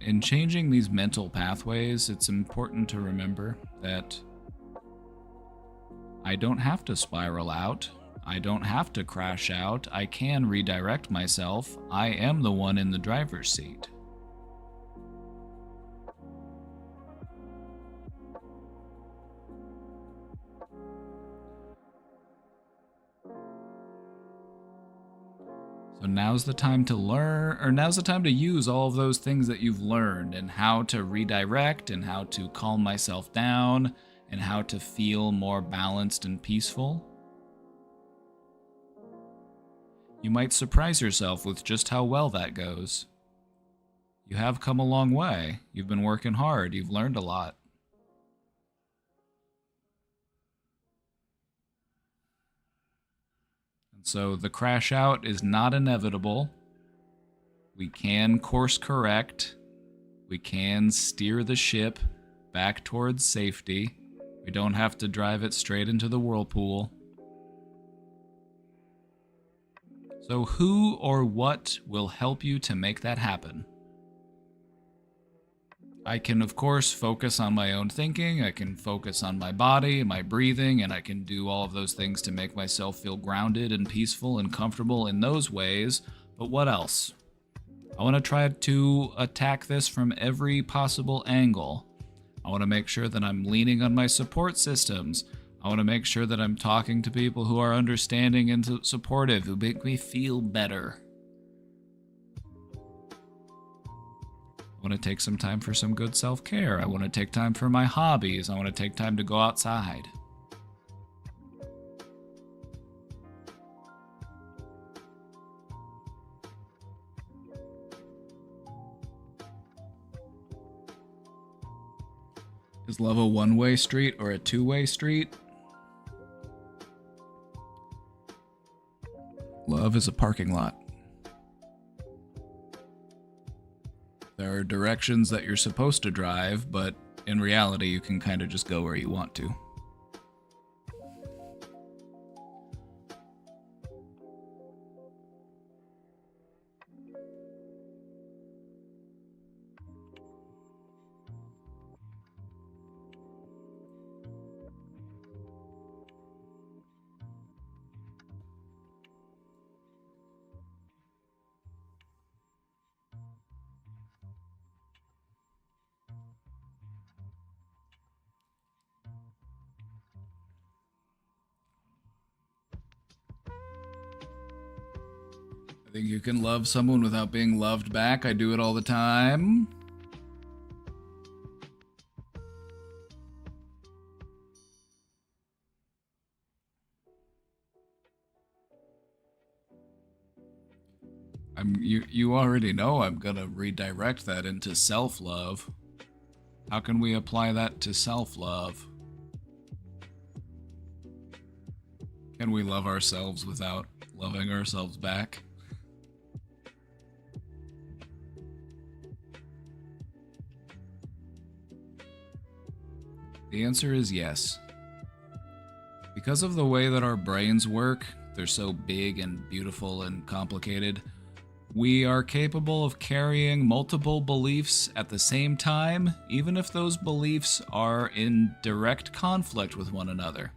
In changing these mental pathways, it's important to remember that I don't have to spiral out. I don't have to crash out. I can redirect myself. I am the one in the driver's seat. So now's the time to learn, or now's the time to use all of those things that you've learned and how to redirect and how to calm myself down and how to feel more balanced and peaceful. You might surprise yourself with just how well that goes. You have come a long way. You've been working hard. You've learned a lot. So the crash out is not inevitable. We can course correct. We can steer the ship back towards safety. We don't have to drive it straight into the whirlpool. So who or what will help you to make that happen? I can, of course, focus on my own thinking. I can focus on my body, my breathing, and I can do all of those things to make myself feel grounded and peaceful and comfortable in those ways. But what else? I want to try to attack this from every possible angle. I want to make sure that I'm leaning on my support systems. I want to make sure that I'm talking to people who are understanding and supportive, who make me feel better. I want to take some time for some good self-care. I want to take time for my hobbies. I want to take time to go outside. love a one-way street or a two-way street? Love is a parking lot. There are directions that you're supposed to drive, but in reality, you can kind of just go where you want to. I think you can love someone without being loved back. I do it all the time. You already know I'm gonna redirect that into self-love. How can we apply that to self-love? Can we love ourselves without loving ourselves back? The answer is yes. Because of the way that our brains work, they're so big and beautiful and complicated, we are capable of carrying multiple beliefs at the same time, even if those beliefs are in direct conflict with one another.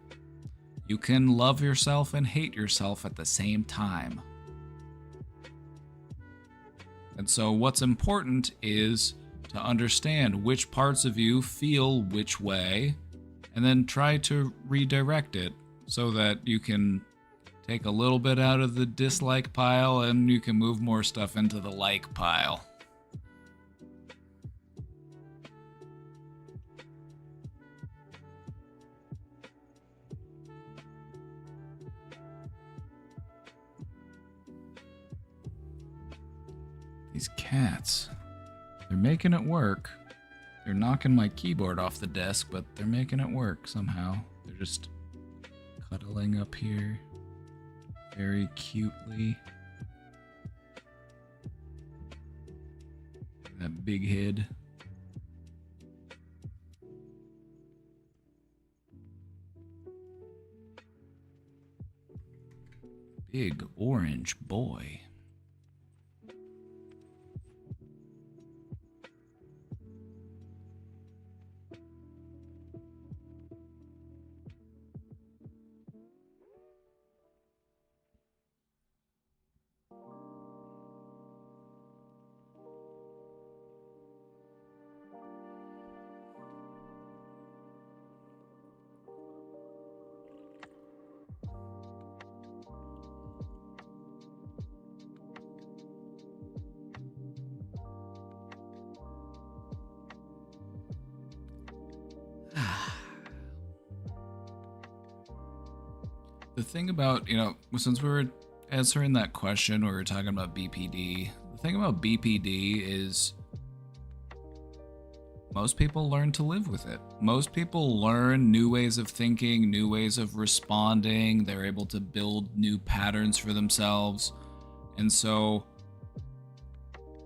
You can love yourself and hate yourself at the same time. And so what's important is to understand which parts of you feel which way, and then try to redirect it so that you can take a little bit out of the dislike pile and you can move more stuff into the like pile. These cats, they're making it work. They're knocking my keyboard off the desk, but they're making it work somehow. They're just cuddling up here very cutely. That big head. Big orange boy. The thing about, since we were answering that question, we were talking about BPD. The thing about BPD is most people learn to live with it. Most people learn new ways of thinking, new ways of responding. They're able to build new patterns for themselves. And so,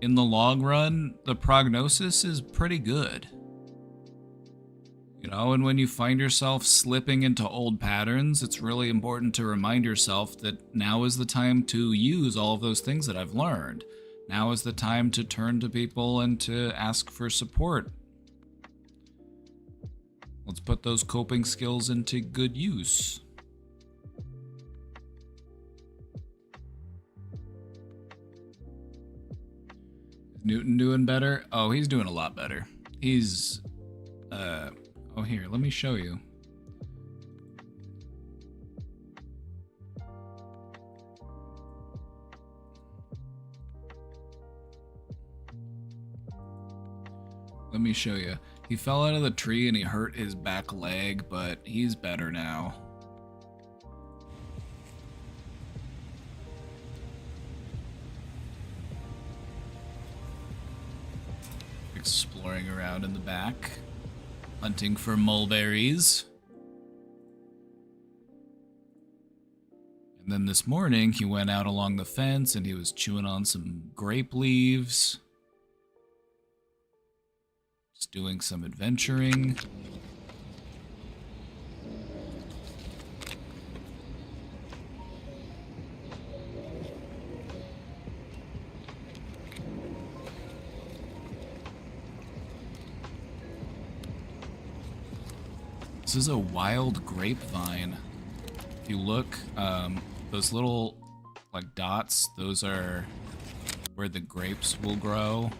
in the long run, the prognosis is pretty good. And when you find yourself slipping into old patterns, it's really important to remind yourself that now is the time to use all of those things that I've learned. Now is the time to turn to people and to ask for support. Let's put those coping skills into good use. Is Newton doing better? Oh, he's doing a lot better. He's, oh, here, let me show you. Let me show you. He fell out of the tree and he hurt his back leg, but he's better now. Exploring around in the back. hunting for mulberries. And then this morning, he went out along the fence and he was chewing on some grape leaves. Just doing some adventuring. This is a wild grapevine. If you look, those little, like, dots, those are where the grapes will grow.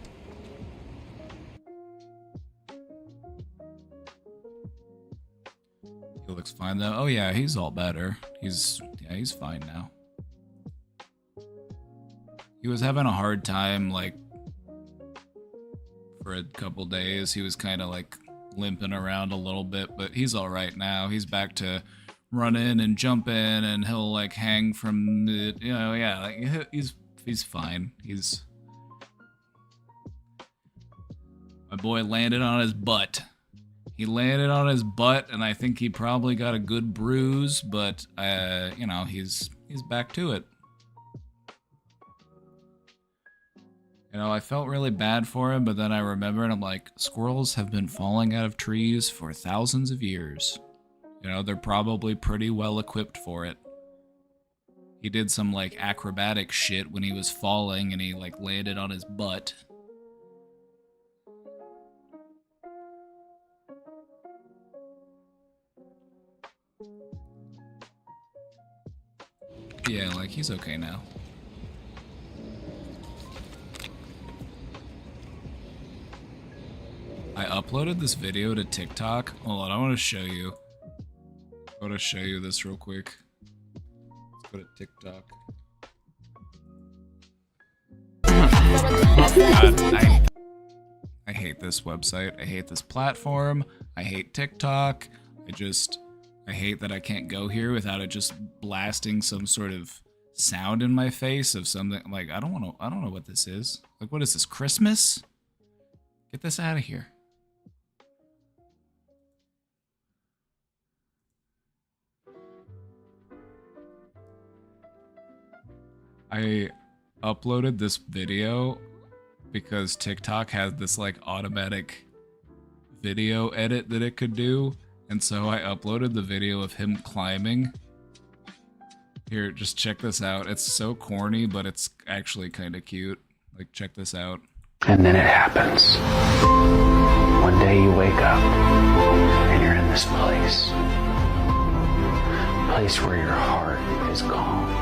He looks fine, though. Oh, yeah, he's all better. He's fine now. He was having a hard time, like, for a couple days. He was kind of, like, limping around a little bit, but he's all right now. He's back to running and jumping, and he'll like hang from the, yeah, like he's fine. My boy landed on his butt. He landed on his butt, and I think he probably got a good bruise, but he's back to it. I felt really bad for him, but then I remembered, I'm like, squirrels have been falling out of trees for thousands of years. They're probably pretty well equipped for it. He did some, like, acrobatic shit when he was falling, and he, like, landed on his butt. Yeah, like, he's okay now. I uploaded this video to TikTok. Hold on, I want to show you. I want to show you this real quick. Let's go to TikTok. God, I hate this website. I hate this platform. I hate TikTok. I hate that I can't go here without it just blasting some sort of sound in my face of something. Like, I don't know what this is. Like, what is this, Christmas? Get this out of here. I uploaded this video because TikTok has this like automatic video edit that it could do, and so I uploaded the video of him climbing. Here, just check this out. It's so corny, but it's actually kind of cute. Like, check this out. And then it happens. One day you wake up and you're in this place. A place where your heart is calm.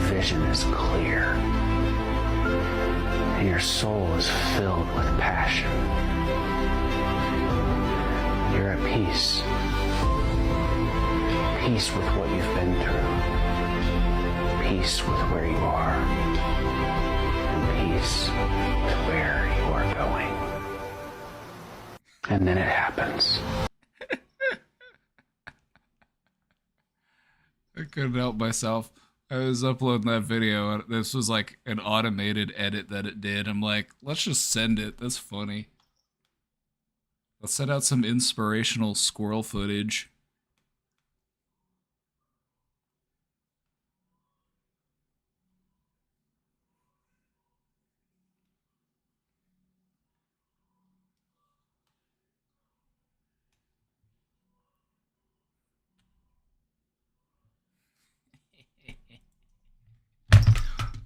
Vision is clear, and your soul is filled with passion. You're at peace. Peace with what you've been through. Peace with where you are. And peace with where you are going. And then it happens. I couldn't help myself. I was uploading that video, and this was like an automated edit that it did. I'm like, let's just send it. That's funny. Let's send out some inspirational squirrel footage.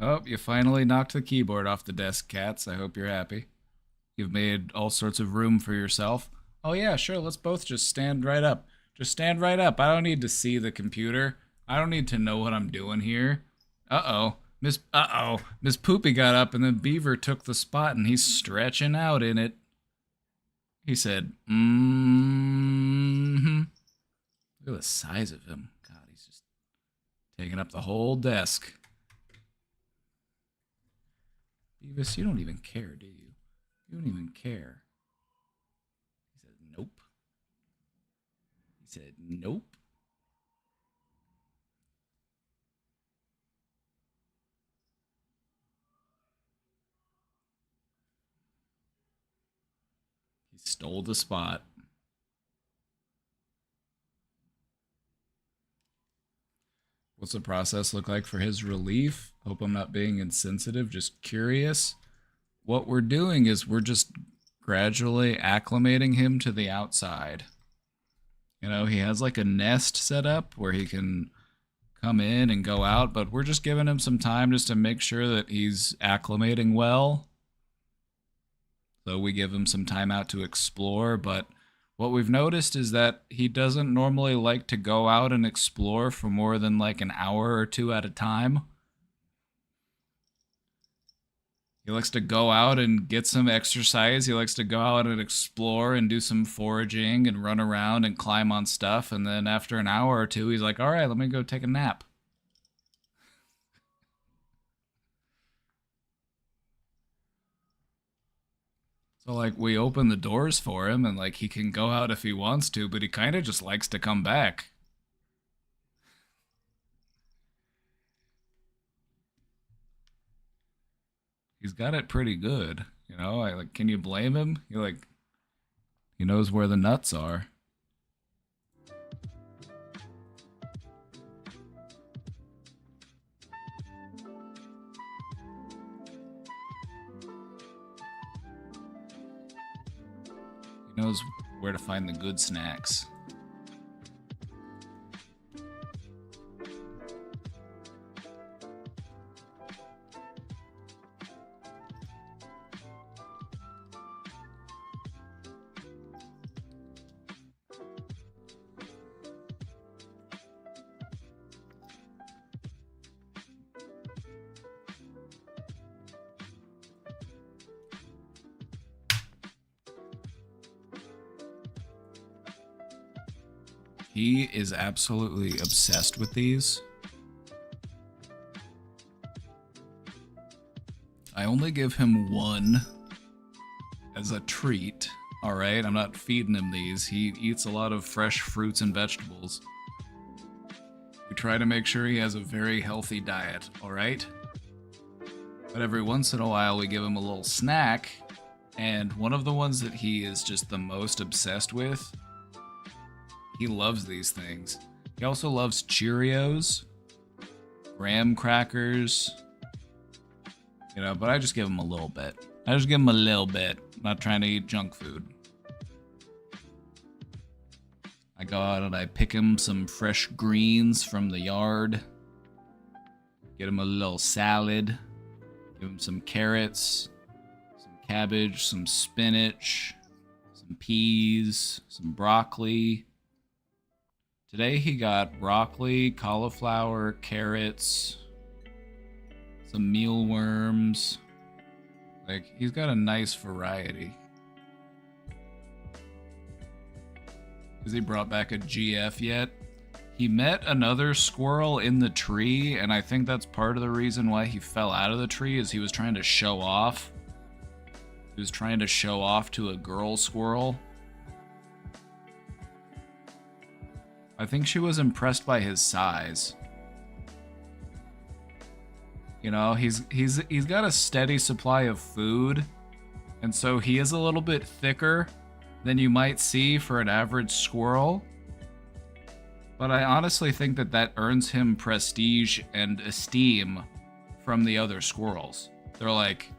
Oh, you finally knocked the keyboard off the desk, Cats. I hope you're happy. You've made all sorts of room for yourself. Oh yeah, sure, let's both just stand right up. Just stand right up. I don't need to see the computer. I don't need to know what I'm doing here. Uh-oh. Miss Poopy got up, and then Beaver took the spot, and he's stretching out in it. He said, mm-hmm. Look at the size of him. God, he's just taking up the whole desk. Beavis, you don't even care, do you? You don't even care. He said, nope. He said, nope. He's Stole the spot. What's the process look like for his relief? Hope I'm not being insensitive, just curious. What we're doing is we're just gradually acclimating him to the outside. You know, he has like a nest set up where he can come in and go out, but we're just giving him some time just to make sure that he's acclimating well. So we give him some time out to explore, but what we've noticed is that he doesn't normally like to go out and explore for more than like an hour or two at a time. He likes to go out and get some exercise. He likes to go out and explore and do some foraging and run around and climb on stuff. And then after an hour or two, he's like, all right, let me go take a nap. So, like, we open the doors for him, and, like, he can go out if he wants to, but he kind of just likes to come back. He's got it pretty good, you know? Like, can you blame him? He knows where the nuts are. He knows where to find the good snacks. He is absolutely obsessed with these. I only give him one as a treat, alright? I'm not feeding him these. He eats a lot of fresh fruits and vegetables. We try to make sure he has a very healthy diet, alright? But every once in a while we give him a little snack, and one of the ones that he is just the most obsessed with, he loves these things. He also loves Cheerios, graham crackers, you know, but I just give him a little bit. I just give him a little bit. I'm not trying to eat junk food. I go out and I pick him some fresh greens from the yard. Get him a little salad. Give him some carrots, some cabbage, some spinach, some peas, some broccoli. Today he got broccoli, cauliflower, carrots, some mealworms. Like, he's got a nice variety. Has he brought back a GF yet? He met another squirrel in the tree, and I think that's part of the reason why he fell out of the tree, is he was trying to show off. He was trying to show off to a girl squirrel. I think she was impressed by his size. You know, he's got a steady supply of food, and so he is a little bit thicker than you might see for an average squirrel. But I honestly think that that earns him prestige and esteem from the other squirrels. They're like,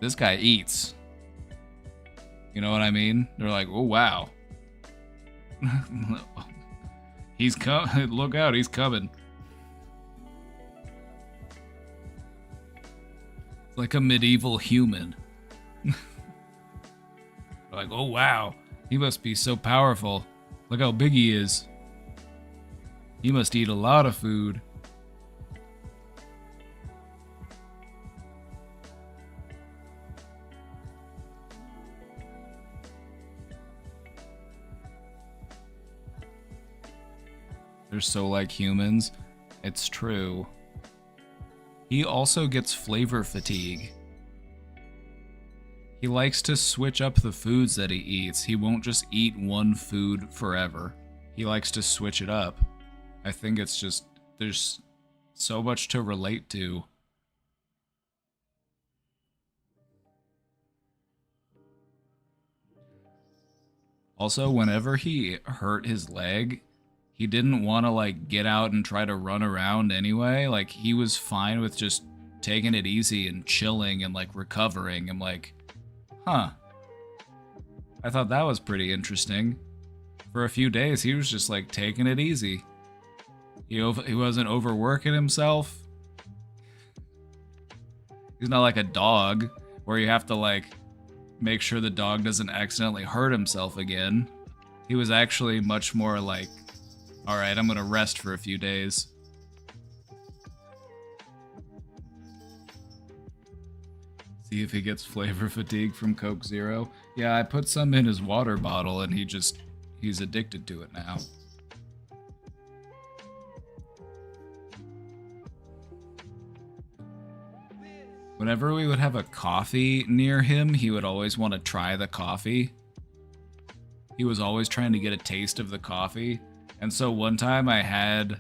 this guy eats. You know what I mean? They're like, oh wow. He's coming. Look out, he's coming. Like a medieval human. Like, oh wow, he must be so powerful. Look how big he is. He must eat a lot of food. They're so like humans. It's true. He also gets flavor fatigue. He likes to switch up the foods that he eats. He won't just eat one food forever. He likes to switch it up. I think it's just, there's so much to relate to. Also, whenever he hurt his leg, he didn't want to like get out and try to run around anyway. Like he was fine with just taking it easy and chilling and like recovering. I'm like, huh. I thought that was pretty interesting. For a few days, he was just like taking it easy. He wasn't overworking himself. He's not like a dog where you have to like make sure the dog doesn't accidentally hurt himself again. He was actually much more like, all right, I'm gonna rest for a few days. See if he gets flavor fatigue from Coke Zero. Yeah, I put some in his water bottle and he's addicted to it now. Whenever we would have a coffee near him, he would always want to try the coffee. He was always trying to get a taste of the coffee. And so one time I had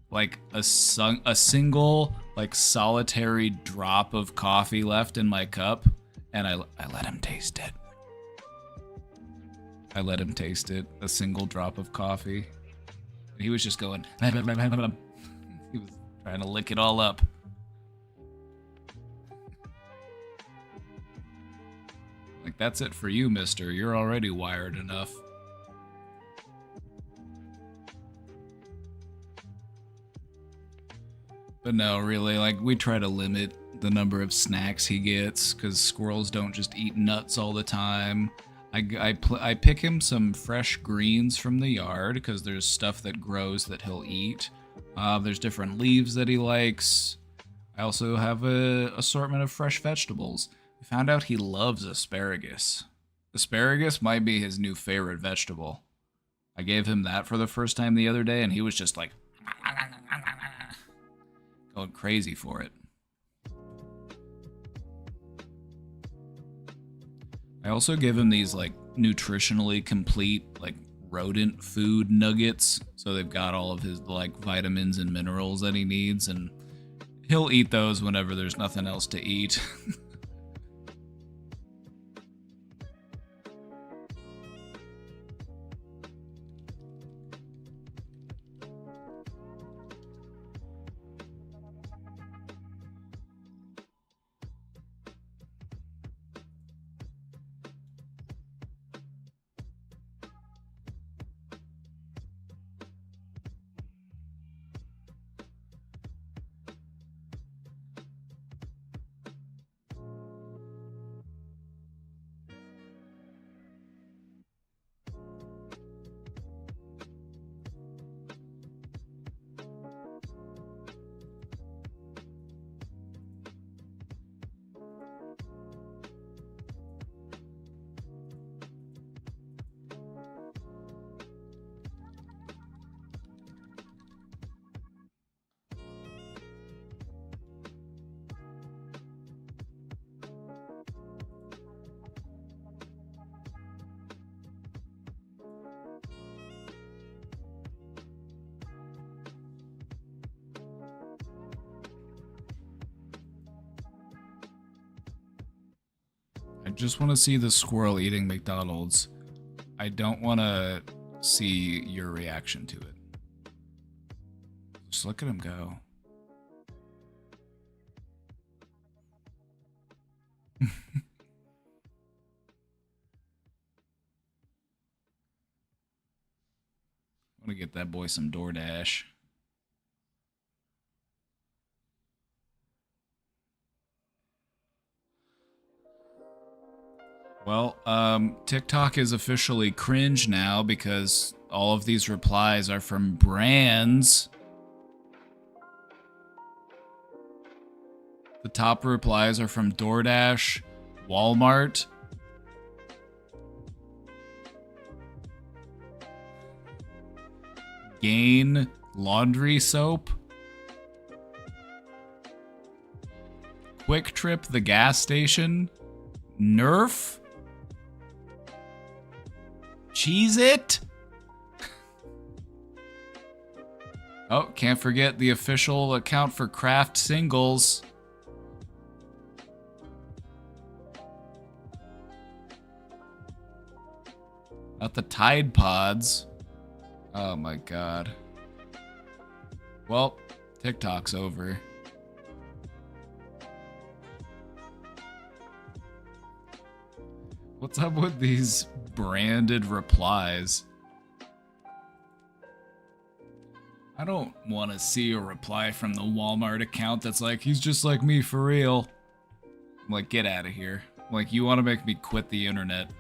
like a single like solitary drop of coffee left in my cup, and I let him taste it. I let him taste it, a single drop of coffee. He was just going, he was trying to lick it all up. Like, that's it for you, mister. You're already wired enough. But no, really, like, we try to limit the number of snacks he gets, because squirrels don't just eat nuts all the time. I pick him some fresh greens from the yard, because there's stuff that grows that he'll eat. There's different leaves that he likes. I also have an assortment of fresh vegetables. We found out he loves asparagus. Asparagus might be his new favorite vegetable. I gave him that for the first time the other day, and he was just like going crazy for it. I also give him these like nutritionally complete like rodent food nuggets, so they've got all of his like vitamins and minerals that he needs, and he'll eat those whenever there's nothing else to eat. I just want to see the squirrel eating McDonald's. I don't want to see your reaction to it. Just look at him go. I want to get that boy some DoorDash. Well, TikTok is officially cringe now because all of these replies are from brands. The top replies are from DoorDash, Walmart, Gain laundry soap, Quick Trip the gas station, Nerf, Cheez-It. Oh, can't forget the official account for Kraft Singles. Not the Tide Pods. Oh my god. Well, TikTok's over. What's up with these branded replies? I don't want to see a reply from the Walmart account that's like, he's just like me for real. I'm like, get out of here. Like, you want to make me quit the internet.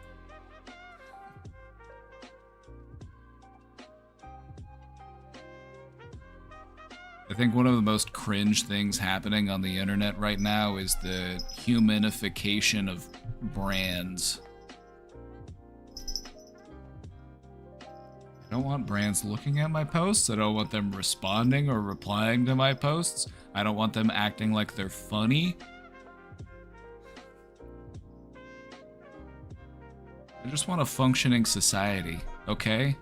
I think one of the most cringe things happening on the internet right now is the humanification of brands. I don't want brands looking at my posts. I don't want them responding or replying to my posts. I don't want them acting like they're funny. I just want a functioning society, okay?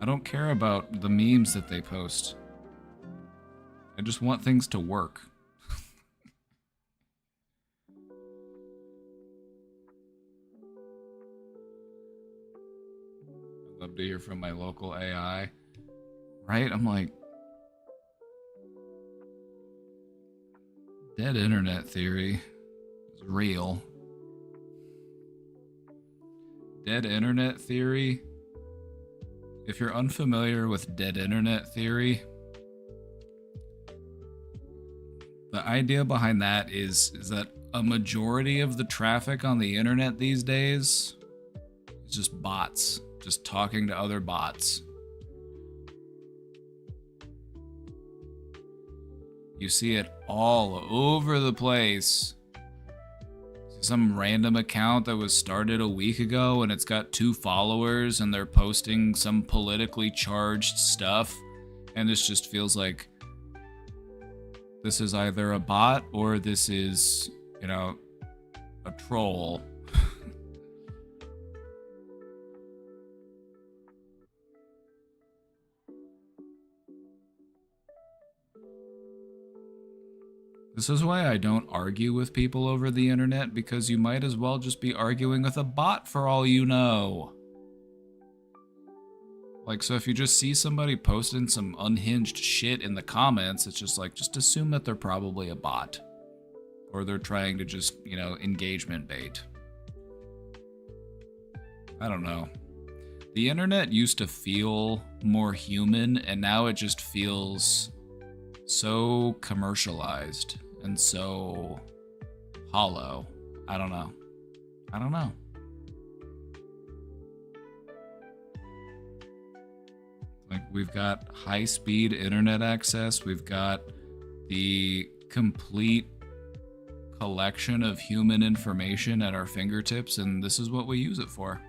I don't care about the memes that they post. I just want things to work. I'd love to hear from my local AI. Right? I'm like, dead internet theory is real. Dead internet theory? If you're unfamiliar with dead internet theory, the idea behind that is that a majority of the traffic on the internet these days is just bots, just talking to other bots. You see it all over the place. Some random account that was started a week ago and it's got 2 followers and they're posting some politically charged stuff, and this just feels like this is either a bot or this is, you know, a troll. This is why I don't argue with people over the internet, because you might as well just be arguing with a bot for all you know. Like, so if you just see somebody posting some unhinged shit in the comments, it's just like, just assume that they're probably a bot. Or they're trying to just, you know, engagement bait. I don't know. The internet used to feel more human, and now it just feels so commercialized and so hollow. I don't know. I don't know. Like, we've got high-speed internet access. We've got the complete collection of human information at our fingertips, and this is what we use it for.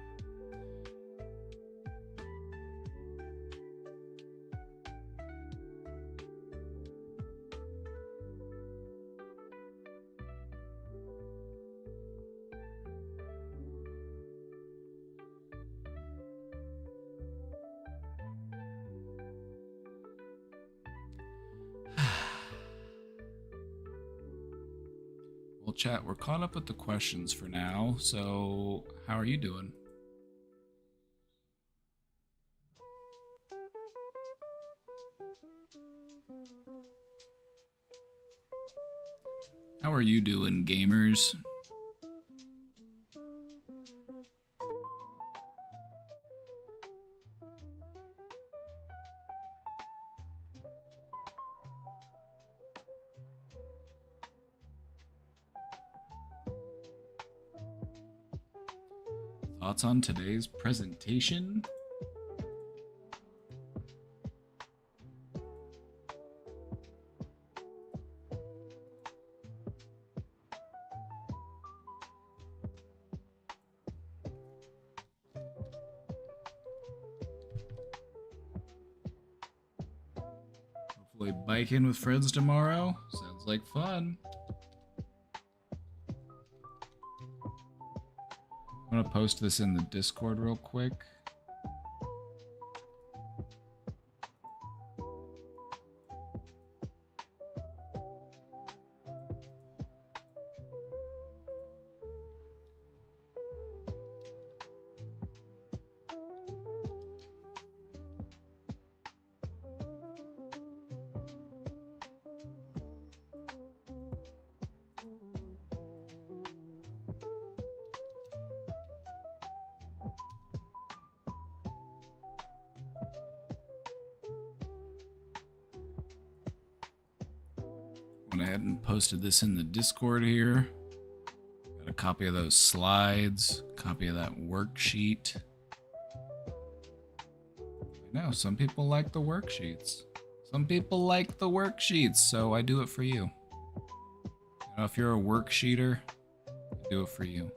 Well, chat, we're caught up with the questions for now, so how are you doing? How are you doing, gamers? Thoughts on today's presentation? Hopefully biking with friends tomorrow. Sounds like fun. I'm gonna post this in the Discord real quick. Went ahead and posted this in the Discord here. Got a copy of those slides, copy of that worksheet. No, some people like the worksheets. Some people like the worksheets, so I do it for you. You know, if you're a worksheeter, I do it for you.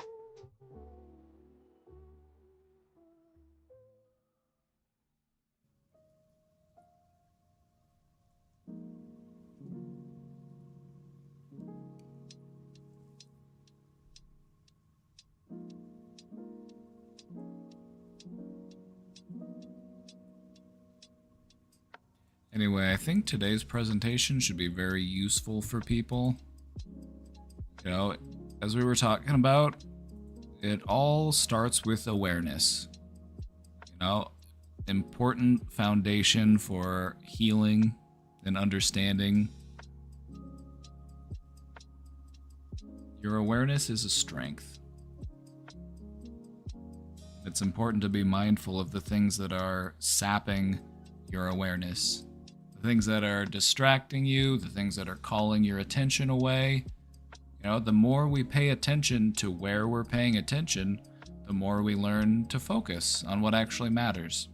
Anyway, I think today's presentation should be very useful for people. You know, as we were talking about, it all starts with awareness. You know, important foundation for healing and understanding. Your awareness is a strength. It's important to be mindful of the things that are sapping your awareness. The things that are distracting you, the things that are calling your attention away. You know, the more we pay attention to where we're paying attention, the more we learn to focus on what actually matters.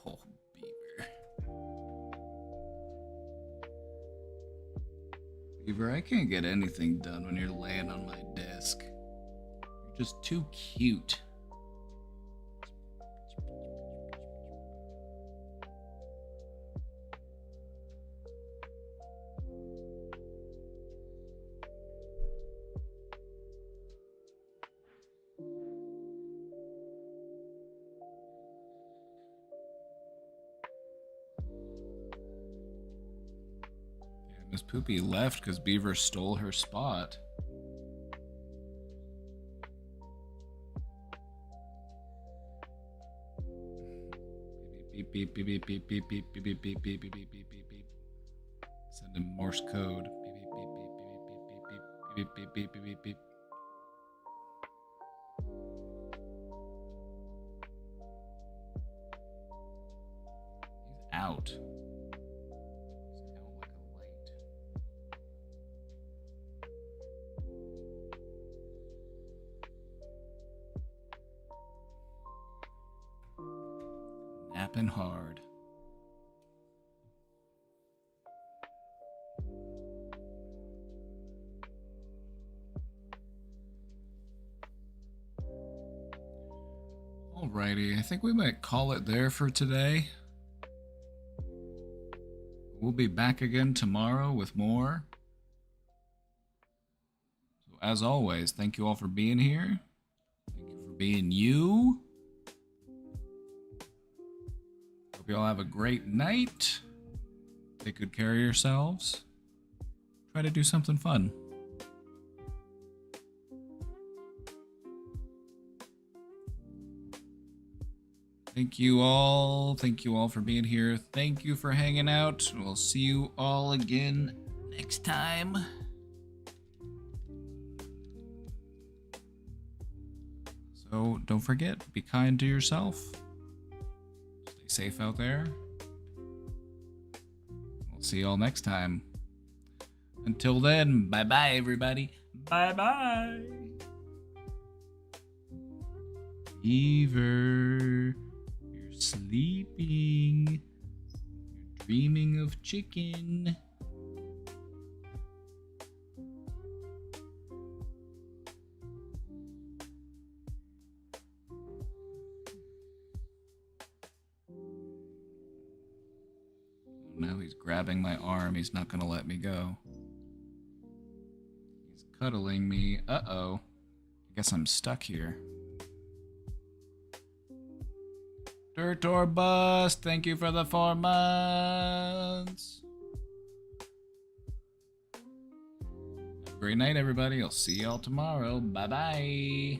Oh, Beaver. Beaver, I can't get anything done when you're laying on my desk. You're just too cute. Miss Poopy left because Beaver stole her spot. Beep beep beep beep beep beep beep beep beep beep beep beep beep beep beep beep. Send him Morse code. Beep beep beep beep beep beep beep beep beep beep beep. He's out. Napping hard. Alrighty, I think we might call it there for today. We'll be back again tomorrow with more. So as always, thank you all for being here. Thank you for being you. Hope you all have a great night. Take good care of yourselves. Try to do something fun. Thank you all. Thank you all for being here. Thank you for hanging out. We'll see you all again next time. So don't forget, be kind to yourself. Stay safe out there. We'll see you all next time. Until then, bye-bye, everybody. Bye-bye. Beaver, you're sleeping. You're Dreaming of chicken. Now he's grabbing my arm. He's not gonna let me go. He's cuddling me. Uh-oh. I guess I'm stuck here. Dirt or Bust, thank you for the 4 months. Have a great night, everybody. I'll see y'all tomorrow. Bye-bye.